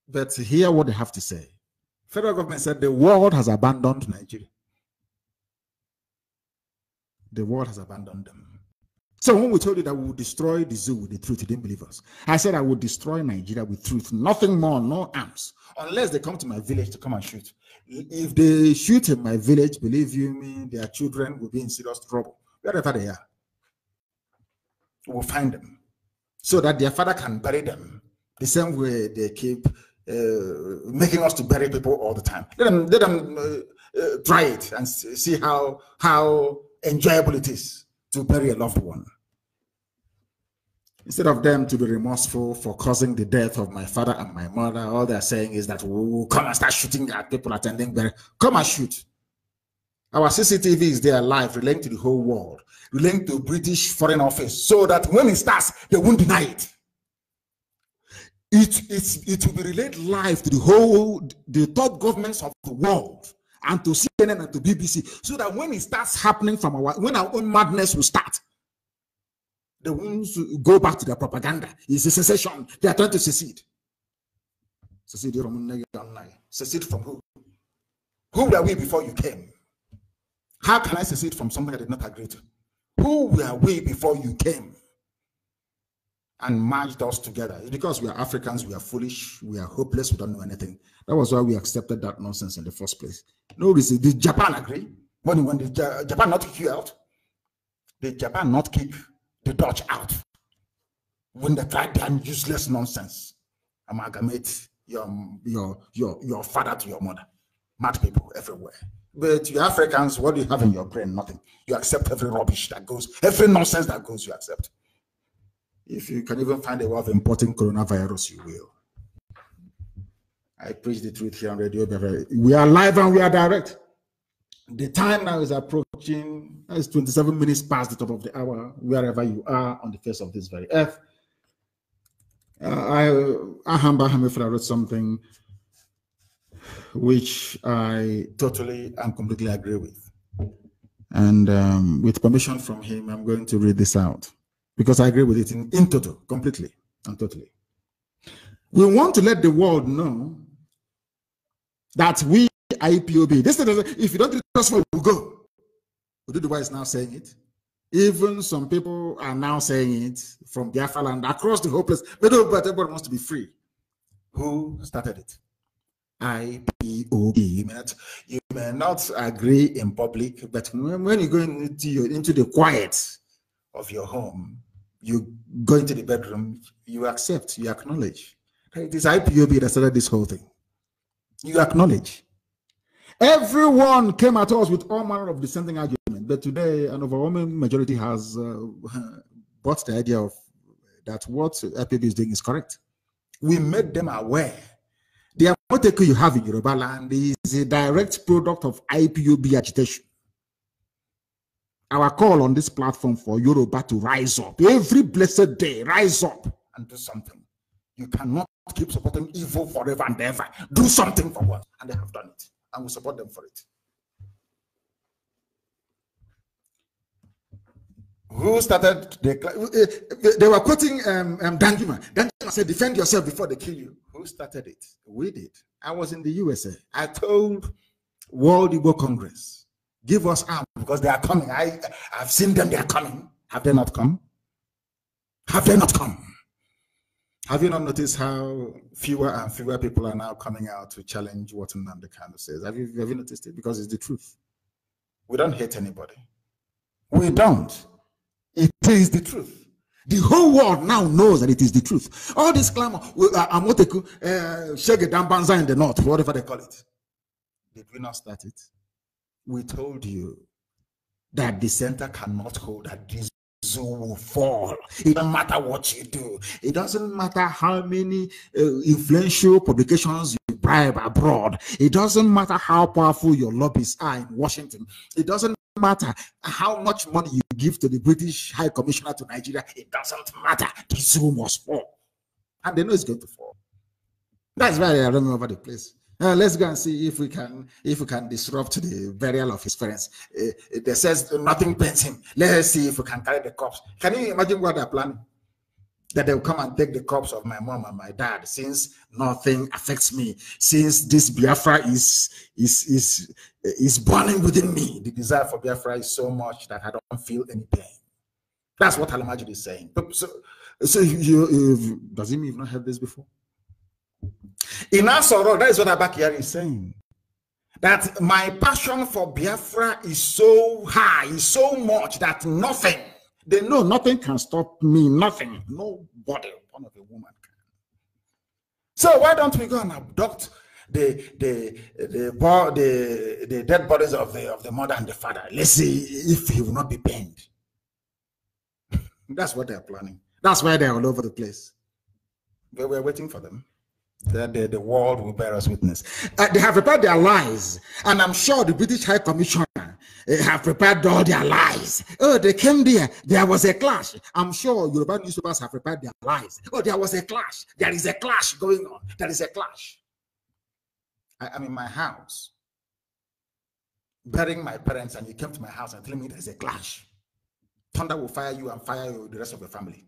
But hear what they have to say. Federal government said the world has abandoned Nigeria. The world has abandoned them. So when we told you that we would destroy the zoo with the truth, you didn't believe us. I said I would destroy Nigeria with truth, nothing more, no arms, unless they come to my village to come and shoot. If they shoot in my village, believe you me, their children will be in serious trouble. Wherever they are, we'll find them so that their father can bury them the same way they keep making us to bury people all the time. Let them try it and see how enjoyable it is to bury a loved one. Instead of them to be remorseful for causing the death of my father and my mother, all they're saying is that we'll come and start shooting at people attending burial. Come and shoot. Our CCTV is there live, relating to the whole world, relating to British Foreign Office, so that when it starts, they won't deny it. It will be relayed live to the top governments of the world, and to CNN and to BBC, so that when it starts happening when our own madness will start, they won't go back to their propaganda. It's a secession. They are trying to secede. Secede from who? Who were we before you came? How can I secede from something I did not agree to? Who were we before you came and merged us together? It's because we are Africans, we are foolish, we are hopeless, we don't know anything. That was why we accepted that nonsense in the first place. No reason. Did Japan agree? When did Japan not kick you out? Did Japan not kick the Dutch out when they tried their useless nonsense? Amalgamate your father to your mother. Mad people everywhere. But you Africans, what do you have in your brain? Nothing. You accept every rubbish that goes, every nonsense that goes, you accept. If you can even find a way of importing coronavirus, you will. I preach the truth here on radio. We are live and we are direct. The time now is approaching. It's 27 minutes past the top of the hour, wherever you are on the face of this very earth. I wrote something which I totally and completely agree with. And with permission from him, I'm going to read this out because I agree with it in total, completely and totally. We want to let the world know that we IPOB, this is, if you don't do this, we'll go. Ududuwa is now saying it. Even some people are now saying it from Biafra land across the whole place. But everybody wants to be free. Who started it? IPOB. You may not agree in public, but when you go into the quiet of your home, you go into the bedroom, you accept, you acknowledge. It is IPOB that started this whole thing. You acknowledge. Everyone came at us with all manner of dissenting argument, but today an overwhelming majority has bought the idea of that what IPOB is doing is correct. We made them aware. The apothecary you have in Yoruba land is a direct product of IPOB agitation. Our call on this platform for Yoruba to rise up every blessed day, rise up and do something. You cannot keep supporting evil forever and ever. Do something for us. And they have done it. And we support them for it. Who started they were quoting Danjuma. Danjuma said, defend yourself before they kill you. Who started it? We did. I was in the USA. I told World Igbo Congress, give us arms because they are coming. I've seen them, they are coming. Have they not come? Have they not come? Have you not noticed how fewer and fewer people are now coming out to challenge what Nnamdi Kanu says? Have you noticed it? Because it's the truth. We don't hate anybody. We don't. It is the truth. The whole world now knows that it is the truth. All this clamor, Amoteku, Shege Dambanza in the north, whatever they call it. Did we not start it? We told you that the center cannot hold, that this zoo will fall. It doesn't matter what you do. It doesn't matter how many influential publications you bribe abroad. It doesn't matter how powerful your lobbyists are in Washington. It doesn't matter how much money you give to the British High Commissioner to Nigeria. It doesn't matter. The zoo must fall. And they know it's going to fall. That's why they are running over the place. Let's go and see if we can disrupt the burial of his parents. They says nothing pains him. Let's see if we can carry the corpse. Can you imagine what they're planning? That they'll come and take the corpse of my mom and my dad, since nothing affects me, since this Biafra is burning within me. The desire for Biafra is so much that I don't feel any pain. That's what Alamajid is saying. So you does he even have this before? In Asoro, that is what Abakari is saying. That my passion for Biafra is so high, is so much that nothing, they know nothing can stop me, nothing, nobody, one of a woman can. So why don't we go and abduct the dead bodies of the mother and the father? Let's see if he will not be pained. That's what they're planning. That's why they're all over the place. We're waiting for them. That the world will bear us witness. They have prepared their lies, and I'm sure the British High Commissioner have prepared all their lies. Oh, they came there. There was a clash. I'm sure Yoruba newspapers have prepared their lies. Oh, there was a clash. There is a clash going on. There is a clash. I'm in my house, burying my parents, and you came to my house and telling me there's a clash. Thunder will fire you and fire the rest of your family.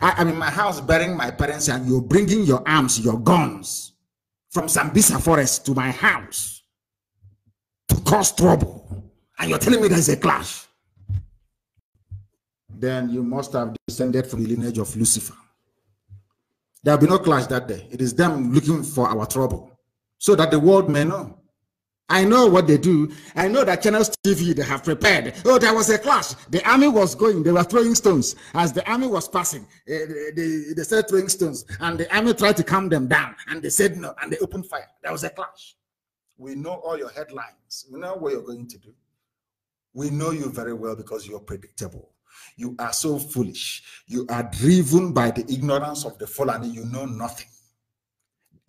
I'm in my house burying my parents, and you're bringing your arms, your guns from Sambisa forest to my house to cause trouble, and you're telling me there's a clash. Then you must have descended from the lineage of Lucifer. There will be no clash that day. It is them looking for our trouble, so that the world may know. I know what they do. I know that Channels TV, they have prepared. Oh, there was a clash. The army was going. They were throwing stones. As the army was passing, they started throwing stones. And the army tried to calm them down. And they said no. And they opened fire. There was a clash. We know all your headlines. We know what you're going to do. We know you very well because you're predictable. You are so foolish. You are driven by the ignorance of the fallen. You know nothing.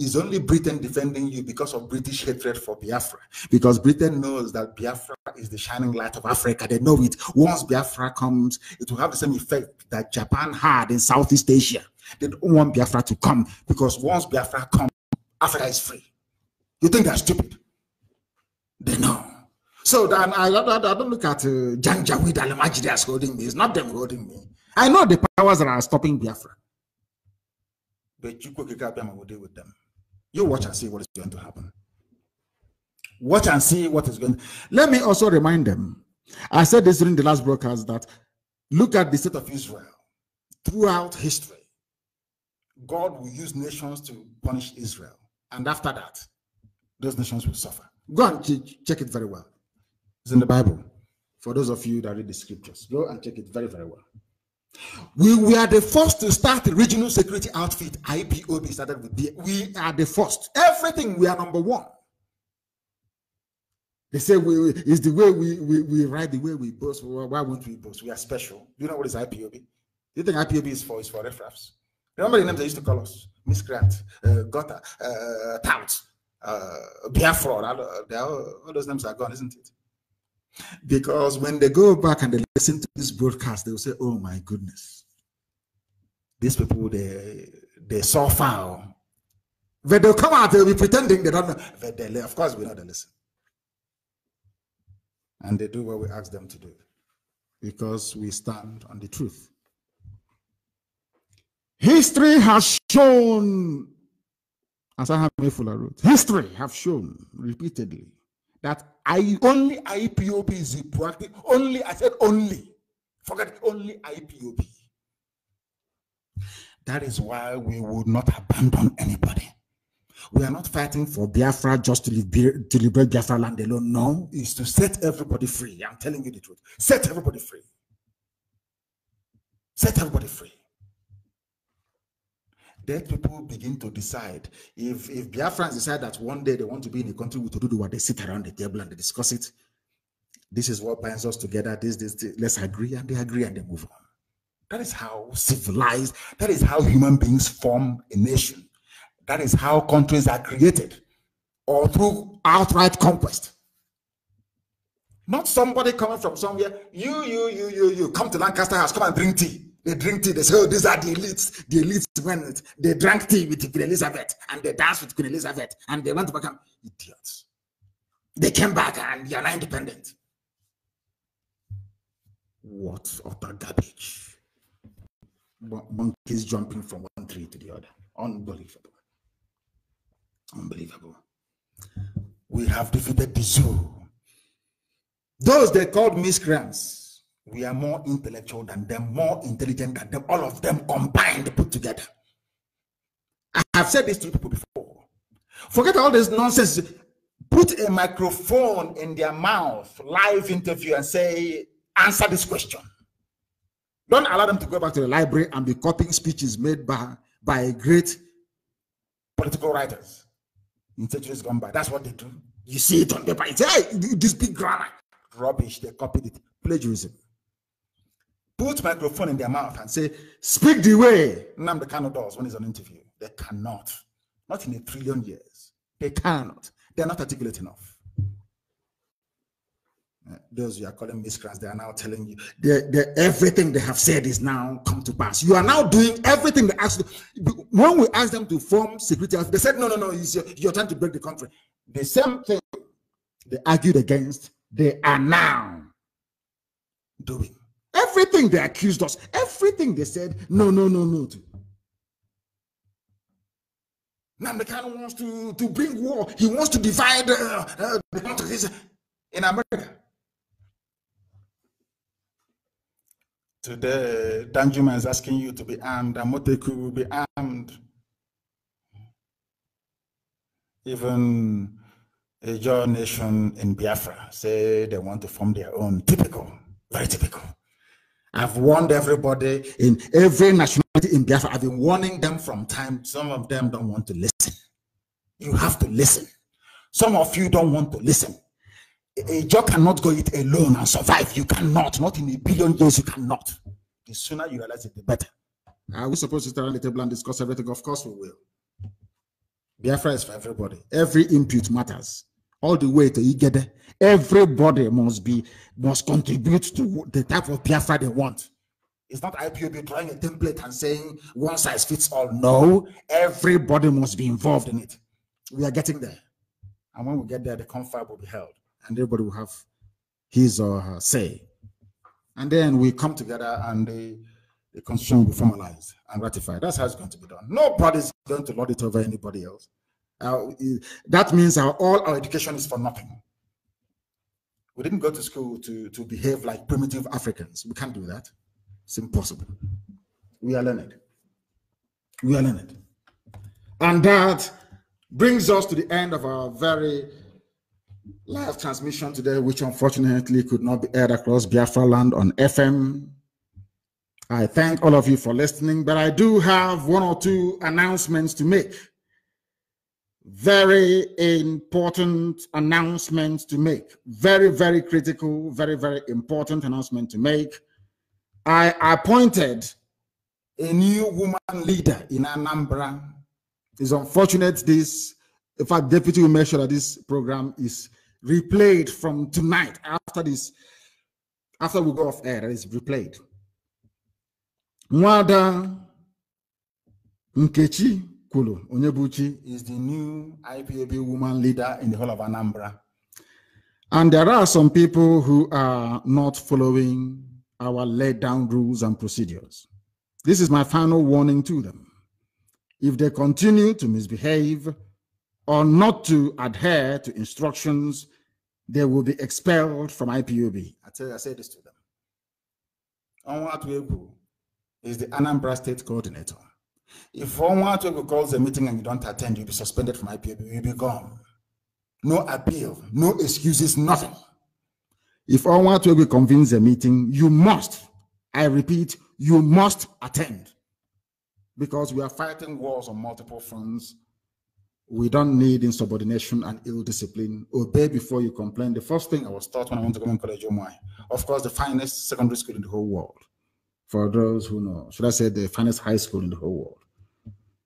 It's only Britain defending you because of British hatred for Biafra. Because Britain knows that Biafra is the shining light of Africa. They know it. Once Biafra comes, it will have the same effect that Japan had in Southeast Asia. They don't want Biafra to come, because once Biafra comes, Africa is free. You think they're stupid? They know. So then I don't look at Janjaweed Alamajide as holding me. It's not them holding me. I know the powers that are stopping Biafra. But you will deal with them. You watch and see what is going to happen. Watch and see what is going to. Let me also remind them. I said this during the last broadcast, that look at the state of Israel. Throughout history, God will use nations to punish Israel. And after that, those nations will suffer. Go and check it very well. It's in the Bible. For those of you that read the scriptures, go and check it very, very well. We were the first to start the regional security outfit. IPOB started with we are the first. Everything, we are number one. They say it's the way we ride, the way we boast. Why won't we boast? We are special. Do you know what is IPOB? Do you think IPOB is for riffraffs? Remember the names they used to call us? Miscreant, Gota, Tout, Biafra. All those names are gone, isn't it? Because when they go back and they listen to this broadcast, they will say, oh my goodness, these people, they saw foul. But they'll come out, they'll be pretending they don't know. But of course, we know they listen. And they do what we ask them to do, because we stand on the truth. History has shown, as I have made full of root, history have shown repeatedly that only IPOB is proactive. Only, I said only. Forget it, only IPOB. That is why we would not abandon anybody. We are not fighting for Biafra just to liberate Biafra land alone. No, it's to set everybody free. I'm telling you the truth. Set everybody free. Set everybody free. Let people begin to decide. If Biafrans decide that one day they want to be in a country with Oduduwa, they sit around the table and they discuss it. This is what binds us together. This. Let's agree, and they agree and they move on. That is how civilized, that is how human beings form a nation. That is how countries are created, or through outright conquest. Not somebody coming from somewhere. You come to Lancaster House, come and drink tea. They drink tea. They say, oh, these are the elites. The elites when they drank tea with Queen Elizabeth and they danced with Queen Elizabeth and they went to become idiots. They came back and they are now independent. What utter garbage. Monkeys jumping from one tree to the other. Unbelievable. Unbelievable. We have defeated the zoo. Those they called miscreants. We are more intellectual than them, more intelligent than them, all of them combined, put together. I have said this to people before. Forget all this nonsense. Put a microphone in their mouth, live interview, and say, answer this question. Don't allow them to go back to the library and be copying speeches made by great political writers in centuries gone by. That's what they do. You see it on paper. It's, hey, this big grammar. Rubbish. They copied it. Plagiarism. Put microphone in their mouth and say, speak the way Nnamdi Kanu does when he's on interview. They cannot. Not in 1 trillion years. They cannot. They're not articulate enough. Those you are calling miscreants, they are now telling you everything they have said is now come to pass. You are now doing everything they asked. When we asked them to form security, they said, no, you're trying to break the country. The same thing they argued against, they are now doing. Everything they accused us, everything they said, no to. Nnamdi Kanu wants to bring war. He wants to divide the country in America. Today, Danjuma is asking you to be armed, and Moteku will be armed. Even a Jaw nation in Biafra say they want to form their own. Typical, very typical. I've warned everybody in every nationality in Biafra. I've been warning them from time. Some of them don't want to listen. You have to listen. Some of you don't want to listen. A Jaw cannot go it alone and survive. You cannot. Not in 1 billion years, you cannot. The sooner you realize it, the better. Are we supposed to sit around the table and discuss everything? Of course we will. Biafra is for everybody. Every input matters. All the way to Igede. Everybody must contribute to the type of Biafra they want. It's not IPOB drawing a template and saying one size fits all. No, everybody must be involved in it. We are getting there. And when we get there, the confab will be held. And everybody will have his or her say. And then we come together and the constitution will be formalized and ratified. That's how it's going to be done. Nobody's going to lord it over anybody else. That means all our education is for nothing. We didn't go to school to behave like primitive Africans. We can't do that. It's impossible. We are learned. We are learned. And that brings us to the end of our very live transmission today, which unfortunately could not be aired across Biafra land on FM. I thank all of you for listening, but I do have 1 or 2 announcements to make. Very important announcements to make. Very, very critical, very, very important announcement to make. I appointed a new woman leader in Anambra. It's unfortunate in fact, Deputy will make sure that this program is replayed from tonight after we go off air. That is replayed. Nwada Nkechi Kulu Onyebuchi is the new IPOB woman leader in the whole of Anambra. And there are some people who are not following our laid down rules and procedures. This is my final warning to them. If they continue to misbehave or not to adhere to instructions, they will be expelled from IPOB. I say this to them. Onwatuegu is the Anambra State Coordinator. If one calls a meeting and you don't attend, you'll be suspended from IPOB. You'll be gone. No appeal, no excuses, nothing. If Onwatuegbe convenes a meeting, you must, I repeat, you must attend. Because we are fighting wars on multiple fronts. We don't need insubordination and ill discipline. Obey before you complain. The first thing I was taught when I went to government college, of course, the finest secondary school in the whole world. For those who know, should I say the finest high school in the whole world?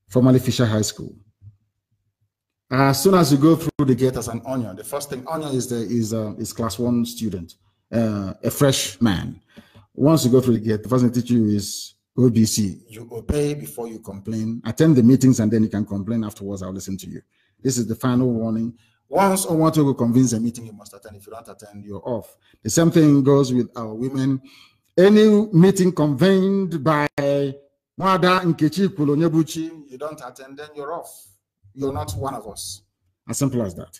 Formerly Fisher High School. As soon as you go through the gate as an onion, the first thing, onion is class 1 student, a freshman. Once you go through the gate, the first thing they teach you is OBC. You obey before you complain. Attend the meetings and then you can complain afterwards. I'll listen to you. This is the final warning. Once Onwatuegbe convenes a meeting, you must attend. If you don't attend, you're off. The same thing goes with our women. Any meeting convened by Mwada Nkechi Kulonyebuchi, you don't attend, then you're off. You're not one of us. As simple as that.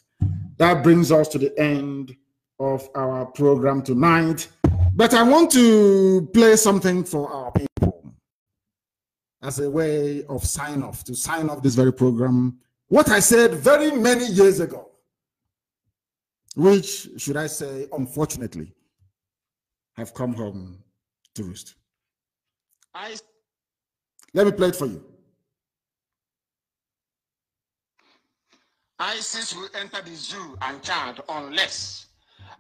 That brings us to the end of our program tonight. But I want to play something for our people as a way of sign off, to sign off this very program. What I said very many years ago, which, should I say, unfortunately, have come home to roost. Let me play it for you. ISIS will enter the zoo and Chad unless,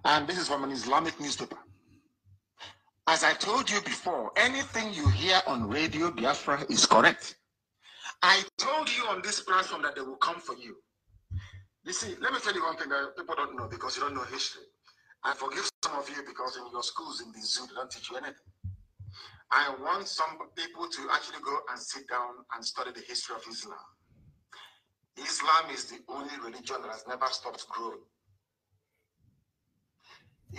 and this is from an Islamic newspaper. As I told you before, anything you hear on Radio Biafra is correct. I told you on this platform that they will come for you. You see, let me tell you one thing that people don't know because you don't know history. I forgive some of you because in your schools in the zoo, they don't teach you anything. I want some people to actually go and sit down and study the history of Islam. Islam is the only religion that has never stopped growing.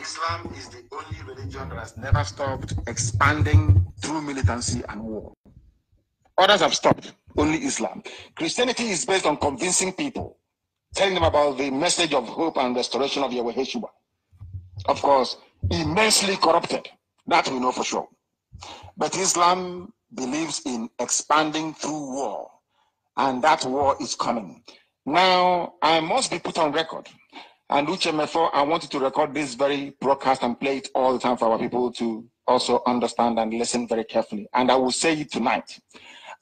Islam is the only religion that has never stopped expanding through militancy and war. Others have stopped, only Islam. Christianity is based on convincing people, telling them about the message of hope and restoration of Yahweh Yeshua. Of course, immensely corrupted, that we know for sure. But Islam believes in expanding through war, and that war is coming. Now, I must be put on record. And Uchemefo, I wanted to record this very broadcast and play it all the time for our people to also understand and listen very carefully. And I will say it tonight.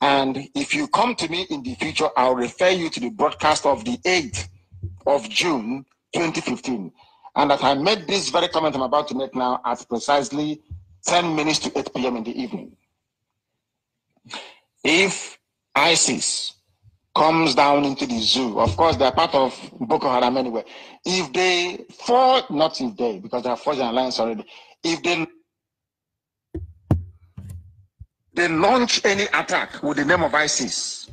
And if you come to me in the future, I'll refer you to the broadcast of the 8th of June, 2015. And that I made this very comment I'm about to make now at precisely 10 minutes to 8 p.m. in the evening. If ISIS comes down into the zoo, of course, they're part of Boko Haram anyway. If they fall, not if they, because they are forged an alliance already. If they launch any attack with the name of ISIS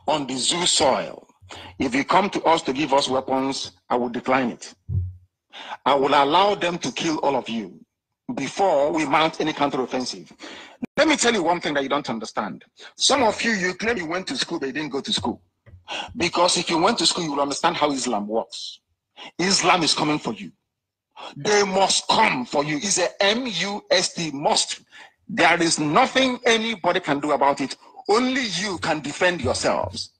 on the zoo soil, if you come to us to give us weapons, I will decline it. I will allow them to kill all of you before we mount any counteroffensive. Let me tell you one thing that you don't understand. Some of you, you claim you went to school, but you didn't go to school. Because if you went to school, you will understand how Islam works. Islam is coming for you. They must come for you. It's a M-U-S-T, must. There is nothing anybody can do about it. Only you can defend yourselves.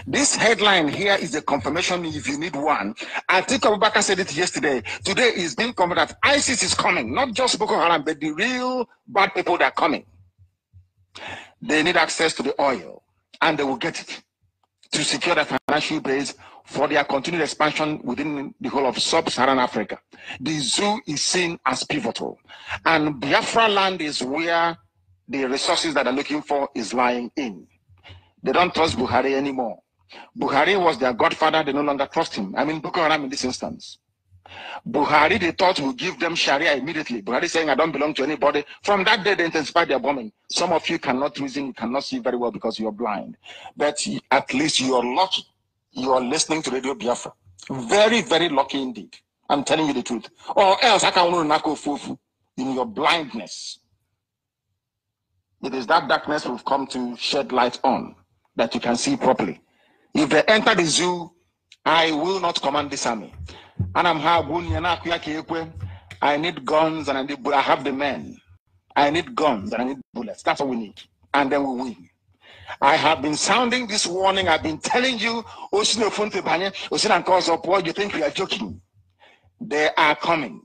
This headline here is a confirmation if you need one. I think Abubakar said it yesterday. Today is being confirmed that ISIS is coming. Not just Boko Haram, but the real bad people that are coming. They need access to the oil, and they will get it to secure their financial base for their continued expansion within the whole of sub-Saharan Africa. The zoo is seen as pivotal. And Biafra land is where the resources that they're looking for is lying in. They don't trust Buhari anymore. Buhari was their godfather. They no longer trust him. I mean, Boko Haram in this instance. Buhari, they thought, would give them Sharia immediately. Buhari saying, I don't belong to anybody. From that day, they intensified their bombing. Some of you cannot reason, you cannot see very well because you're blind. But at least you're lucky. You are listening to Radio Biafra. Very, very lucky indeed. I'm telling you the truth. Or else, I can fufu in your blindness. It is that darkness we've come to shed light on, that you can see properly. If they enter the zoo, I will not command this army. And I need guns and I have the men. I need guns and I need bullets. That's what we need. And then we win. I have been sounding this warning. I've been telling you, you think we are joking. They are coming.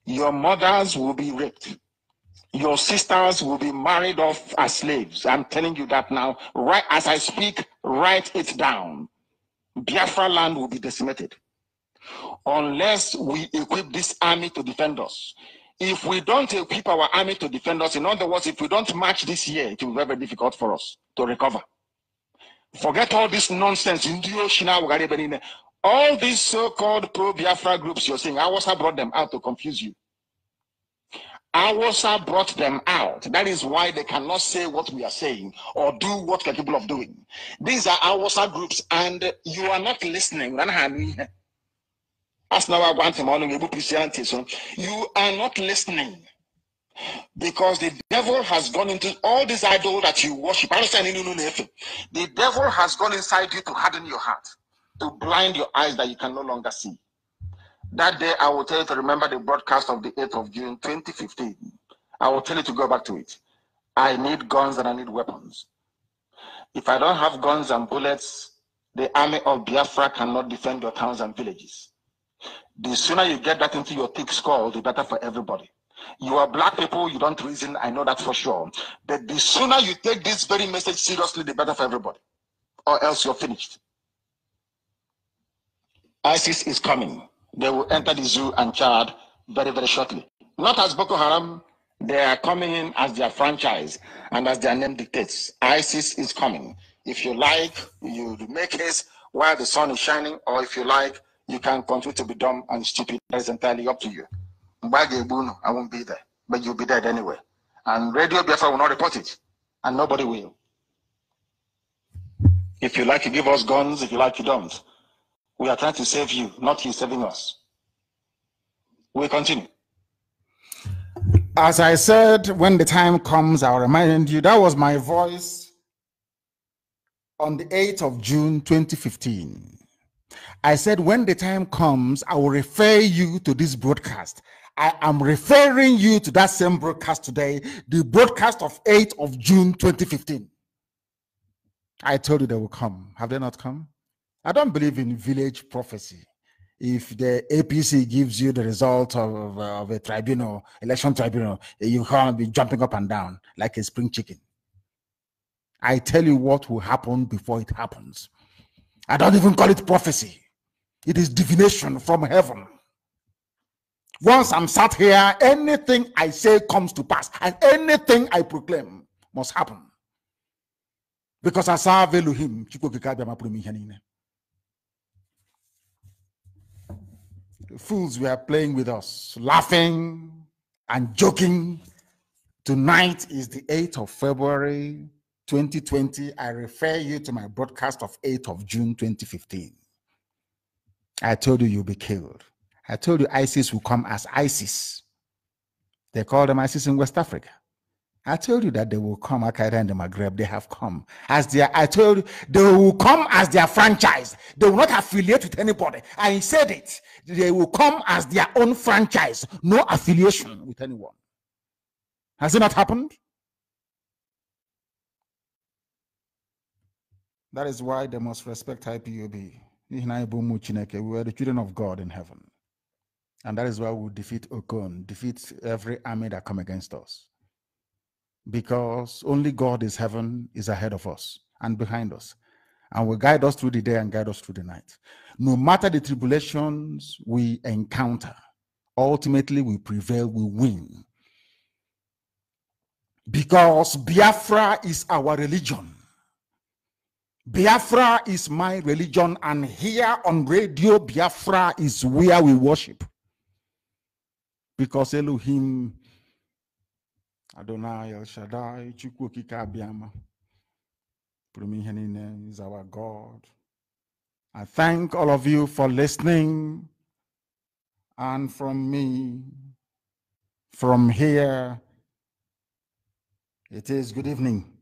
Your mothers will be raped. Your sisters will be married off as slaves. I'm telling you that now. Right as I speak, write it down. Biafra land will be decimated unless we equip this army to defend us. If we don't equip our army to defend us, in other words, if we don't march this year, it will be very difficult for us to recover. Forget all this nonsense. All these so-called pro-Biafra groups you're saying, Awasa brought them out to confuse you. Awasa brought them out. That is why they cannot say what we are saying or do what we're capable of doing. These are Awasa groups, and you are not listening. You are not listening because the devil has gone into all this idol that you worship. The devil has gone inside you to harden your heart, to blind your eyes that you can no longer see. That day, I will tell you to remember the broadcast of the 8th of June, 2015. I will tell you to go back to it. I need guns and I need weapons. If I don't have guns and bullets, the army of Biafra cannot defend your towns and villages. The sooner you get that into your thick skull, the better for everybody. You are black people, you don't reason, I know that for sure. But the sooner you take this very message seriously, the better for everybody. Or else you're finished. ISIS is coming. They will enter the zoo and Chad very, very shortly. Not as Boko Haram, they are coming in as their franchise and as their name dictates. ISIS is coming. If you like, you make haste while the sun is shining, or if you like, you can continue to be dumb and stupid. That is entirely up to you. I won't be there, but you'll be dead anyway. And Radio Biafra will not report it, and nobody will. If you like, you give us guns. If you like, you don't. We are trying to save you, not you saving us. We'll continue. As I said, when the time comes, I'll remind you, that was my voice on the 8th of June, 2015. I said, when the time comes, I will refer you to this broadcast. I am referring you to that same broadcast today, the broadcast of 8th of June, 2015. I told you they will come. Have they not come? I don't believe in village prophecy. If the APC gives you the result of a tribunal, election tribunal, you can't be jumping up and down like a spring chicken. I tell you what will happen before it happens. I don't even call it prophecy. It is divination from heaven. Once I'm sat here, anything I say comes to pass, and anything I proclaim must happen. Because I serve Elohim. The fools were playing with us, laughing and joking. Tonight is the 8th of February, 2020. I refer you to my broadcast of 8th of June, 2015. I told you you'll be killed. I told you ISIS will come as ISIS. They call them ISIS in West Africa. I told you that they will come, Al-Qaeda in the Maghreb. They have come as their, I told you they will come as their franchise. They will not affiliate with anybody. I said it. They will come as their own franchise, no affiliation with anyone. Has it not happened? That is why they must respect IPOB. We are the children of God in heaven. And that is why we will defeat Okon, defeat every army that come against us. Because only God is heaven, is ahead of us and behind us. And will guide us through the day and guide us through the night. No matter the tribulations we encounter, ultimately we prevail, we win. Because Biafra is our religion. Biafra is my religion, and here on Radio Biafra is where we worship. Because Elohim, Adonai, El Shaddai, Chukwu Okike Abiama, is our God. I thank all of you for listening. And from me, from here, it is good evening.